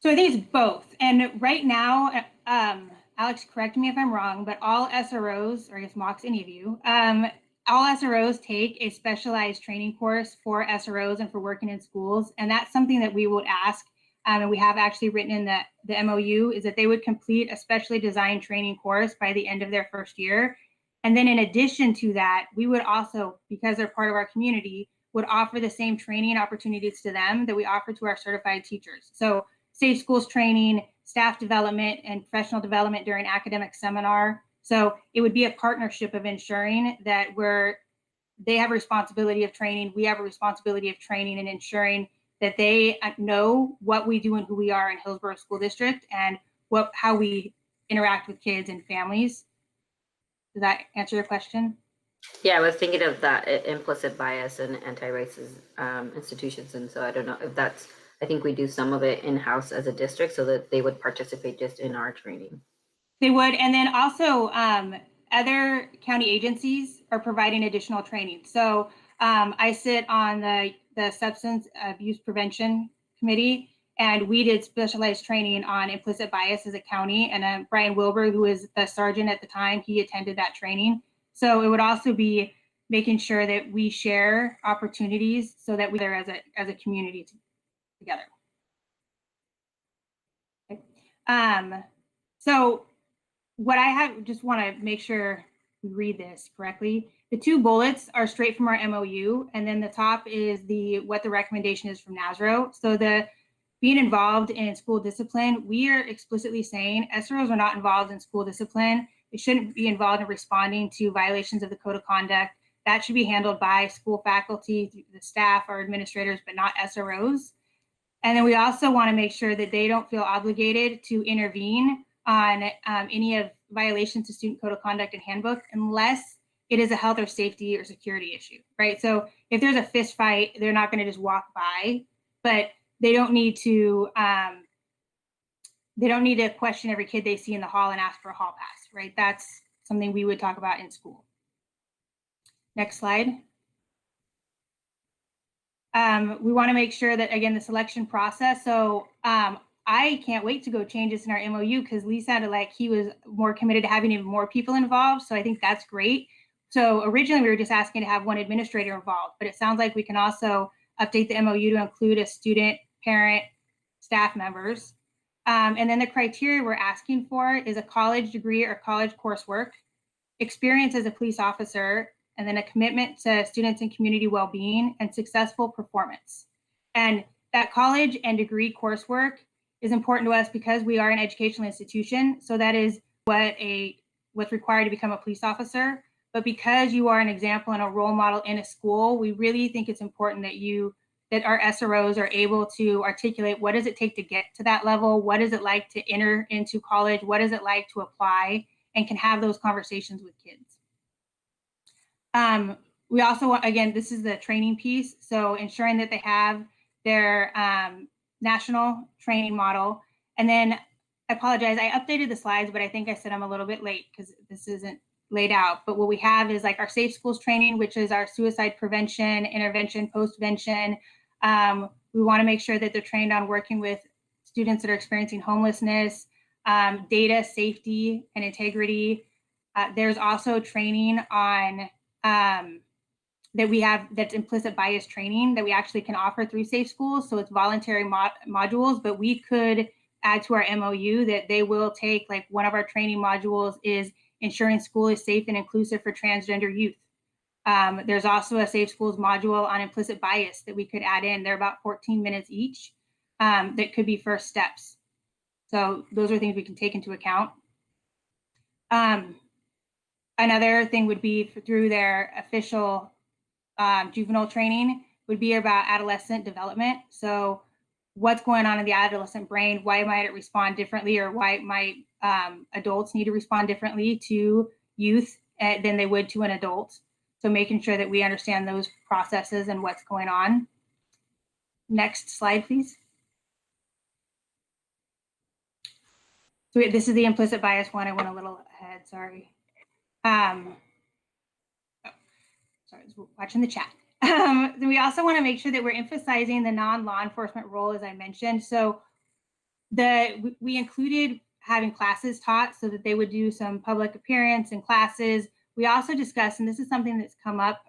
So I think it's both. And right now, Alex, correct me if I'm wrong, but all SROs, or I guess Mox, any of you, all SROs take a specialized training course for SROs and for working in schools. And that's something that we would ask, and we have actually written in the MOU, is that they would complete a specially designed training course by the end of their first year. And then in addition to that, we would also, because they're part of our community, would offer the same training opportunities to them that we offer to our certified teachers. So safe schools training, staff development, and professional development during academic seminar. So it would be a partnership of ensuring that they have a responsibility of training, we have a responsibility of training and ensuring that they know what we do and who we are in Hillsboro School District and how we interact with kids and families. Does that answer your question? Yeah, I was thinking of that implicit bias and anti-racist institutions. And so I don't know if that's, I think we do some of it in-house as a district so that they would participate just in our training. They would. And then also other county agencies are providing additional training. So I sit on the Substance Abuse Prevention Committee, and we did specialized training on implicit bias as a county. And Brian Wilbur, who was the sergeant at the time, he attended that training. So it would also be making sure that we share opportunities so that we're as a community together. Okay. So what I have, just want to make sure we read this correctly. The two bullets are straight from our MOU, and then the top is what the recommendation is from NASRO. So the being involved in school discipline, we are explicitly saying SROs are not involved in school discipline. They shouldn't be involved in responding to violations of the code of conduct. That should be handled by school faculty, the staff, or administrators, but not SROs. And then we also want to make sure that they don't feel obligated to intervene on any of violations to student code of conduct and handbook unless it is a health or safety or security issue, right? So if there's a fist fight, they're not going to just walk by, but they don't need to question every kid they see in the hall and ask for a hall pass, right? That's something we would talk about in school. Next slide. We want to make sure that, again, the selection process. So I can't wait to go change this in our MOU because Lee sounded like he was more committed to having even more people involved. So I think that's great. So originally we were just asking to have one administrator involved, but it sounds like we can also update the MOU to include a student, parent, staff members. And then the criteria we're asking for is a college degree or college coursework, experience as a police officer, and then a commitment to students and community well-being and successful performance. And that college and degree coursework is important to us because we are an educational institution. So that is what's required to become a police officer. But because you are an example and a role model in a school, we really think it's important that our SROs are able to articulate what does it take to get to that level? What is it like to enter into college? What is it like to apply? And can have those conversations with kids. We also want, again, this is the training piece. So ensuring that they have their national training model. And then I apologize, I updated the slides, but I think I said I'm a little bit late because this isn't laid out. But what we have is like our safe schools training, which is our suicide prevention, intervention, postvention. We want to make sure that they're trained on working with students that are experiencing homelessness, data safety and integrity. There's also training on that we have that's implicit bias training that we actually can offer through safe schools. So it's voluntary modules, but we could add to our MOU that they will take, like one of our training modules is ensuring school is safe and inclusive for transgender youth. There's also a Safe Schools module on implicit bias that we could add in. They're about 14 minutes each. That could be first steps. So those are things we can take into account. Another thing would be through their official juvenile training would be about adolescent development. So what's going on in the adolescent brain? Why might it respond differently, or why might adults need to respond differently to youth than they would to an adult? So making sure that we understand those processes and what's going on. Next slide, please. So this is the implicit bias one. I went a little ahead, sorry. Sorry, I was watching the chat. Then we also want to make sure that we're emphasizing the non-law enforcement role, as I mentioned. So we included having classes taught so that they would do some public appearance and classes. We also discussed, and this is something that's come up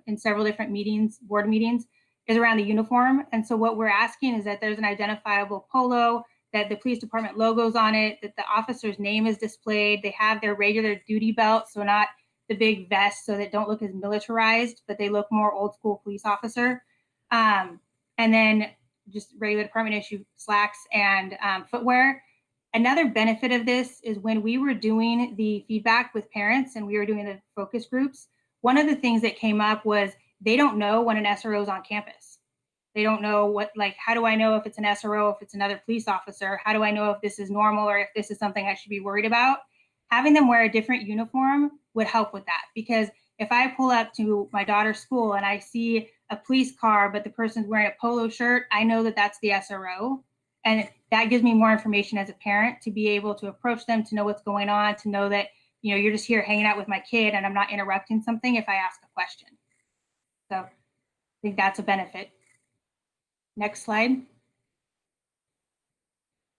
in several different meetings, board meetings, is around the uniform. And so what we're asking is that there's an identifiable polo, that the police department logo's on it, that the officer's name is displayed. They have their regular duty belt, so not the big vests, so that don't look as militarized, but they look more old school police officer. And then just regular department issue slacks and footwear. Another benefit of this is when we were doing the feedback with parents and we were doing the focus groups, one of the things that came up was they don't know when an SRO is on campus. They don't know what, like, how do I know if it's an SRO, if it's another police officer? How do I know if this is normal or if this is something I should be worried about? Having them wear a different uniform would help with that, because if I pull up to my daughter's school and I see a police car, but the person's wearing a polo shirt, I know that that's the SRO. And that gives me more information as a parent to be able to approach them, to know what's going on, to know that, you know, you're just here hanging out with my kid and I'm not interrupting something if I ask a question. So I think that's a benefit. Next slide.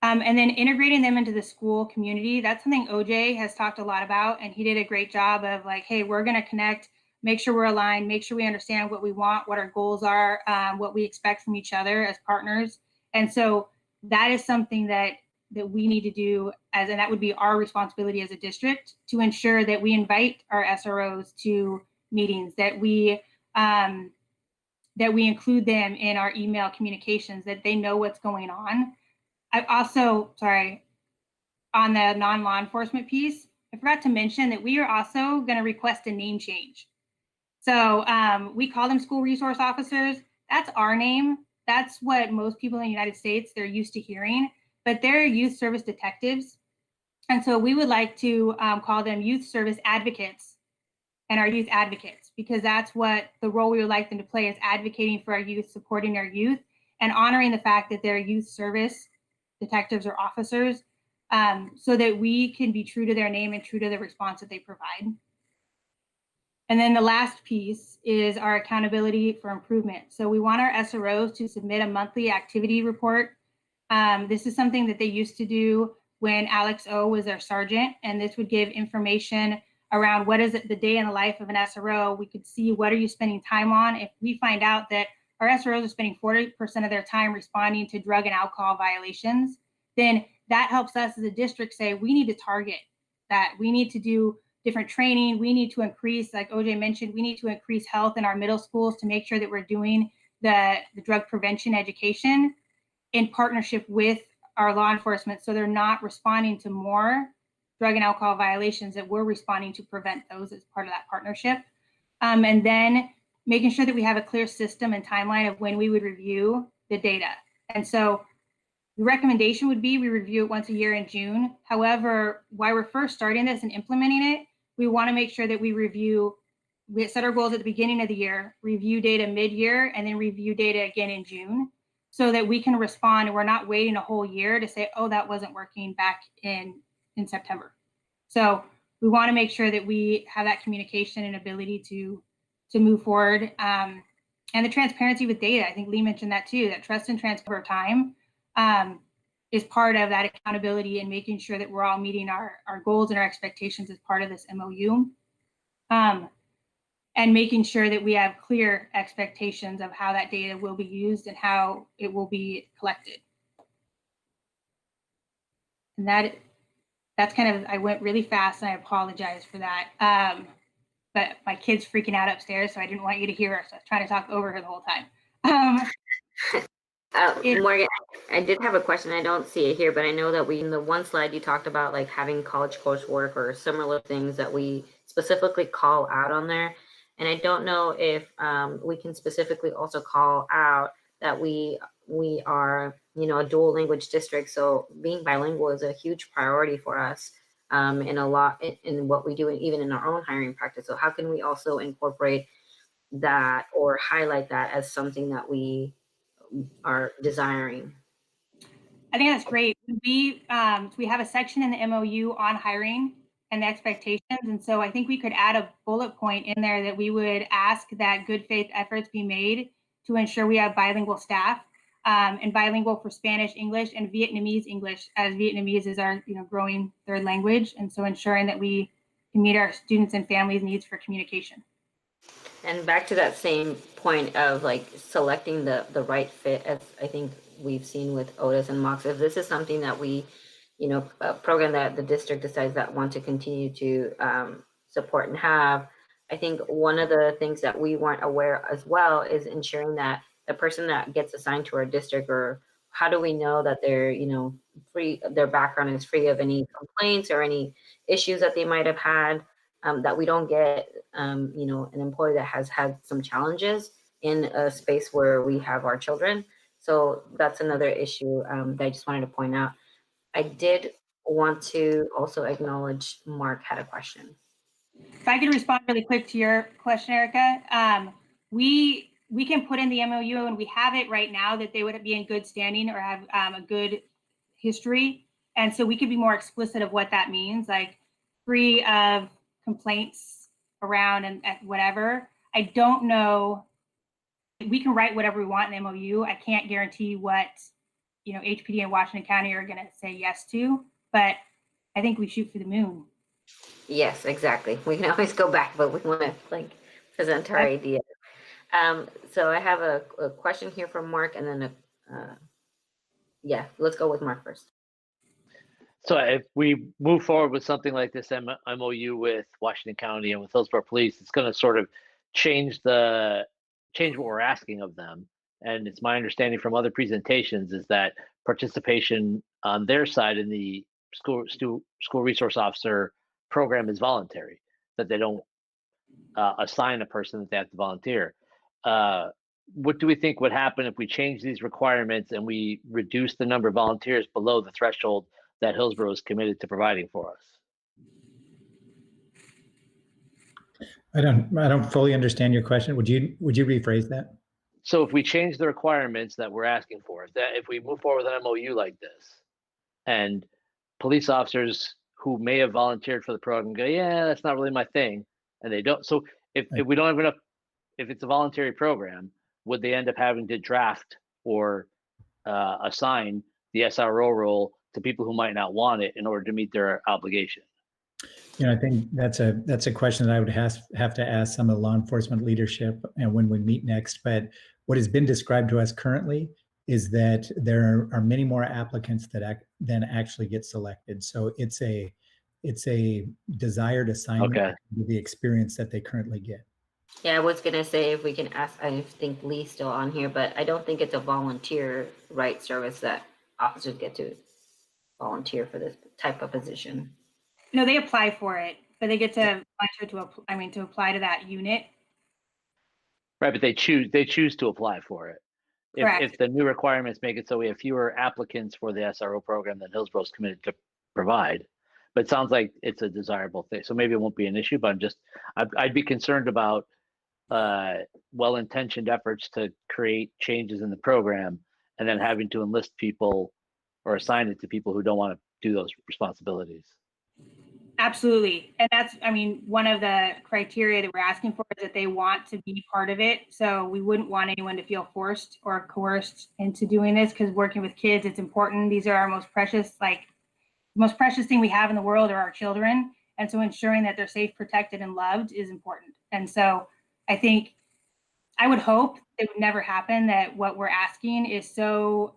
And then integrating them into the school community. That's something OJ has talked a lot about, and he did a great job of like, hey, we're going to connect, make sure we're aligned, make sure we understand what we want, what our goals are, what we expect from each other as partners. And so that is something that we need to do, and that would be our responsibility as a district, to ensure that we invite our SROs to meetings, that we include them in our email communications, that they know what's going on. I also, sorry, on the non-law enforcement piece, I forgot to mention that we are also going to request a name change. So we call them school resource officers. That's our name. That's what most people in the United States, they're used to hearing, but they're youth service detectives. And so we would like to call them youth service advocates and our youth advocates, because that's what the role we would like them to play, is advocating for our youth, supporting our youth, and honoring the fact that they're youth service detectives or officers, so that we can be true to their name and true to the response that they provide. And then the last piece is our accountability for improvement. So we want our SROs to submit a monthly activity report. This is something that they used to do when Alex O was their sergeant, and this would give information around what is it the day in the life of an SRO. We could see, what are you spending time on? If we find out that our SROs are spending 40% of their time responding to drug and alcohol violations, then that helps us as a district say, we need to target that. We need to do different training. We need to increase, like OJ mentioned, we need to increase health in our middle schools to make sure that we're doing the drug prevention education in partnership with our law enforcement, so they're not responding to more drug and alcohol violations, that we're responding to prevent those as part of that partnership. And then making sure that we have a clear system and timeline of when we would review the data. And so the recommendation would be we review it once a year in June. However, while we're first starting this and implementing it, we want to make sure that we set our goals at the beginning of the year, review data mid-year, and then review data again in June, so that we can respond and we're not waiting a whole year to say, oh, that wasn't working back in September. So we want to make sure that we have that communication and ability to move forward. And the transparency with data, I think Lee mentioned that too, that trust and transfer over time is part of that accountability, and making sure that we're all meeting our goals and our expectations as part of this MOU. And making sure that we have clear expectations of how that data will be used and how it will be collected. And that's kind of, I went really fast and I apologize for that. but my kid's freaking out upstairs, so I didn't want you to hear her. So I was trying to talk over her the whole time. Morgan, I did have a question. I don't see it here, but I know that in the one slide you talked about like having college coursework or similar things that we specifically call out on there. And I don't know if we can specifically also call out that we are, a dual language district. So being bilingual is a huge priority for us in a lot in what we do, and even in our own hiring practice. So how can we also incorporate that or highlight that as something that we are desiring? I think that's great. We have a section in the MOU on hiring and the expectations. And so I think we could add a bullet point in there that we would ask that good faith efforts be made to ensure we have bilingual staff, and bilingual for Spanish, English, and Vietnamese English, as Vietnamese is our growing third language. And so ensuring that we can meet our students and families' needs for communication. And back to that same point of like selecting the right fit, as I think we've seen with Otis and Mox, if this is something that we, a program that the district decides that want to continue to support and have, I think one of the things that we weren't aware as well is ensuring that the person that gets assigned to our district, or how do we know that they're, free, their background is free of any complaints or any issues that they might have had, that we don't get, an employee that has had some challenges in a space where we have our children. So that's another issue that I just wanted to point out. I did want to also acknowledge Mark had a question. If I could respond really quick to your question, Erica, we can put in the MOU, and we have it right now, that they would be in good standing or have a good history. And so we could be more explicit of what that means, like free of complaints around and whatever. I don't know. We can write whatever we want in the MOU. I can't guarantee what, HPD and Washington County are going to say yes to, but I think we shoot for the moon. Yes, exactly. We can always go back, but we want to present our idea. So I have a question here from Mark, and then let's go with Mark first. So if we move forward with something like this MOU with Washington County and with Hillsboro Police, it's going to sort of change what we're asking of them. And it's my understanding from other presentations is that participation on their side in the school resource officer program is voluntary, that they don't assign a person that they have to volunteer. What do we think would happen if we change these requirements and we reduce the number of volunteers below the threshold that Hillsboro is committed to providing for us? I don't fully understand your question. Would you rephrase that? So if we change the requirements that we're asking for, if we move forward with an MOU like this, and police officers who may have volunteered for the program go, yeah, that's not really my thing, and they don't. So if we don't have enough, if it's a voluntary program, would they end up having to draft or assign the SRO role to people who might not want it in order to meet their obligation? I think that's a question that I would have to ask some of the law enforcement leadership and when we meet next. But what has been described to us currently is that there are many more applicants than actually get selected. So it's a desired assignment to the experience that they currently get. Yeah, I was gonna say if we can ask. I think Lee's still on here, but I don't think it's a volunteer service that officers get to volunteer for this type of position. No, they apply for it, but they get to apply to that unit. Right, but they choose to apply for it. If the new requirements make it so we have fewer applicants for the SRO program than Hillsboro is committed to provide, but it sounds like it's a desirable thing. So maybe it won't be an issue, but I'd be concerned about well-intentioned efforts to create changes in the program and then having to enlist people or assign it to people who don't want to do those responsibilities. Absolutely. And that's, one of the criteria that we're asking for is that they want to be part of it. So we wouldn't want anyone to feel forced or coerced into doing this, because working with kids, it's important. These are our most precious thing we have in the world are our children. And so ensuring that they're safe, protected, and loved is important. And so I would hope it would never happen that what we're asking is so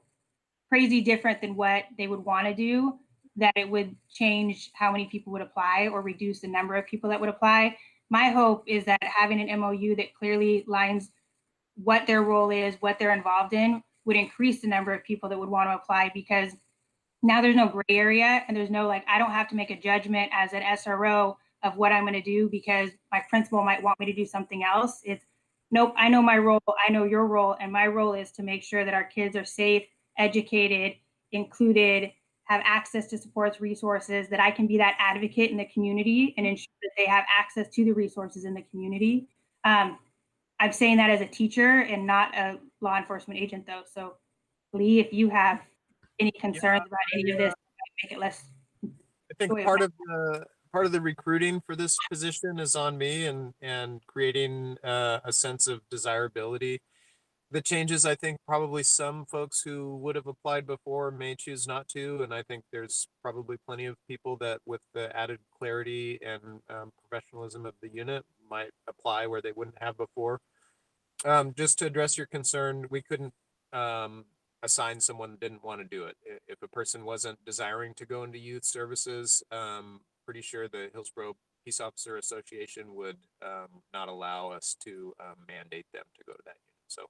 crazy different than what they would want to do, that it would change how many people would apply or reduce the number of people that would apply. my hope is that having an MOU that clearly lines what their role is, what they're involved in, would increase the number of people that would want to apply, because now there's no gray area and there's no, like, I don't have to make a judgment as an SRO of what I'm going to do because my principal might want me to do something else. It's nope, I know my role, I know your role, and my role is to make sure that our kids are safe, educated, included, have access to supports, resources, that I can be that advocate in the community and ensure that they have access to the resources in the community. I'm saying that as a teacher and not a law enforcement agent, though. So, Lee, if you have any concerns about any of this, make it less. I think part of the recruiting for this position is on me, and creating a sense of desirability. The changes, I think probably some folks who would have applied before may choose not to, and I think there's probably plenty of people that, with the added clarity and professionalism of the unit, might apply where they wouldn't have before. Just to address your concern, we couldn't assign someone that didn't want to do it. If a person wasn't desiring to go into youth services, pretty sure the Hillsboro Peace Officer Association would not allow us to mandate them to go to that unit. So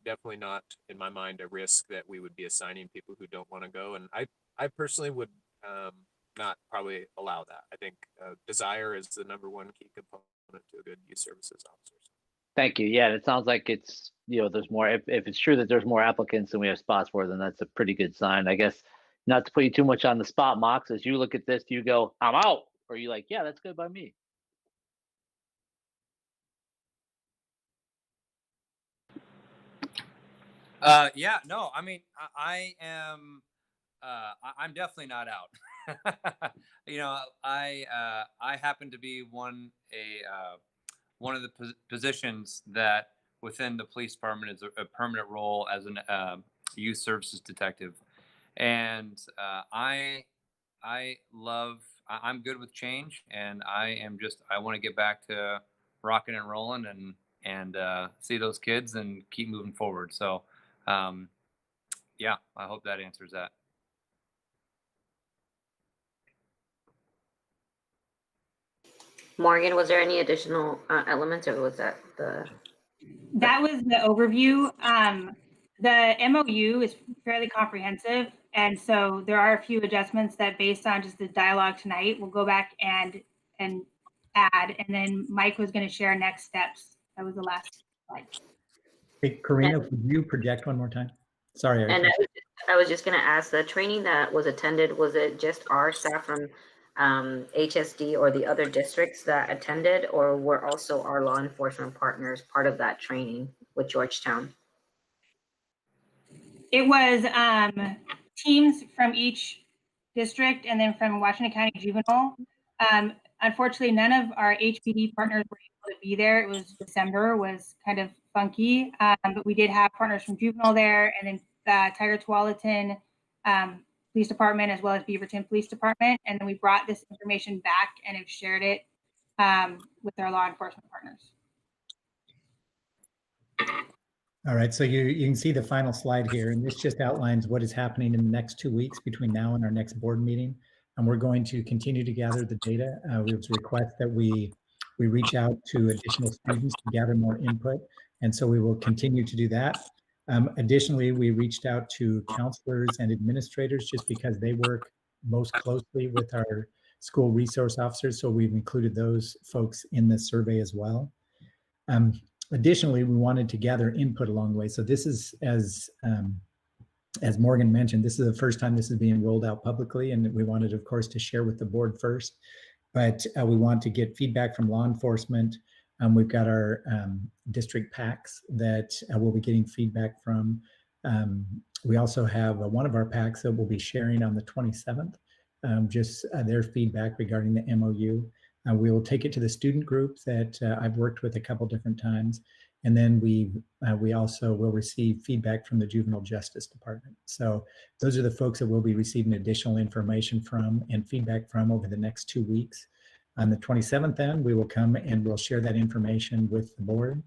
definitely not, in my mind, a risk that we would be assigning people who don't want to go. And I personally would not probably allow that. I think desire is the number one key component to a good youth services officer. Thank you. Yeah, it sounds like it's, there's more, if it's true that there's more applicants than we have spots for, then that's a pretty good sign. I guess, not to put you too much on the spot, Mox, as you look at this, do you go, I'm out? Or are you like, yeah, that's good by me? Yeah, no, I mean, I am, I'm definitely not out. I happen to be one of the positions that within the police department is a permanent role as an youth services detective. And I'm good with change, and I want to get back to rocking and rolling and see those kids and keep moving forward. So yeah, I hope that answers that. Morgan, was there any additional elements, or was that the? That was the overview. The MOU is fairly comprehensive, and so there are a few adjustments that, based on just the dialogue tonight, we'll go back and add. And then Mike was going to share next steps. That was the last slide. Hey, Karina, could you project one more time? Sorry. And I was just going to ask, the training that was attended, was it just our staff from HSD or the other districts that attended, or were also our law enforcement partners part of that training with Georgetown? It was teams from each district and then from Washington County Juvenile. Unfortunately, none of our HPD partners were able to be there. It was December, was kind of funky, but we did have partners from Juvenile there, and then Tiger Tualatin Police Department, as well as Beaverton Police Department. And then we brought this information back and have shared it with our law enforcement partners. All right, so you can see the final slide here, and this just outlines what is happening in the next 2 weeks between now and our next board meeting. And we're going to continue to gather the data. We would request that we reach out to additional students to gather more input. And so we will continue to do that. Additionally, we reached out to counselors and administrators just because they work most closely with our school resource officers. So we've included those folks in the survey as well. Additionally, we wanted to gather input along the way. So this is, as Morgan mentioned, this is the first time this is being rolled out publicly, and we wanted, of course, to share with the board first. But we want to get feedback from law enforcement. We've got our district PACs that we'll be getting feedback from. We also have one of our PACs that we'll be sharing on the 27th, just their feedback regarding the MOU. We will take it to the student group that I've worked with a couple different times. And then we also will receive feedback from the Juvenile Justice Department. So those are the folks that we'll be receiving additional information from and feedback from over the next 2 weeks. On the 27th, then, we will come and we'll share that information with the board.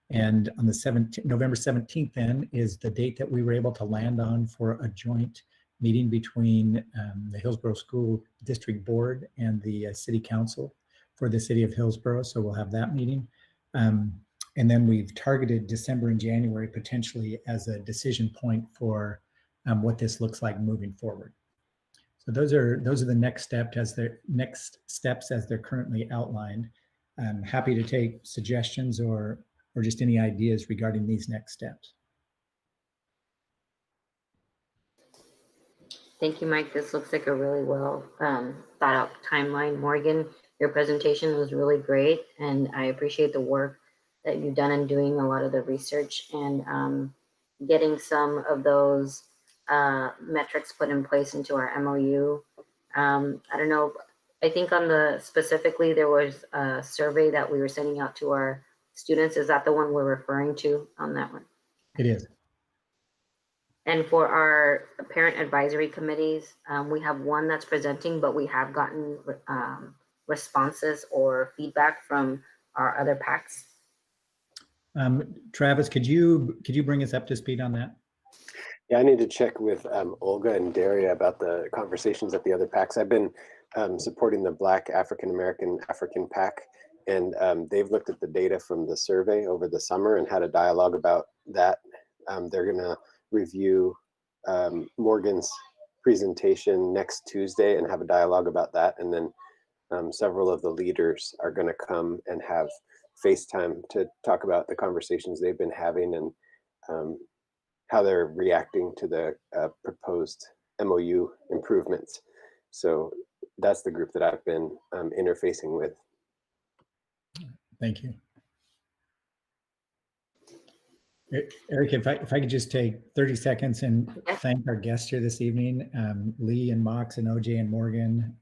And on the November 17th, then, is the date that we were able to land on for a joint meeting between the Hillsboro School District Board and the City Council for the city of Hillsboro. So we'll have that meeting. And then we've targeted December and January potentially as a decision point for what this looks like moving forward. So those are the next steps as they're currently outlined. I'm happy to take suggestions or just any ideas regarding these next steps. Thank you, Mike. This looks like a really well thought out timeline. Morgan, your presentation was really great, and I appreciate the work that you've done in doing a lot of the research and getting some of those metrics put in place into our MOU. I don't know, I think on the specifically there was a survey that we were sending out to our students. Is that the one we're referring to on that one? It is. And for our parent advisory committees, we have one that's presenting, but we have gotten responses or feedback from our other PACs. Travis, could you bring us up to speed on that? Yeah, I need to check with Olga and Daria about the conversations at the other PACs. I've been supporting the Black African American African PAC, and they've looked at the data from the survey over the summer and had a dialogue about that. They're going to review Morgan's presentation next Tuesday and have a dialogue about that. And then several of the leaders are going to come and have FaceTime to talk about the conversations they've been having and how they're reacting to the proposed MOU improvements. So that's the group that I've been interfacing with. Thank you. Eric, if I could just take 30 seconds and thank our guests here this evening, Lee and Mox and OJ and Morgan.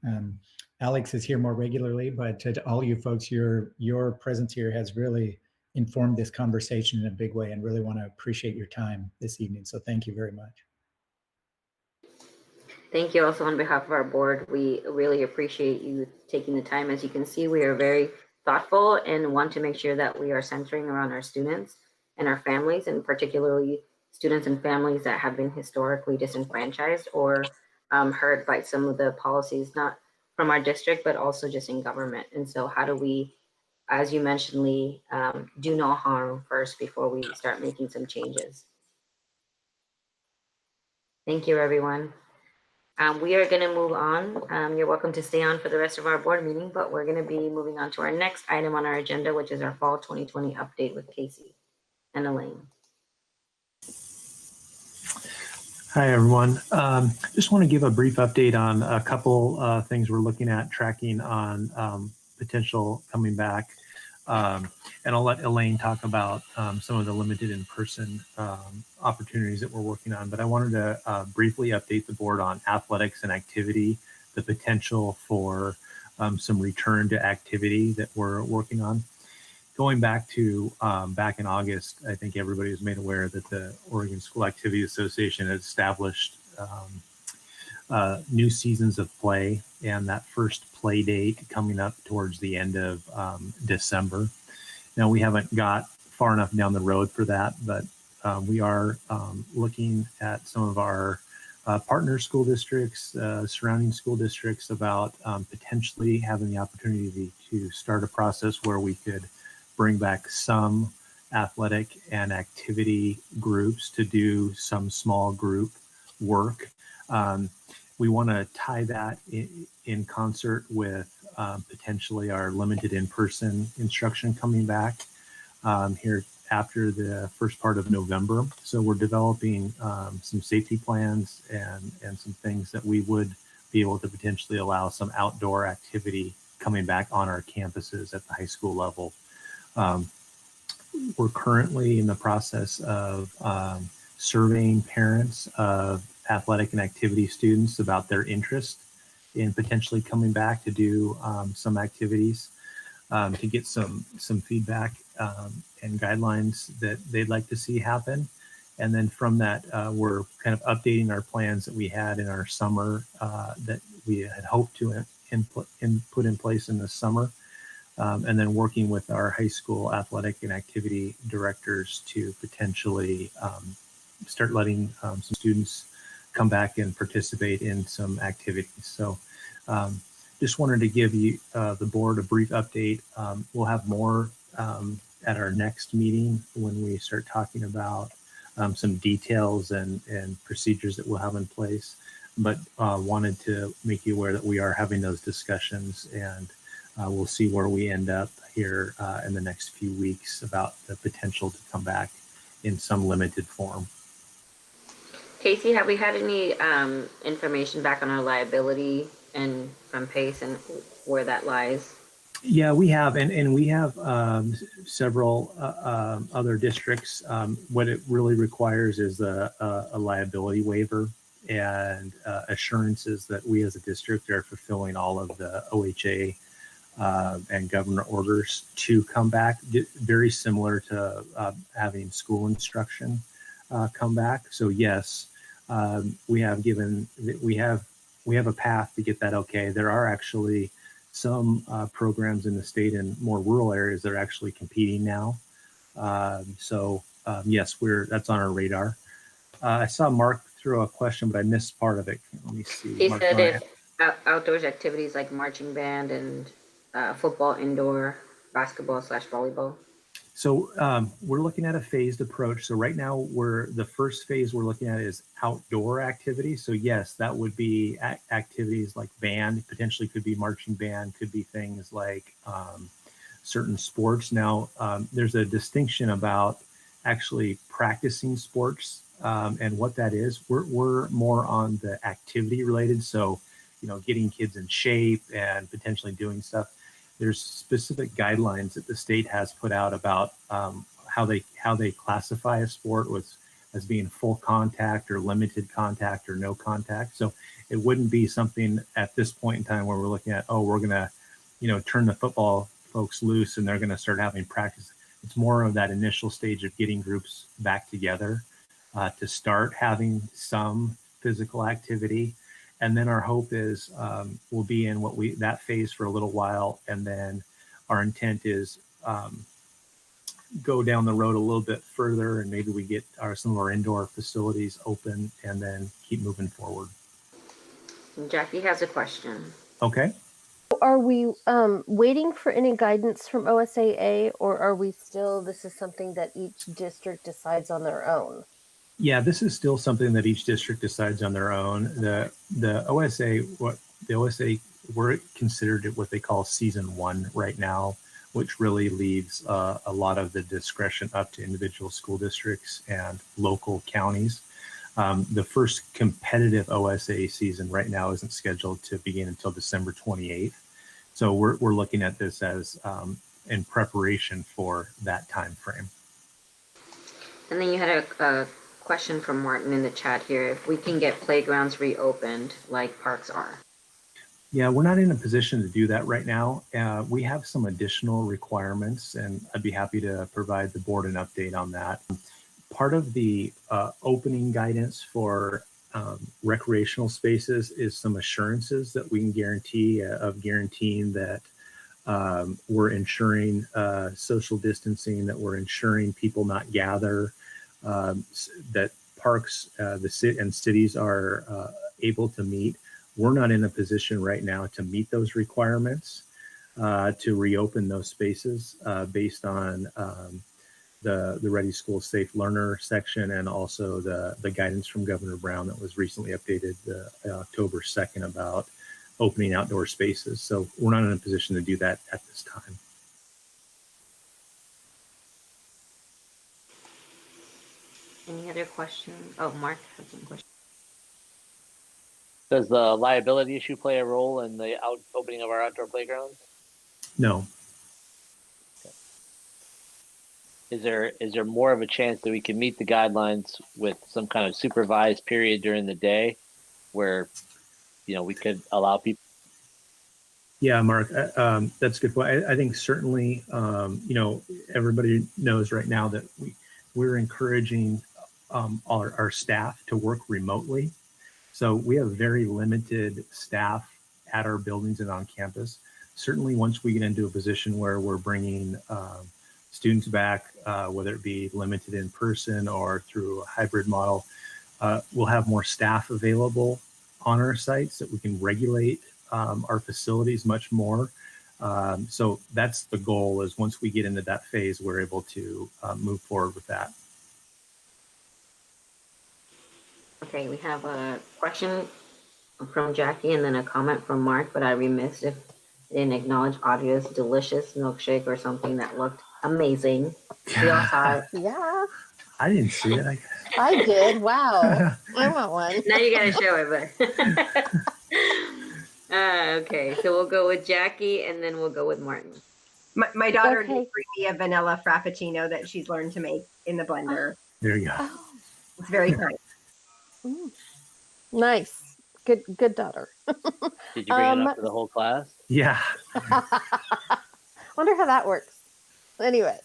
Alex is here more regularly, but to all you folks, your presence here has really informed this conversation in a big way, and really want to appreciate your time this evening. So thank you very much. Thank you also on behalf of our board. We really appreciate you taking the time. As you can see, we are very thoughtful and want to make sure that we are centering around our students and our families, and particularly students and families that have been historically disenfranchised or hurt by some of the policies, not from our district, but also just in government. And so how do we, as you mentioned, Lee, do no harm first before we start making some changes? Thank you, everyone. We are going to move on. You're welcome to stay on for the rest of our board meeting, but we're going to be moving on to our next item on our agenda, which is our fall 2020 update with Casey and Elaine. Hi, everyone. Just want to give a brief update on a couple things we're looking at tracking on potential coming back. And I'll let Elaine talk about some of the limited in-person opportunities that we're working on. But I wanted to briefly update the board on athletics and activity, the potential for some return to activity that we're working on. Going back to back in August, I think everybody was made aware that the Oregon School Activity Association had established new seasons of play, and that first play date coming up towards the end of December. Now, we haven't got far enough down the road for that, but we are looking at some of our partner school districts, surrounding school districts, about potentially having the opportunity to start a process where we could bring back some athletic and activity groups to do some small group work. We want to tie that in concert with potentially our limited in-person instruction coming back here after the first part of November. So we're developing some safety plans and some things that we would be able to potentially allow some outdoor activity coming back on our campuses at the high school level. We're currently in the process of surveying parents of athletic and activity students about their interest in potentially coming back to do some activities, to get some feedback and guidelines that they'd like to see happen. And then from that, we're kind of updating our plans that we had in our summer that we had hoped to put in place in the summer. And then working with our high school athletic and activity directors to potentially start letting some students come back and participate in some activities. So just wanted to give you the board a brief update. We'll have more at our next meeting when we start talking about some details and procedures that we'll have in place. But wanted to make you aware that we are having those discussions, and we'll see where we end up here in the next few weeks about the potential to come back in some limited form. Casey, have we had any information back on our liability and from PACE and where that lies? Yeah, we have, and we have several other districts. What it really requires is a liability waiver and assurances that we as a district are fulfilling all of the OHA and government orders to come back. Very similar to having school instruction come back. So yes, we have a path to get that okay. There are actually some programs in the state in more rural areas that are actually competing now. Yes, that's on our radar. I saw Mark throw a question, but I missed part of it. Let me see. He Mark, said if outdoors activities like marching band and football, indoor, basketball / volleyball. So we're looking at a phased approach. So right now the first phase we're looking at is outdoor activities. So yes, that would be activities like band, potentially could be marching band, could be things like certain sports. Now there's a distinction about actually practicing sports and what that is. We're more on the activity related. So, getting kids in shape and potentially doing stuff. There's specific guidelines that the state has put out about how they classify a sport as being full contact or limited contact or no contact. So it wouldn't be something at this point in time where we're looking at, we're going to, turn the football folks loose and they're going to start having practice. It's more of that initial stage of getting groups back together to start having some physical activity. And then our hope is we'll be in that phase for a little while. And then our intent is go down the road a little bit further and maybe we get some of our indoor facilities open and then keep moving forward. Jackie has a question. Okay. Are we waiting for any guidance from OSAA, or are we still, this is something that each district decides on their own? Yeah, this is still something that each district decides on their own. The OSA, we're considered what they call season 1 right now, which really leaves a lot of the discretion up to individual school districts and local counties. The first competitive OSA season right now isn't scheduled to begin until December 28th. So we're looking at this as in preparation for that time frame. And then you had a question from Martin in the chat here. If we can get playgrounds reopened like parks are. Yeah, we're not in a position to do that right now. We have some additional requirements, and I'd be happy to provide the board an update on that. Part of the opening guidance for recreational spaces is some assurances that we can guarantee of guaranteeing that we're ensuring social distancing, that we're ensuring people not gather, that parks and cities are able to meet. We're not in a position right now to meet those requirements to reopen those spaces based on the Ready School Safe Learner section and also the guidance from Governor Brown that was recently updated October 2nd about opening outdoor spaces. So we're not in a position to do that at this time. Any other questions? Oh, Mark has some questions. Does the liability issue play a role in the opening of our outdoor playgrounds? No. Is there more of a chance that we can meet the guidelines with some kind of supervised period during the day where, we could allow people? Yeah, Mark, that's a good point. I think certainly, everybody knows right now that we're encouraging our staff to work remotely. So we have very limited staff at our buildings and on campus. Certainly once we get into a position where we're bringing students back, whether it be limited in person or through a hybrid model, we'll have more staff available on our sites that we can regulate our facilities much more. So that's the goal, is once we get into that phase, we're able to move forward with that. Okay, we have a question from Jackie and then a comment from Mark, but I remiss if I didn't acknowledge Audia's delicious milkshake or something that looked amazing. We all saw it. Yeah, I didn't see it. I did. Wow. I want one. Now you gotta show it, but okay, so we'll go with Jackie and then we'll go with Martin. My daughter did bring me a vanilla frappuccino that she's learned to make in the blender. There you go. Oh. It's very nice. Nice. Good daughter. Did you bring it up to the whole class? Yeah. Wonder how that works. Anyway,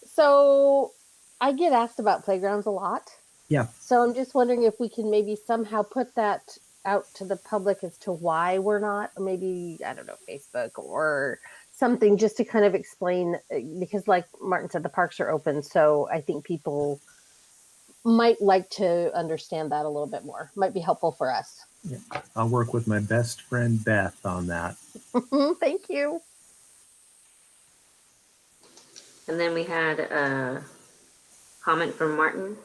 so I get asked about playgrounds a lot. Yeah. So I'm just wondering if we can maybe somehow put that out to the public as to why we're not, or maybe, I don't know, Facebook or something, just to kind of explain, because like Martin said, the parks are open. So I think people might like to understand that a little bit more. Might be helpful for us. Yeah. I'll work with my best friend Beth on that. Thank you. And then we had a comment from Martin.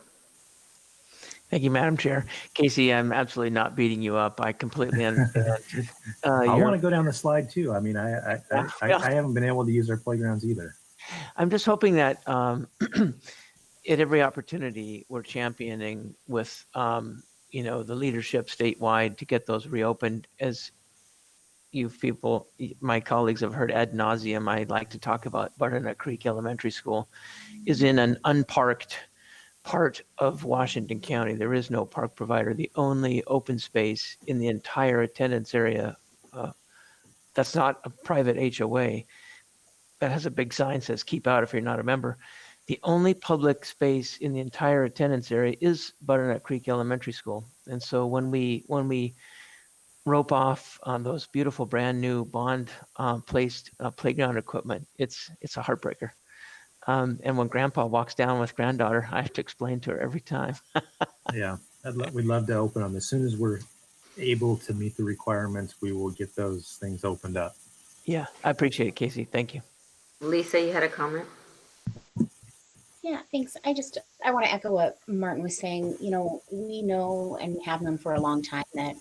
Thank you, Madam Chair. Casey, I'm absolutely not beating you up. I completely understand. I want to go down the slide too. I mean, I haven't been able to use our playgrounds either. I'm just hoping that at every opportunity we're championing with, the leadership statewide to get those reopened. As you people, my colleagues have heard ad nauseum, I like to talk about Butternut Creek Elementary School is in an unparked part of Washington County. There is no park provider. The only open space in the entire attendance area that's not a private HOA that has a big sign that says keep out if you're not a member. The only public space in the entire attendance area is Butternut Creek Elementary School. And so when we rope off on those beautiful brand new bond placed playground equipment, it's a heartbreaker. And when Grandpa walks down with granddaughter, I have to explain to her every time. Yeah, we'd love to open them. As soon as we're able to meet the requirements, we will get those things opened up. Yeah, I appreciate it, Casey. Thank you. Lisa, you had a comment? Yeah, thanks. I want to echo what Martin was saying. We know and we have known for a long time that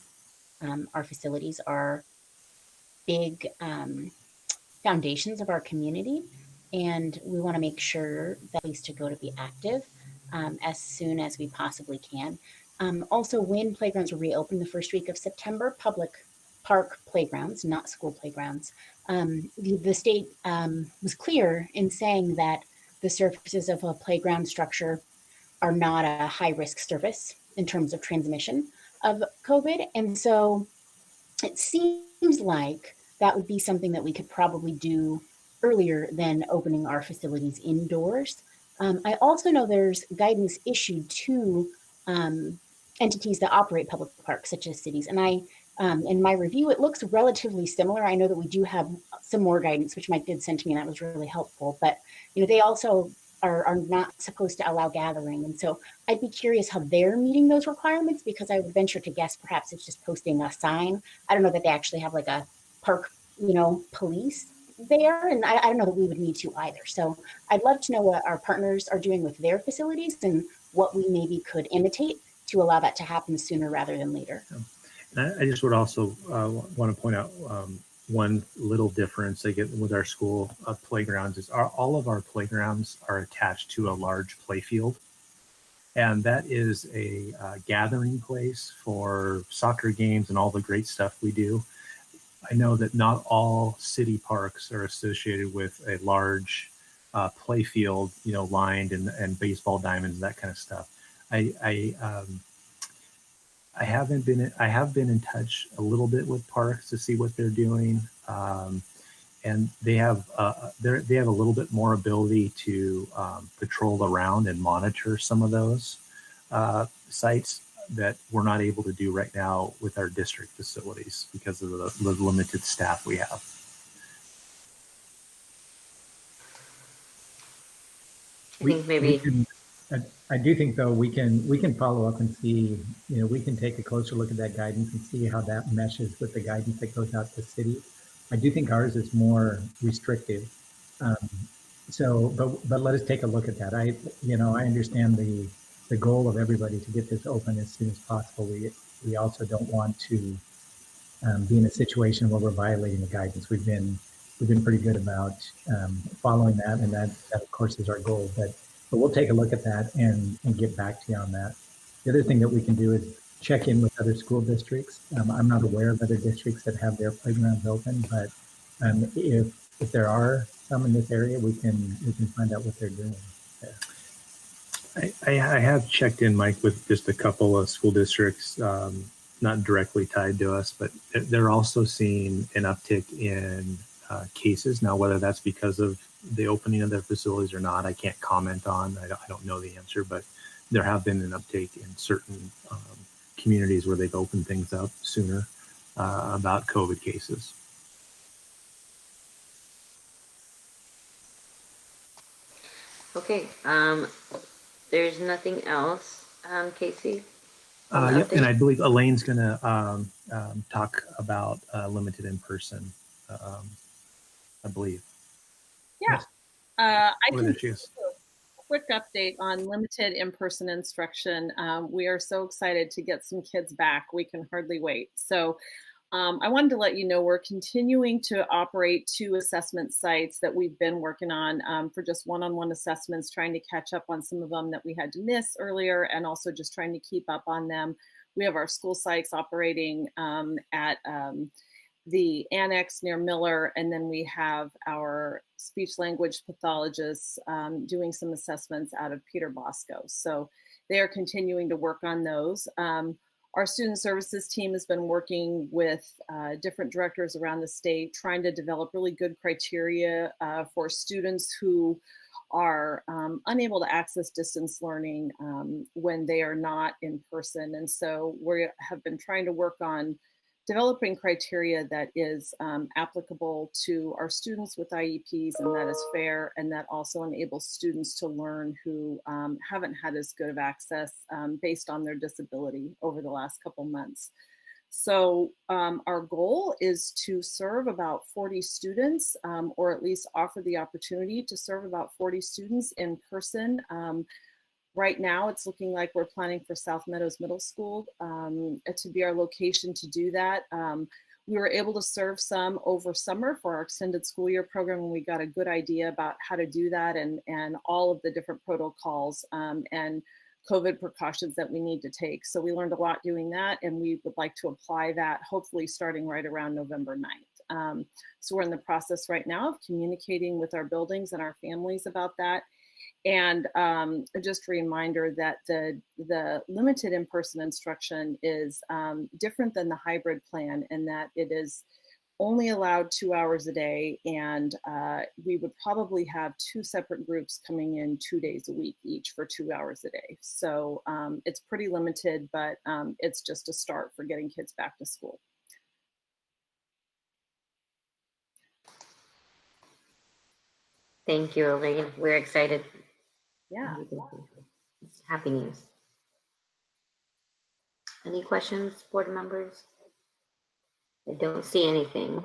our facilities are big foundations of our community. And we want to make sure that place to go to be active as soon as we possibly can. Also, when playgrounds were reopened the first week of September, public park playgrounds, not school playgrounds, the state was clear in saying that the surfaces of a playground structure are not a high-risk surface in terms of transmission of COVID. And so it seems like that would be something that we could probably do earlier than opening our facilities indoors. I also know there's guidance issued to entities that operate public parks, such as cities. And in my review, it looks relatively similar. I know that we do have some more guidance, which Mike did send to me, and that was really helpful. But they also are not supposed to allow gathering. And so I'd be curious how they're meeting those requirements, because I would venture to guess perhaps it's just posting a sign. I don't know that they actually have like a park, police there, and I don't know that we would need to either. So I'd love to know what our partners are doing with their facilities and what we maybe could imitate to allow that to happen sooner rather than later. And I just would also want to point out one little difference I get with our school playgrounds is all of our playgrounds are attached to a large play field. And that is a gathering place for soccer games and all the great stuff we do. I know that not all city parks are associated with a large play field, lined and baseball diamonds, that kind of stuff. I have been in touch a little bit with parks to see what they're doing, and they have a little bit more ability to patrol around and monitor some of those sites that we're not able to do right now with our district facilities because of the limited staff we have. I think maybe I do think though we can follow up and see, we can take a closer look at that guidance and see how that meshes with the guidance that goes out to cities. I do think ours is more restrictive. But let us take a look at that. I understand the goal of everybody to get this open as soon as possible. We also don't want to be in a situation where we're violating the guidance. We've been pretty good about following that, and that of course is our goal. But we'll take a look at that and get back to you on that. The other thing that we can do is check in with other school districts. I'm not aware of other districts that have their playgrounds open, but if there are some in this area, we can find out what they're doing there. I have checked in, Mike, with just a couple of school districts, not directly tied to us, but they're also seeing an uptick in cases. Now, whether that's because of the opening of their facilities or not, I can't comment on. I don't know the answer, but there have been an uptake in certain communities where they've opened things up sooner about COVID cases. Okay, there's nothing else, Casey? Yep, and I believe Elaine's going to talk about limited in person, I believe. Yeah, I can There she is. do a quick update on limited in-person instruction. We are so excited to get some kids back. We can hardly wait. So I wanted to let you know we're continuing to operate 2 assessment sites that we've been working on for just one-on-one assessments, trying to catch up on some of them that we had to miss earlier, and also just trying to keep up on them. We have our school sites operating at the annex near Miller, and then we have our speech language pathologists doing some assessments out of Peter Bosco. So they are continuing to work on those. Our student services team has been working with different directors around the state, trying to develop really good criteria for students who are unable to access distance learning when they are not in person. And so we have been trying to work on developing criteria that is applicable to our students with IEPs, and that is fair, and that also enables students to learn who haven't had as good of access based on their disability over the last couple months. So our goal is to serve about 40 students, or at least offer the opportunity to serve about 40 students in person. Right now, it's looking like we're planning for South Meadows Middle School to be our location to do that. We were able to serve some over summer for our extended school year program, and we got a good idea about how to do that and all of the different protocols and COVID precautions that we need to take. So we learned a lot doing that, and we would like to apply that hopefully starting right around November 9th. So we're in the process right now of communicating with our buildings and our families about that. And just a reminder that the limited in-person instruction is different than the hybrid plan, in that it is only allowed 2 hours a day, and we would probably have 2 separate groups coming in 2 days a week each for 2 hours a day. So it's pretty limited, but it's just a start for getting kids back to school. Thank you, Elaine. We're excited. Yeah. It's happy news. Any questions, board members? I don't see anything.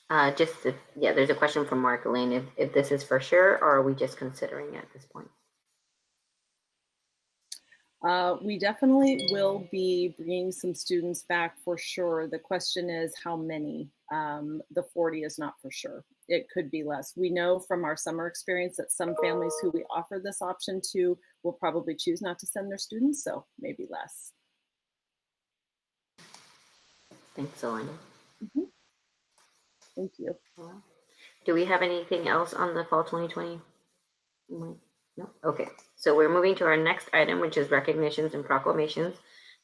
There's a question from Mark. Elaine, if this is for sure, or are we just considering it at this point? We definitely will be bringing some students back for sure. The question is how many. The 40 is not for sure. It could be less. We know from our summer experience that some families who we offer this option to will probably choose not to send their students, so maybe less. Thanks, Elaine. Mm-hmm. Thank you. Do we have anything else on the fall 2020? No? Okay, so we're moving to our next item, which is recognitions and proclamations.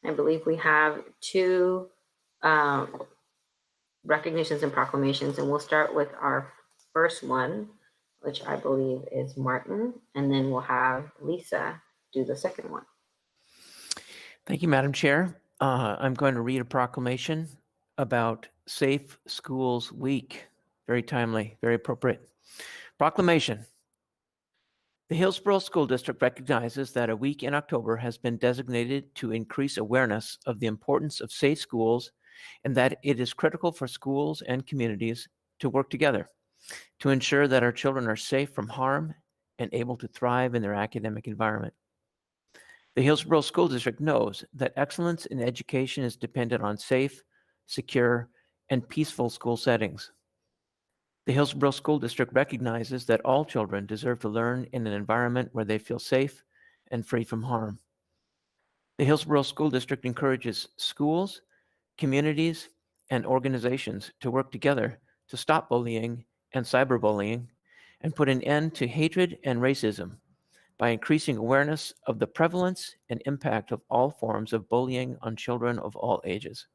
I believe we have 2 recognitions and proclamations, and we'll start with our first one, which I believe is Martin, and then we'll have Lisa do the second one. Thank you, Madam Chair. I'm going to read a proclamation about Safe Schools Week. Very timely, very appropriate. Proclamation. The Hillsboro School District recognizes that a week in October has been designated to increase awareness of the importance of safe schools and that it is critical for schools and communities to work together to ensure that our children are safe from harm and able to thrive in their academic environment. The Hillsboro School District knows that excellence in education is dependent on safe, secure, and peaceful school settings. The Hillsboro School District recognizes that all children deserve to learn in an environment where they feel safe and free from harm. The Hillsboro School District encourages schools, communities, and organizations to work together to stop bullying and cyberbullying and put an end to hatred and racism by increasing awareness of the prevalence and impact of all forms of bullying on children of all ages.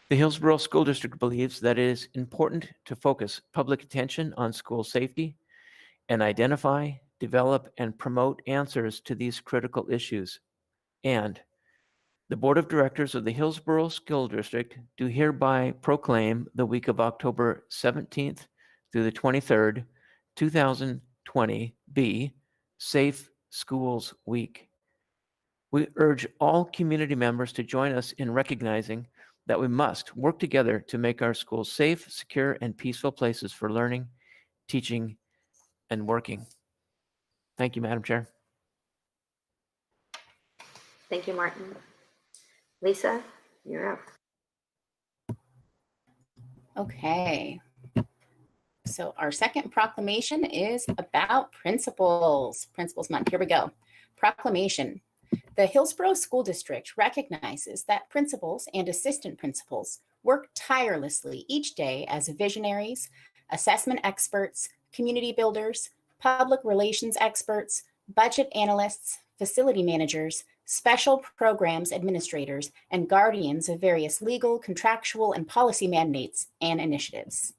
The Hillsboro School District believes that it is important to focus public attention on school safety and identify, develop, and promote answers to these critical issues. And the Board of Directors of the Hillsboro School District do hereby proclaim the week of October 17th through the 23rd, 2020 be Safe Schools Week. We urge all community members to join us in recognizing that we must work together to make our schools safe, secure, and peaceful places for learning, teaching, and working. Thank you, Madam Chair. Thank you, Martin. Lisa, you're up. Okay. So our second proclamation is about principals. Principals Month. Here we go. Proclamation. The Hillsboro School District recognizes that principals and assistant principals work tirelessly each day as visionaries, assessment experts, community builders, public relations experts, budget analysts, facility managers, special programs administrators, and guardians of various legal, contractual, and policy mandates and initiatives.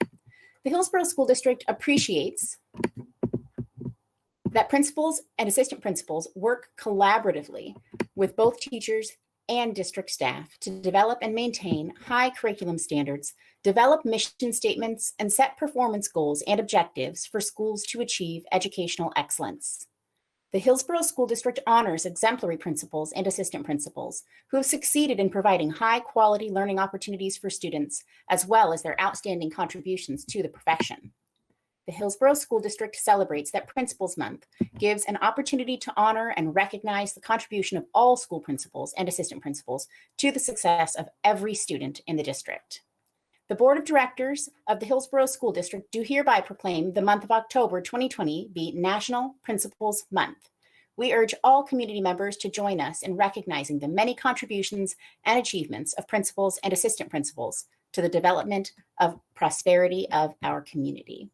The Hillsboro School District appreciates that principals and assistant principals work collaboratively with both teachers and district staff to develop and maintain high curriculum standards, develop mission statements, and set performance goals and objectives for schools to achieve educational excellence. The Hillsboro School District honors exemplary principals and assistant principals who have succeeded in providing high-quality learning opportunities for students, as well as their outstanding contributions to the profession. The Hillsboro School District celebrates that Principals Month gives an opportunity to honor and recognize the contribution of all school principals and assistant principals to the success of every student in the district. The Board of Directors of the Hillsboro School District do hereby proclaim the month of October 2020 be National Principals Month. We urge all community members to join us in recognizing the many contributions and achievements of principals and assistant principals to the development of prosperity of our community.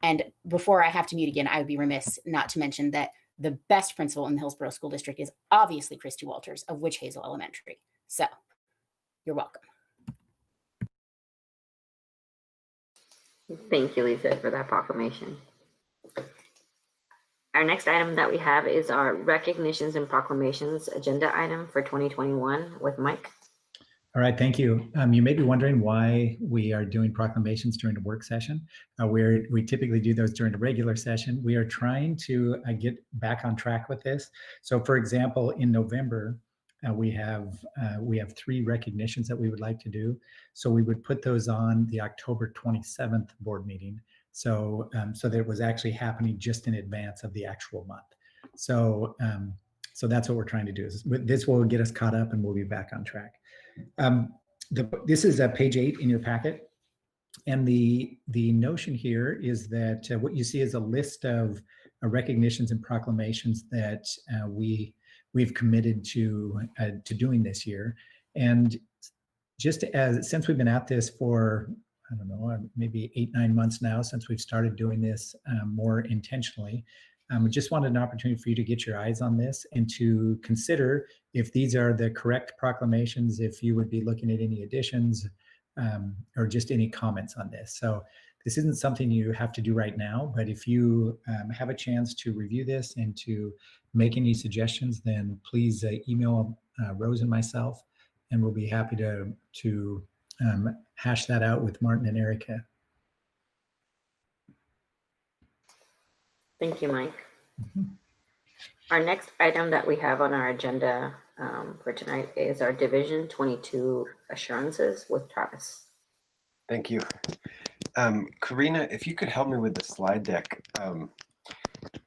And before I have to mute again, I would be remiss not to mention that the best principal in the Hillsboro School District is obviously Christy Walters of Witch Hazel Elementary. So you're welcome. Thank you, Lisa, for that proclamation. Our next item that we have is our recognitions and proclamations agenda item for 2021 with Mike. All right, thank you. You may be wondering why we are doing proclamations during the work session. We typically do those during the regular session. We are trying to get back on track with this. So for example, in November, we have 3 recognitions that we would like to do. So we would put those on the October 27th board meeting. So that it was actually happening just in advance of the actual month. So that's what we're trying to do. This will get us caught up and we'll be back on track. This is page 8 in your packet. And the notion here is that what you see is a list of recognitions and proclamations that we've committed to doing this year. And just since we've been at this for, I don't know, maybe 8-9 months now since we've started doing this more intentionally, we just wanted an opportunity for you to get your eyes on this and to consider if these are the correct proclamations, if you would be looking at any additions or just any comments on this. So this isn't something you have to do right now, but if you have a chance to review this and to make any suggestions, then please email Rose and myself, and we'll be happy to hash that out with Martin and Erica. Thank you, Mike. Our next item that we have on our agenda for tonight is our Division 22 assurances with Travis. Thank you. Karina, if you could help me with the slide deck.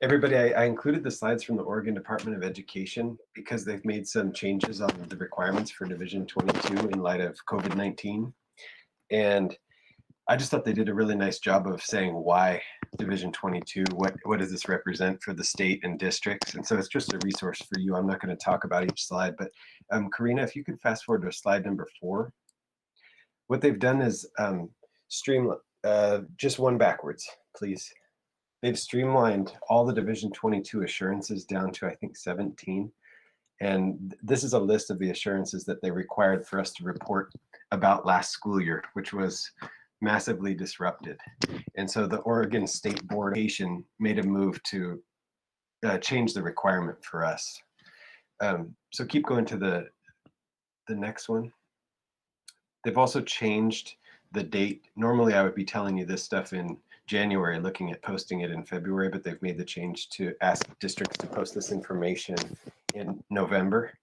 Everybody, I included the slides from the Oregon Department of Education because they've made some changes on the requirements for Division 22 in light of COVID-19. And I just thought they did a really nice job of saying why Division 22, what does this represent for the state and districts? And so it's just a resource for you. I'm not going to talk about each slide, but Karina, if you could fast forward to slide number 4. What they've done is just one backwards, please. They've streamlined all the Division 22 assurances down to, I think, 17. And this is a list of the assurances that they required for us to report about last school year, which was massively disrupted. And so the Oregon State Board of Education made a move to change the requirement for us. So keep going to the next one. They've also changed the date. Normally I would be telling you this stuff in January, looking at posting it in February, but they've made the change to ask districts to post this information in November.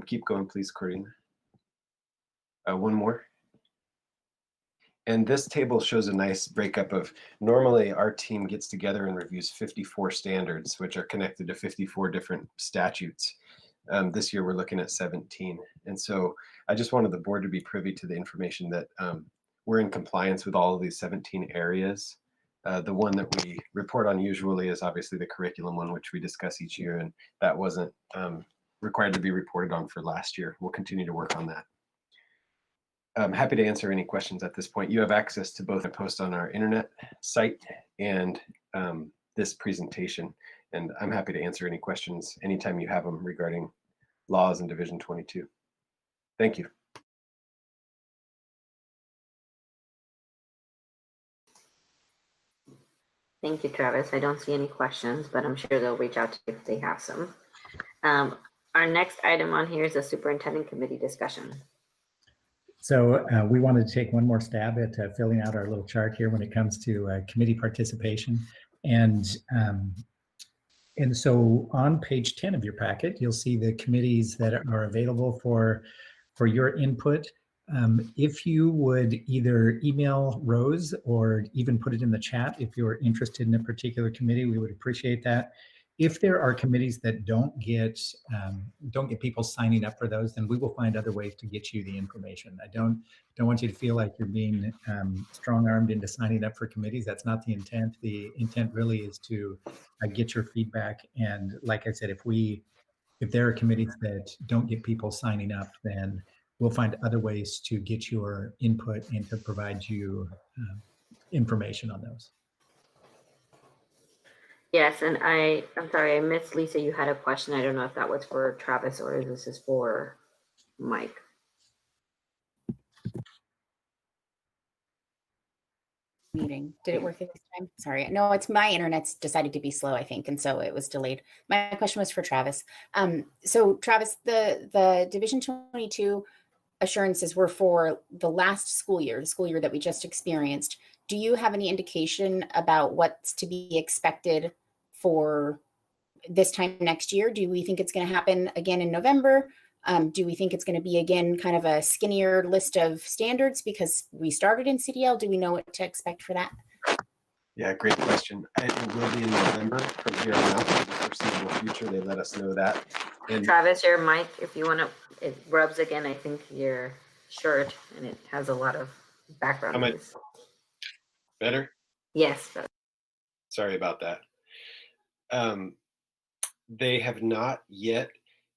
Keep going, please, Corina. One more. And this table shows a nice breakup of, normally our team gets together and reviews 54 standards, which are connected to 54 different statutes. This year we're looking at 17. And so I just wanted the board to be privy to the information that we're in compliance with all of these 17 areas. The one that we report on usually is obviously the curriculum one, which we discuss each year, and that wasn't required to be reported on for last year. We'll continue to work on that. I'm happy to answer any questions at this point. You have access to both a post on our internet site and this presentation, and I'm happy to answer any questions anytime you have them regarding laws in Division 22. Thank you. Thank you, Travis. I don't see any questions, but I'm sure they'll reach out to you if they have some. Our next item on here is a superintendent committee discussion. So we wanted to take one more stab at filling out our little chart here when it comes to committee participation. And so on page 10 of your packet, you'll see the committees that are available for your input. If you would either email Rose or even put it in the chat if you're interested in a particular committee, we would appreciate that. If there are committees that don't get people signing up for those, then we will find other ways to get you the information. I don't want you to feel like you're being strong-armed into signing up for committees. That's not the intent. The intent really is to get your feedback. And like I said, if there are committees that don't get people signing up, then we'll find other ways to get your input and to provide you information on those. Yes, and I'm sorry, I missed, Lisa, you had a question. I don't know if that was for Travis or this is for Mike. Meeting. Did it work this time? Sorry. No, it's my internet's decided to be slow, I think, and so it was delayed. My question was for Travis. So Travis, the Division 22 assurances were for the last school year, the school year that we just experienced. Do you have any indication about what's to be expected for this time next year? Do we think it's going to happen again in November? Do we think it's going to be, again, kind of a skinnier list of standards because we started in CDL? Do we know what to expect for that? Yeah, great question. It will be in November from here on out. For the foreseeable future, they let us know that. And Travis, your mic, if you want to, it rubs again, I think, your shirt, and it has a lot of background noise. Better? Yes. Better. Sorry about that. They have not yet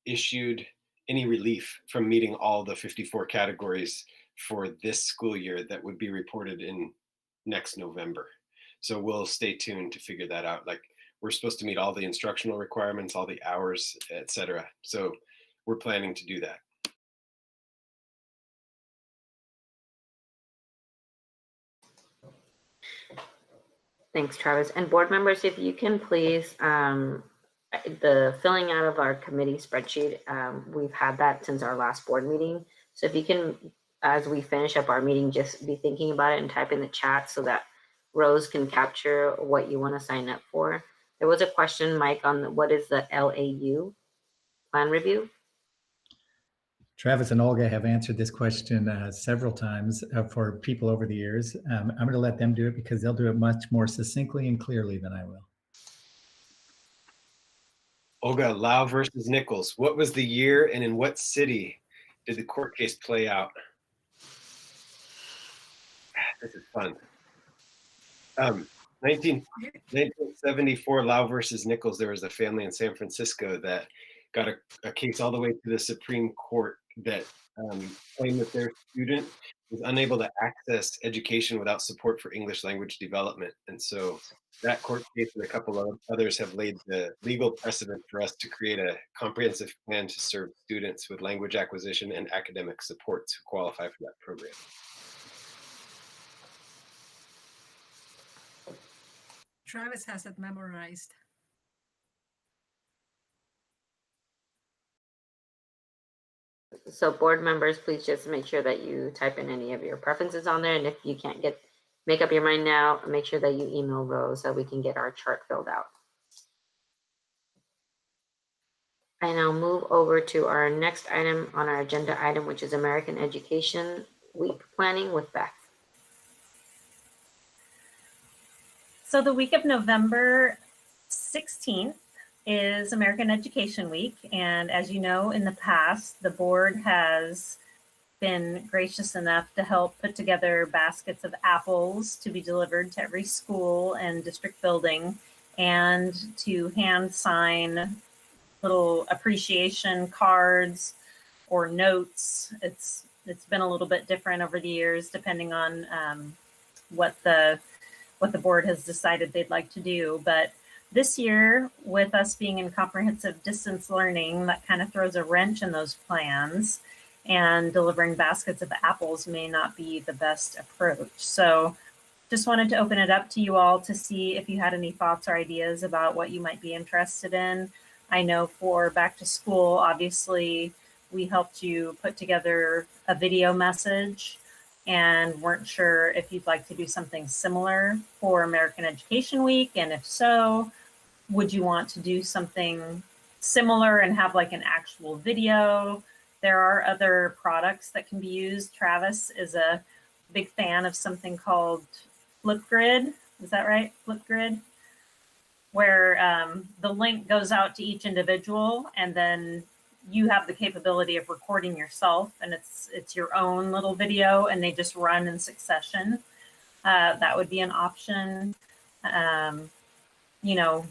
issued any relief from meeting all the 54 categories for this school year that would be reported in next November. So we'll stay tuned to figure that out. Like, we're supposed to meet all the instructional requirements, all the hours, etc. So we're planning to do that. Thanks, Travis. And board members, if you can please, the filling out of our committee spreadsheet, we've had that since our last board meeting. So if you can, as we finish up our meeting, just be thinking about it and type in the chat so that Rose can capture what you want to sign up for. There was a question, Mike, on what is the LAU plan review? Travis and Olga have answered this question several times for people over the years. I'm going to let them do it because they'll do it much more succinctly and clearly than I will. Olga, Lau versus Nichols. What was the year and in what city did the court case play out? This is fun. 1974, Lau versus Nichols, there was a family in San Francisco that got a case all the way to the Supreme Court that claimed that their student was unable to access education without support for English language development. And so that court case and a couple of others have laid the legal precedent for us to create a comprehensive plan to serve students with language acquisition and academic support to qualify for that program. Travis has it memorized. So board members, please just make sure that you type in any of your preferences on there. And if you can't make up your mind now, make sure that you email Rose so we can get our chart filled out. And I'll move over to our next item on our agenda item, which is American Education Week planning with Beth. So the week of November 16th is American Education Week. And as you know, in the past, the board has been gracious enough to help put together baskets of apples to be delivered to every school and district building, and to hand sign little appreciation cards or notes. It's been a little bit different over the years, depending on what the board has decided they'd like to do. But this year, with us being in comprehensive distance learning, that kind of throws a wrench in those plans, and delivering baskets of apples may not be the best approach. So just wanted to open it up to you all to see if you had any thoughts or ideas about what you might be interested in. I know for back to school, obviously, we helped you put together a video message, and weren't sure if you'd like to do something similar for American Education Week. And if so, would you want to do something similar and have like an actual video? There are other products that can be used. Travis is a big fan of something called Flipgrid. Is that right? Flipgrid? Where the link goes out to each individual, and then you have the capability of recording yourself, and it's your own little video, and they just run in succession. That would be an option. You know,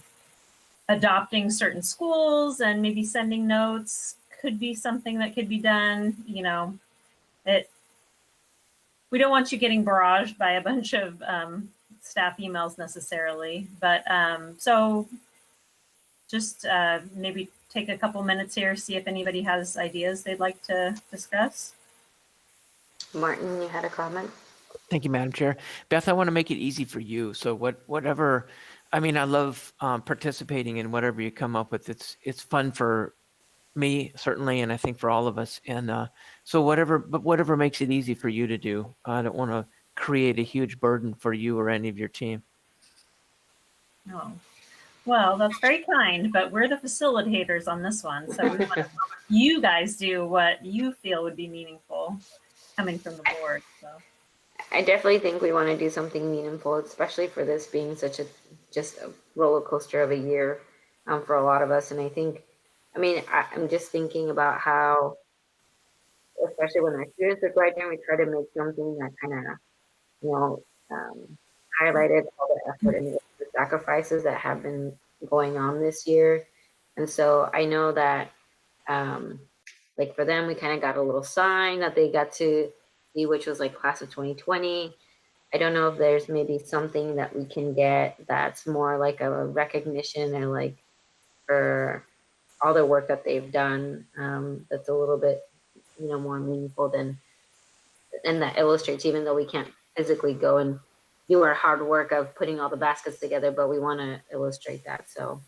adopting certain schools and maybe sending notes could be something that could be done. You know, we don't want you getting barraged by a bunch of staff emails necessarily, but so just maybe take a couple minutes here, see if anybody has ideas they'd like to discuss. Martin, you had a comment? Thank you, Madam Chair. Beth, I want to make it easy for you. So whatever, I mean, I love participating in whatever you come up with. It's fun for me, certainly, and I think for all of us. And so whatever makes it easy for you to do. I don't want to create a huge burden for you or any of your team. No. Well, that's very kind, but we're the facilitators on this one. So we want to help you guys do what you feel would be meaningful coming from the board. So I definitely think we want to do something meaningful, especially for this being such just a roller coaster of a year for a lot of us. And I think, I mean, I'm just thinking about how, especially when our students are graduating, we try to make something that kind of, you know, highlighted all the effort and the sacrifices that have been going on this year. And so I know that, like for them, we kind of got a little sign that they got to see, which was like class of 2020. I don't know if there's maybe something that we can get that's more like a recognition or like for all the work that they've done, that's a little bit, you know, more meaningful than, and that illustrates, even though we can't physically go and do our hard work of putting all the baskets together, but we want to illustrate that. So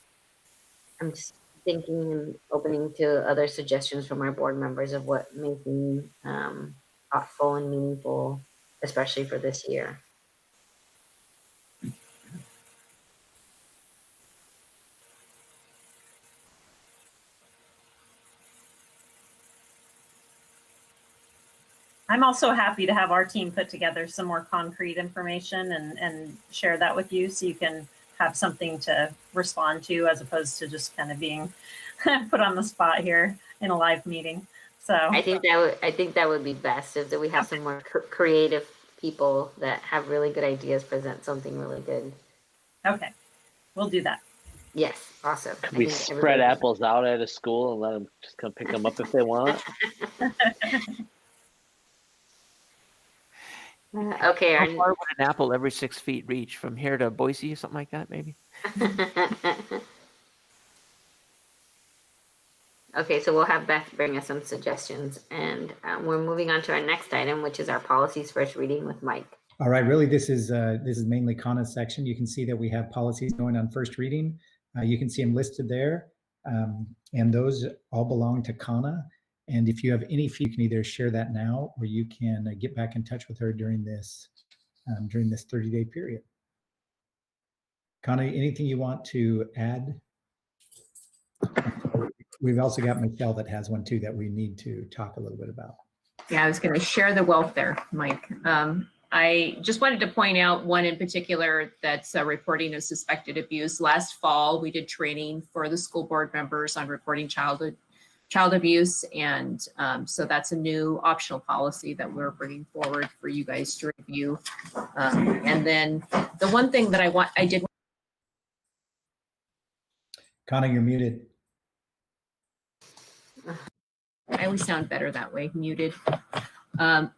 I'm just thinking and opening to other suggestions from our board members of what may be thoughtful and meaningful, especially for this year. I'm also happy to have our team put together some more concrete information and share that with you so you can have something to respond to as opposed to just kind of being put on the spot here in a live meeting. So I think that would be best if we have some more creative people that have really good ideas present something really good. Okay, we'll do that. Yes, awesome. We spread apples out at a school and let them just come pick them up if they want. Okay. How far would an apple every 6 feet reach from here to Boise, something like that, maybe? Okay, so we'll have Beth bring us some suggestions, and we're moving on to our next item, which is our policies first reading with Mike. All right, really, this is mainly Kana's section. You can see that we have policies going on first reading. You can see them listed there, and those all belong to Kana. And if you have any feedback, you can either share that now, or you can get back in touch with her during this 30-day period. Kana, anything you want to add? We've also got Michelle that has one too that we need to talk a little bit about. Yeah, I was going to share the wealth there, Mike. I just wanted to point out one in particular that's reporting of suspected abuse. Last fall, we did training for the school board members on reporting child abuse. And so that's a new optional policy that we're bringing forward for you guys to review. And then the one thing that I did. Kana, you're muted. I always sound better that way, muted. On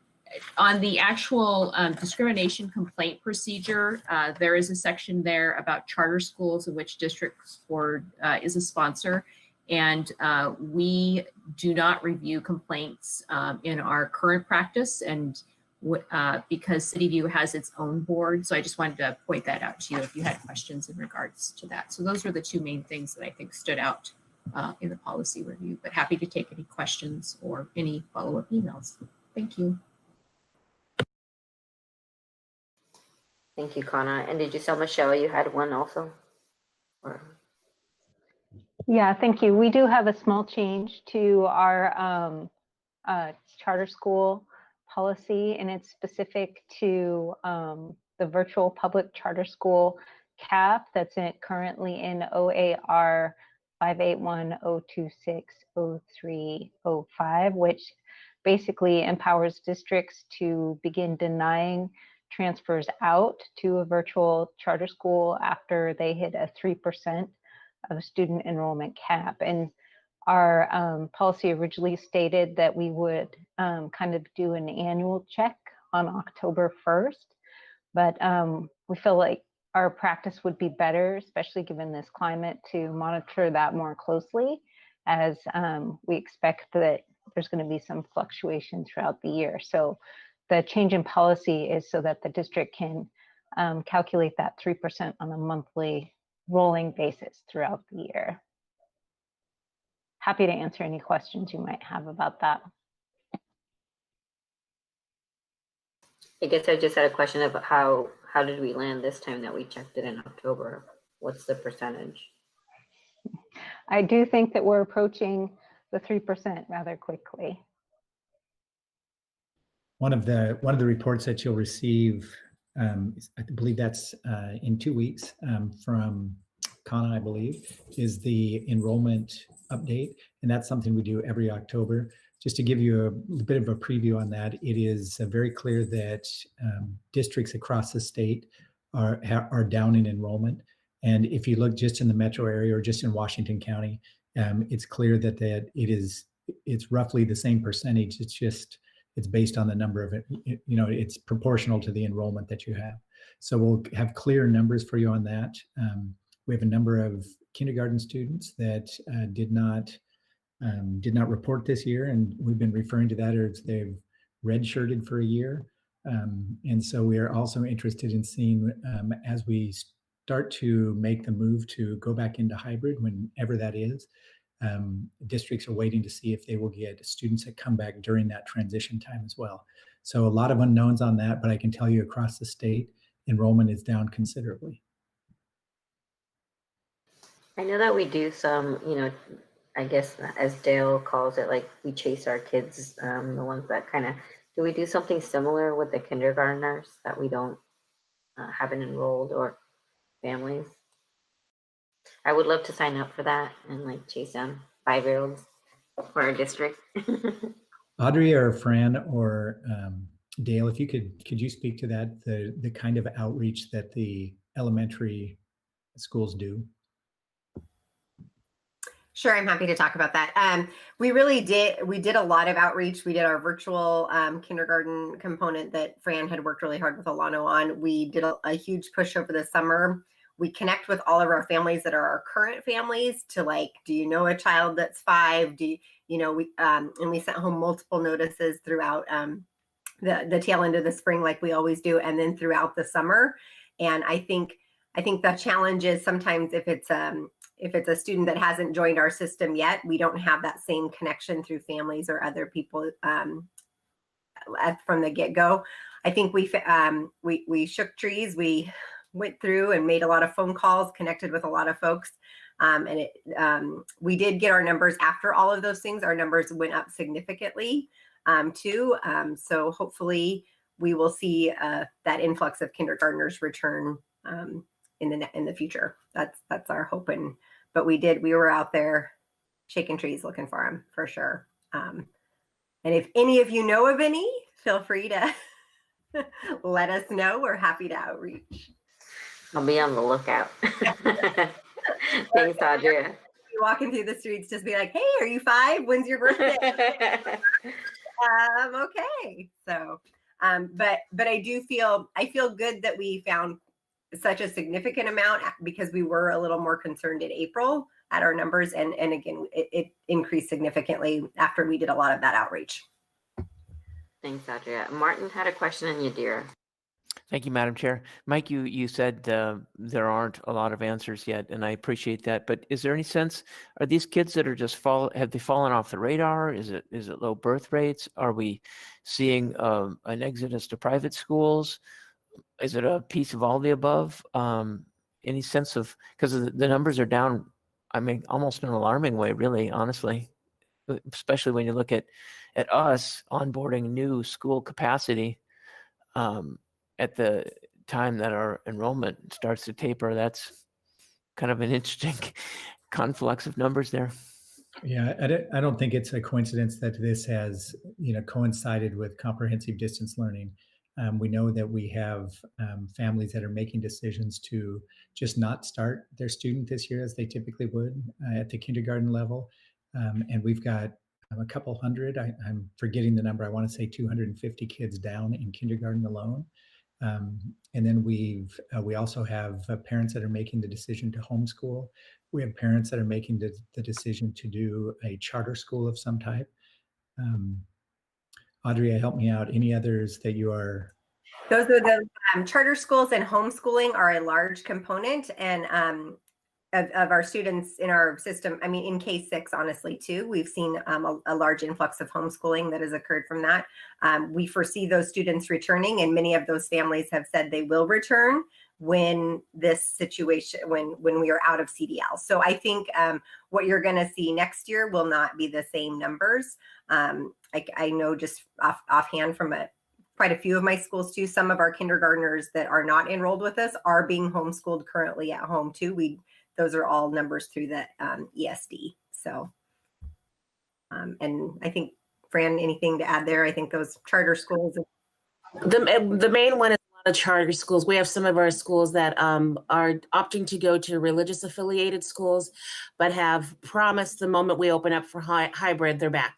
the actual discrimination complaint procedure, there is a section there about charter schools in which district board is a sponsor. And we do not review complaints in our current practice, and because CityView has its own board. So I just wanted to point that out to you if you had questions in regards to that. So those were the two main things that I think stood out in the policy review, but happy to take any questions or any follow-up emails. Thank you. Thank you, Kana. And did you tell Michelle you had one also? Or... Yeah, thank you. We do have a small change to our charter school policy, and it's specific to the virtual public charter school cap that's currently in OAR 581-026-0305, which basically empowers districts to begin denying transfers out to a virtual charter school after they hit a 3% of student enrollment cap. And our policy originally stated that we would kind of do an annual check on October 1st, but we feel like our practice would be better, especially given this climate, to monitor that more closely, as we expect that there's going to be some fluctuation throughout the year. So the change in policy is so that the district can calculate that 3% on a monthly rolling basis throughout the year. Happy to answer any questions you might have about that. I guess I just had a question about how did we land this time that we checked it in October? What's the percentage? I do think that we're approaching the 3% rather quickly. One of the reports that you'll receive, I believe that's in 2 weeks from Kana, I believe, is the enrollment update, and that's something we do every October. Just to give you a bit of a preview on that, it is very clear that districts across the state are down in enrollment. And if you look just in the metro area or just in Washington County, it's clear that it's roughly the same percentage. It's based on the number of it, it's proportional to the enrollment that you have. So we'll have clear numbers for you on that. We have a number of kindergarten students that did not report this year, and we've been referring to that as they've redshirted for a year. And so we are also interested in seeing as we start to make the move to go back into hybrid, whenever that is, districts are waiting to see if they will get students that come back during that transition time as well. So a lot of unknowns on that, but I can tell you across the state, enrollment is down considerably. I know that we do some, I guess as Dale calls it, like we chase our kids, the ones that kind of Do we do something similar with the kindergartners that we don't haven't enrolled or families? I would love to sign up for that and like chase down 5-year-olds for our district. Audrey or Fran or Dale, if you could you speak to that, the kind of outreach that the elementary schools do? Sure, I'm happy to talk about that. We did a lot of outreach. We did our virtual kindergarten component that Fran had worked really hard with Alano on. We did a huge push over the summer. We connect with all of our families that are our current families to like, do you know a child that's 5? And we sent home multiple notices throughout the tail end of the spring, like we always do, and then throughout the summer. And I think the challenge is sometimes if it's a student that hasn't joined our system yet, we don't have that same connection through families or other people from the get-go. I think we shook trees. We went through and made a lot of phone calls, connected with a lot of folks. We did get our numbers after all of those things. Our numbers went up significantly too. So hopefully we will see that influx of kindergartners return in the future. That's our hope. But we were out there shaking trees looking for them for sure. And if any of you know of any, feel free to let us know. We're happy to outreach. I'll be on the lookout. Thanks, Audrey. Walking through the streets, just be like, hey, are you 5? When's your birthday? Okay. So, but I feel good that we found such a significant amount because we were a little more concerned in April at our numbers. And again, it increased significantly after we did a lot of that outreach. Thanks, Audrey. Martin had a question on Yadira. Thank you, Madam Chair. Mike, you said there aren't a lot of answers yet, and I appreciate that. But is there any sense, are these kids that are just have they fallen off the radar? Is it low birth rates? Are we seeing an exodus to private schools? Is it a piece of all the above? Any sense of, because the numbers are down, I mean, almost in an alarming way, really, honestly, especially when you look at us onboarding new school capacity. At the time that our enrollment starts to taper, that's kind of an interesting conflux of numbers there. Yeah, I don't think it's a coincidence that this has, coincided with comprehensive distance learning. We know that we have families that are making decisions to just not start their student this year as they typically would at the kindergarten level. And we've got a couple hundred, I'm forgetting the number, I want to say 250 kids down in kindergarten alone. And then we also have parents that are making the decision to homeschool. We have parents that are making the decision to do a charter school of some type. Audrey, help me out. Any others that you are? Those are the charter schools, and homeschooling are a large component and of our students in our system. I mean, in K-6, honestly, too, we've seen a large influx of homeschooling that has occurred from that. We foresee those students returning, and many of those families have said they will return when this situation, when we are out of CDL. So I think what you're going to see next year will not be the same numbers. I know just offhand from quite a few of my schools too, some of our kindergartners that are not enrolled with us are being homeschooled currently at home too. Those are all numbers through the ESD. So, and I think, Fran, anything to add there? I think those charter schools. The main one is a lot of charter schools. We have some of our schools that are opting to go to religious affiliated schools, but have promised the moment we open up for hybrid, they're back.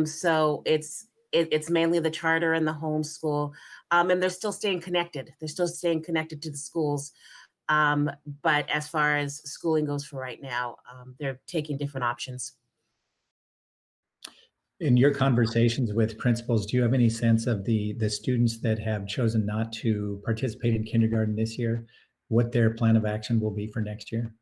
So it's mainly the charter and the homeschool, and they're still staying connected. They're still staying connected to the schools. But as far as schooling goes for right now, they're taking different options. In your conversations with principals, do you have any sense of the students that have chosen not to participate in kindergarten this year, what their plan of action will be for next year?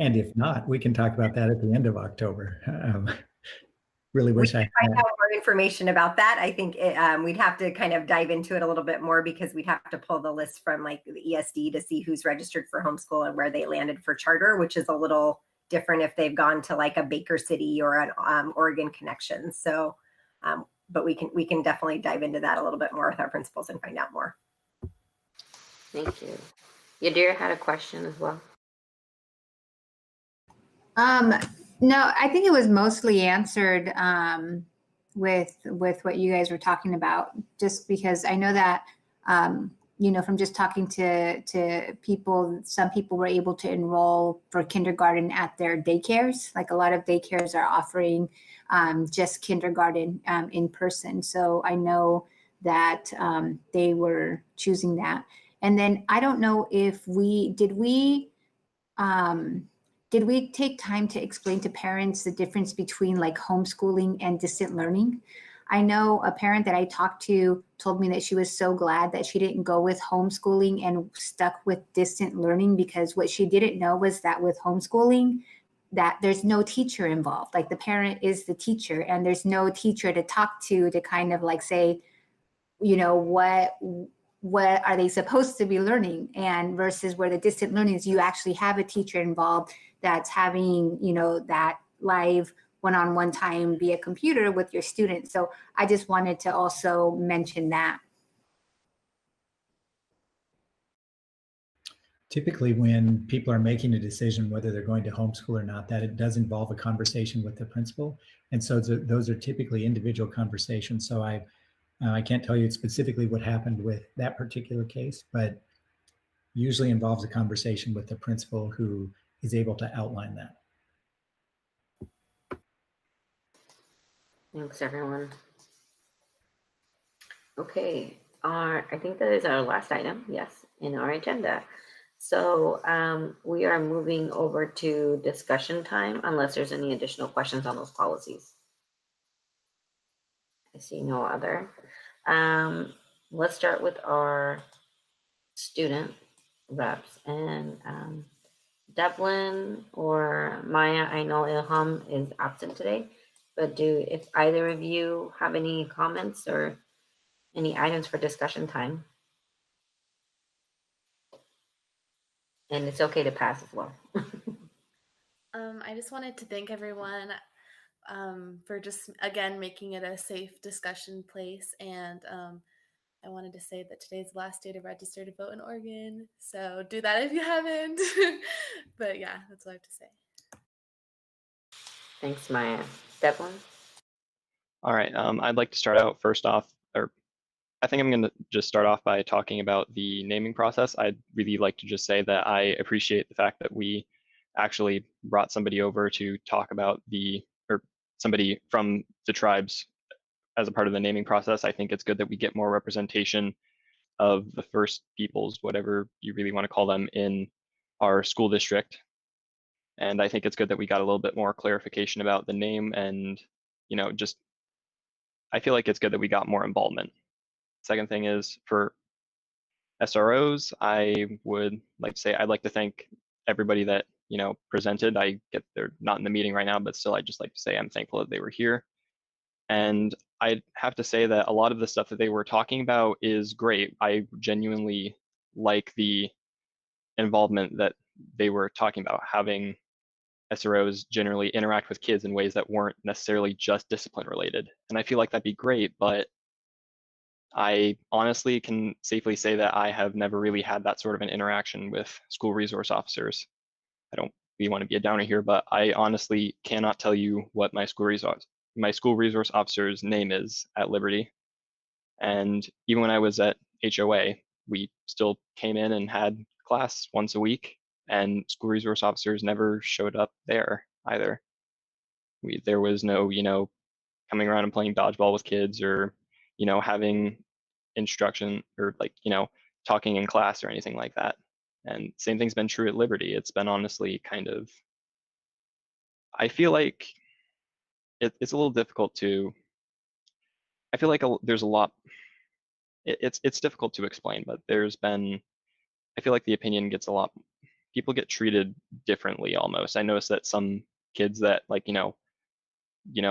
And if not, we can talk about that at the end of October. Really wish I have more information about that. I think we'd have to kind of dive into it a little bit more because we'd have to pull the list from like the ESD to see who's registered for homeschool and where they landed for charter, which is a little different if they've gone to like a Baker City or an Oregon connection. So, but we can definitely dive into that a little bit more with our principals and find out more. Thank you. Yadira had a question as well. No, I think it was mostly answered with what you guys were talking about, just because I know that, you know, from just talking to people, some people were able to enroll for kindergarten at their daycares. Like a lot of daycares are offering just kindergarten in person. So I know that they were choosing that. And then I don't know if did we take time to explain to parents the difference between like homeschooling and distant learning? I know a parent that I talked to told me that she was so glad that she didn't go with homeschooling and stuck with distant learning, because what she didn't know was that with homeschooling, that there's no teacher involved. Like the parent is the teacher, and there's no teacher to talk to kind of like say, you know, what are they supposed to be learning? And versus where the distant learning is, you actually have a teacher involved that's having, you know, that live one-on-one time via computer with your students. So I just wanted to also mention that. Typically, when people are making a decision whether they're going to homeschool or not, that it does involve a conversation with the principal. And so those are typically individual conversations. So I can't tell you specifically what happened with that particular case, but usually involves a conversation with the principal who is able to outline that. Thanks, everyone. Okay, I think that is our last item, yes, in our agenda. So we are moving over to discussion time, unless there's any additional questions on those policies. I see no other. Let's start with our student reps, and Devlin or Maya, I know Ilham is absent today, but if either of you have any comments or any items for discussion time. And it's okay to pass as well. I just wanted to thank everyone for just, again, making it a safe discussion place. And I wanted to say that today's the last day to register to vote in Oregon. So do that if you haven't. But yeah, that's what I have to say. Thanks, Maya. Devlin? All right. I'd like to start out first off, or I think I'm going to just start off by talking about the naming process. I'd really like to just say that I appreciate the fact that we actually brought somebody over to talk about or somebody from the tribes as a part of the naming process. I think it's good that we get more representation of the First Peoples, whatever you really want to call them, in our school district. And I think it's good that we got a little bit more clarification about the name, and, you know, just, I feel like it's good that we got more involvement. Second thing is, for SROs, I would like to say I'd like to thank everybody that, you know, presented. I get they're not in the meeting right now, but still I'd just like to say I'm thankful that they were here. And I have to say that a lot of the stuff that they were talking about is great. I genuinely like the involvement that they were talking about, having SROs generally interact with kids in ways that weren't necessarily just discipline related. And I feel like that'd be great, but I honestly can safely say that I have never really had that sort of an interaction with school resource officers. I don't really want to be a downer here, but I honestly cannot tell you what my school resource officer's name is at Liberty. And even when I was at HOA, we still came in and had class once a week, and school resource officers never showed up there either. There was no, you know, coming around and playing dodgeball with kids, or, you know, having instruction, or like, you know, talking in class or anything like that. And same thing's been true at Liberty. It's been honestly kind of, I feel like it's a little difficult to, I feel like there's a lot, it's difficult to explain, but there's been, I feel like the opinion gets a lot, people get treated differently almost. I noticed that some kids that, like, you know,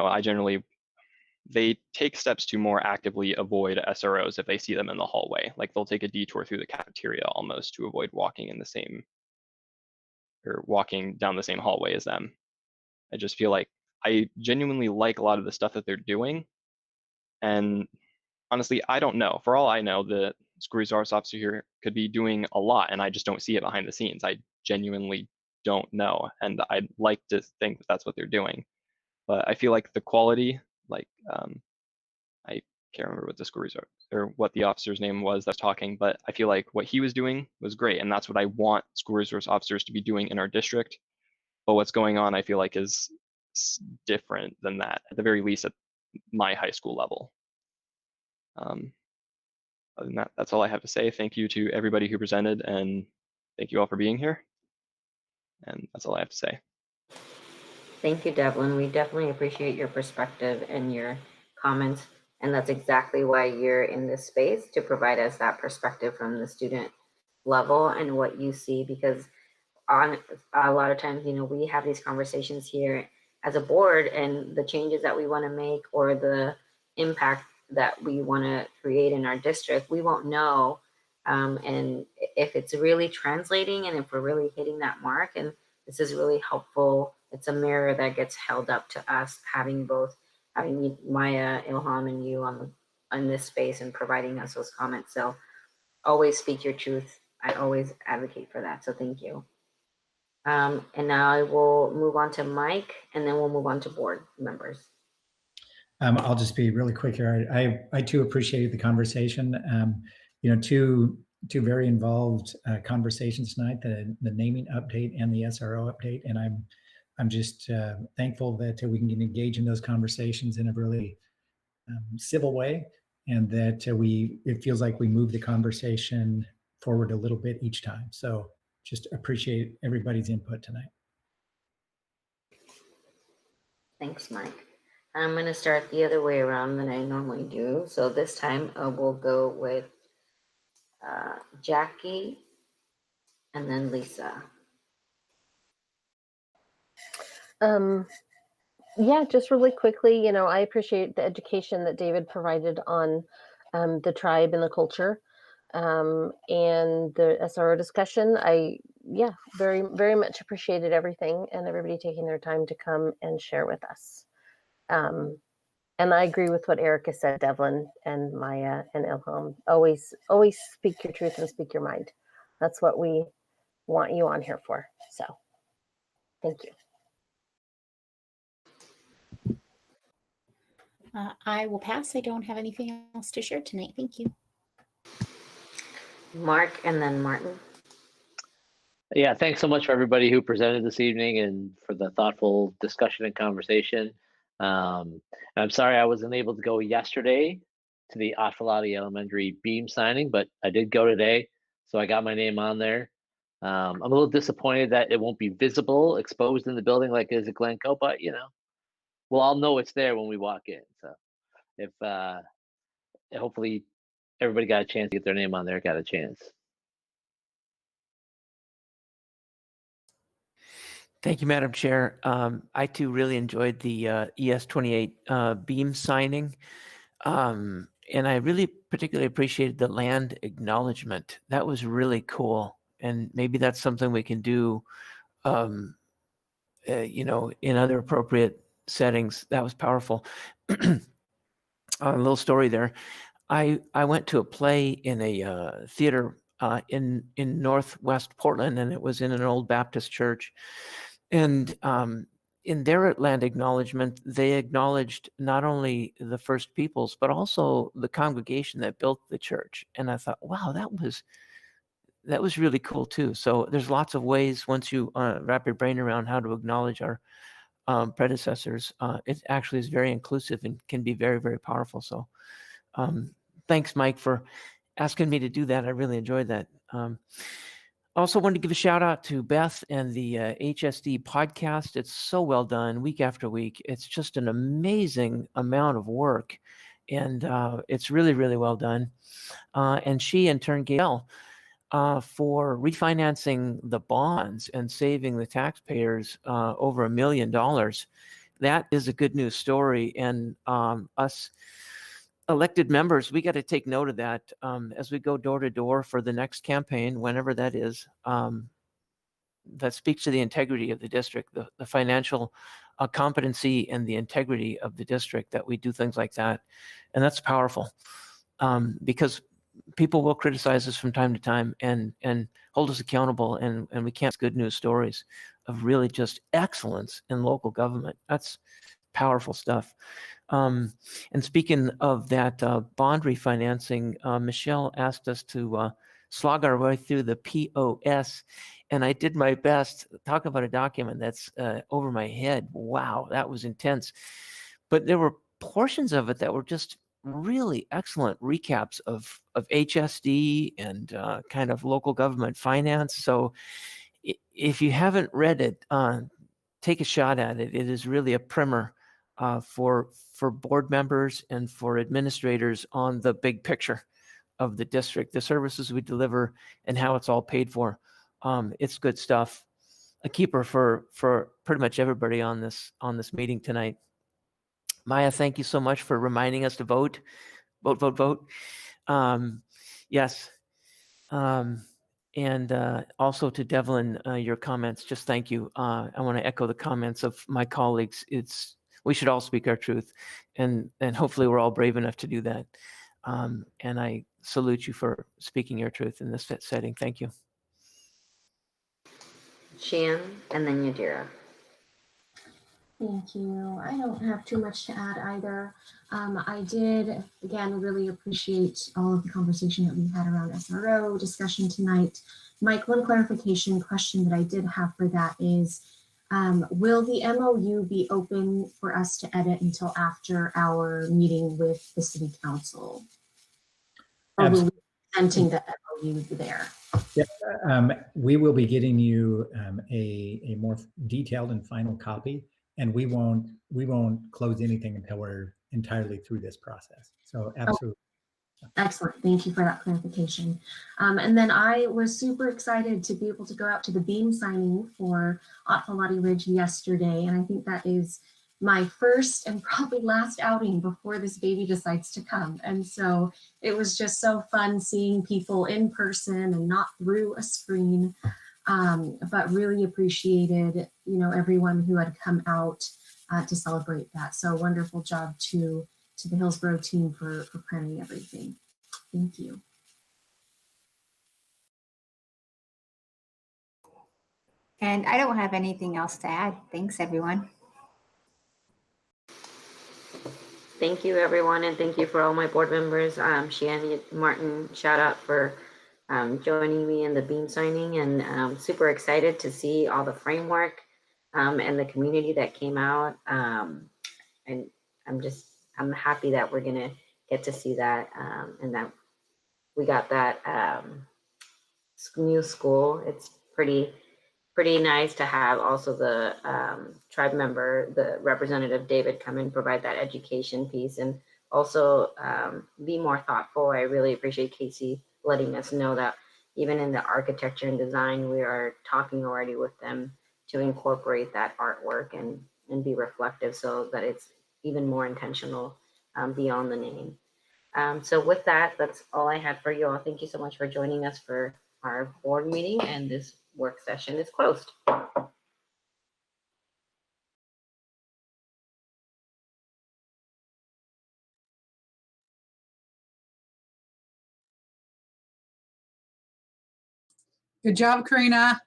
I generally, they take steps to more actively avoid SROs if they see them in the hallway. Like they'll take a detour through the cafeteria almost to avoid walking in the same, or walking down the same hallway as them. I just feel like I genuinely like a lot of the stuff that they're doing. And honestly, I don't know. For all I know, the school resource officer here could be doing a lot, and I just don't see it behind the scenes. I genuinely don't know. And I'd like to think that that's what they're doing. But I feel like the quality, like, I can't remember what the school resource or what the officer's name was that's talking, but I feel like what he was doing was great. And that's what I want school resource officers to be doing in our district. But what's going on, I feel like, is different than that, at the very least at my high school level. Other than that, that's all I have to say. Thank you to everybody who presented, and thank you all for being here. And that's all I have to say. Thank you, Devlin. We definitely appreciate your perspective and your comments. And that's exactly why you're in this space, to provide us that perspective from the student level and what you see, because on a lot of times, we have these conversations here as a board, and the changes that we want to make or the impact that we want to create in our district, we won't know. And if it's really translating and if we're really hitting that mark, and this is really helpful. It's a mirror that gets held up to us, having Maya, Ilham, and you on this space and providing us those comments. So always speak your truth. I always advocate for that. So thank you. And now I will move on to Mike, and then we'll move on to board members. I'll just be really quick here. I too appreciated the conversation. Two very involved conversations tonight: the naming update and the SRO update. And I'm just thankful that we can engage in those conversations in a really civil way, and that it feels like we move the conversation forward a little bit each time. So just appreciate everybody's input tonight. Thanks, Mike. I'm going to start the other way around than I normally do. So this time we'll go with Jackie and then Lisa. Yeah, just really quickly, I appreciate the education that David provided on the tribe and the culture, and the SRO discussion. Very, very much appreciated everything and everybody taking their time to come and share with us. And I agree with what Erica said, Devlin and Maya and Ilham. Always speak your truth and speak your mind. That's what we want you on here for. So thank you. I will pass. I don't have anything else to share tonight. Thank you. Mark and then Martin. Yeah, thanks so much for everybody who presented this evening and for the thoughtful discussion and conversation. I'm sorry I wasn't able to go yesterday to the Atfalati Elementary beam signing, but I did go today, so I got my name on there. I'm a little disappointed that it won't be visible, exposed in the building like it is at Glencoe, but we'll all know it's there when we walk in. So if hopefully everybody got a chance to get their name on there, got a chance. Thank you, Madam Chair. I too really enjoyed the ES28 beam signing. And I really particularly appreciated the land acknowledgement. That was really cool. And maybe that's something we can do, in other appropriate settings. That was powerful. A little story there. I went to a play in a theater in Northwest Portland, and it was in an old Baptist church. And in their land acknowledgement, they acknowledged not only the First Peoples, but also the congregation that built the church. And I thought, wow, that was really cool too. So there's lots of ways, once you wrap your brain around how to acknowledge our predecessors, it actually is very inclusive and can be very, very powerful. So thanks, Mike, for asking me to do that. I really enjoyed that. Also wanted to give a shout out to Beth and the HSD podcast. It's so well done week after week. It's just an amazing amount of work, and it's really, really well done. And she, in turn, Gail, for refinancing the bonds and saving the taxpayers over $1 million. That is a good news story. And us elected members, we got to take note of that as we go door to door for the next campaign, whenever that is. that speaks to the integrity of the district, the financial competency and the integrity of the district, that we do things like that. And that's powerful, because people will criticize us from time to time and hold us accountable, and we can't good news stories of really just excellence in local government. That's powerful stuff. And speaking of that bond refinancing, Michelle asked us to slog our way through the POS, and I did my best. Talk about a document that's over my head. Wow, that was intense. But there were portions of it that were just really excellent recaps of HSD and kind of local government finance. So if you haven't read it, take a shot at it. It is really a primer for board members and for administrators on the big picture of the district, the services we deliver, and how it's all paid for. It's good stuff. A keeper for pretty much everybody on this meeting tonight. Maya, thank you so much for reminding us to vote. Vote. Yes. And also to Devlin, your comments, just thank you. I want to echo the comments of my colleagues. We should all speak our truth, and hopefully we're all brave enough to do that. And I salute you for speaking your truth in this setting. Thank you. Shan, and then Yadira. Thank you. I don't have too much to add either. I did, again, really appreciate all of the conversation that we had around SRO discussion tonight. Mike, one clarification question that I did have for that is, will the MOU be open for us to edit until after our meeting with the City Council? Or will we be presenting the MOU there? Yeah, we will be getting you a more detailed and final copy, and we won't close anything until we're entirely through this process. So absolutely. Oh, excellent. Thank you for that clarification. And then I was super excited to be able to go out to the beam signing for Otfalati Ridge yesterday. And I think that is my first and probably last outing before this baby decides to come. And so it was just so fun seeing people in person and not through a screen. But really appreciated, everyone who had come out to celebrate that. So wonderful job to the Hillsboro team for planning everything. Thank you. And I don't have anything else to add. Thanks, everyone. Thank you, everyone, and thank you for all my board members. Shannon, Martin, shout out for joining me in the beam signing, and super excited to see all the framework and the community that came out. And I'm happy that we're gonna get to see that, and that we got that new school. It's pretty nice to have also the tribe member, the representative David, come and provide that education piece, and also be more thoughtful. I really appreciate Casey letting us know that even in the architecture and design, we are talking already with them to incorporate that artwork and be reflective, so that it's even more intentional beyond the name. So with that, that's all I had for you all. Thank you so much for joining us for our board meeting, and this work session is closed. Good job, Karina.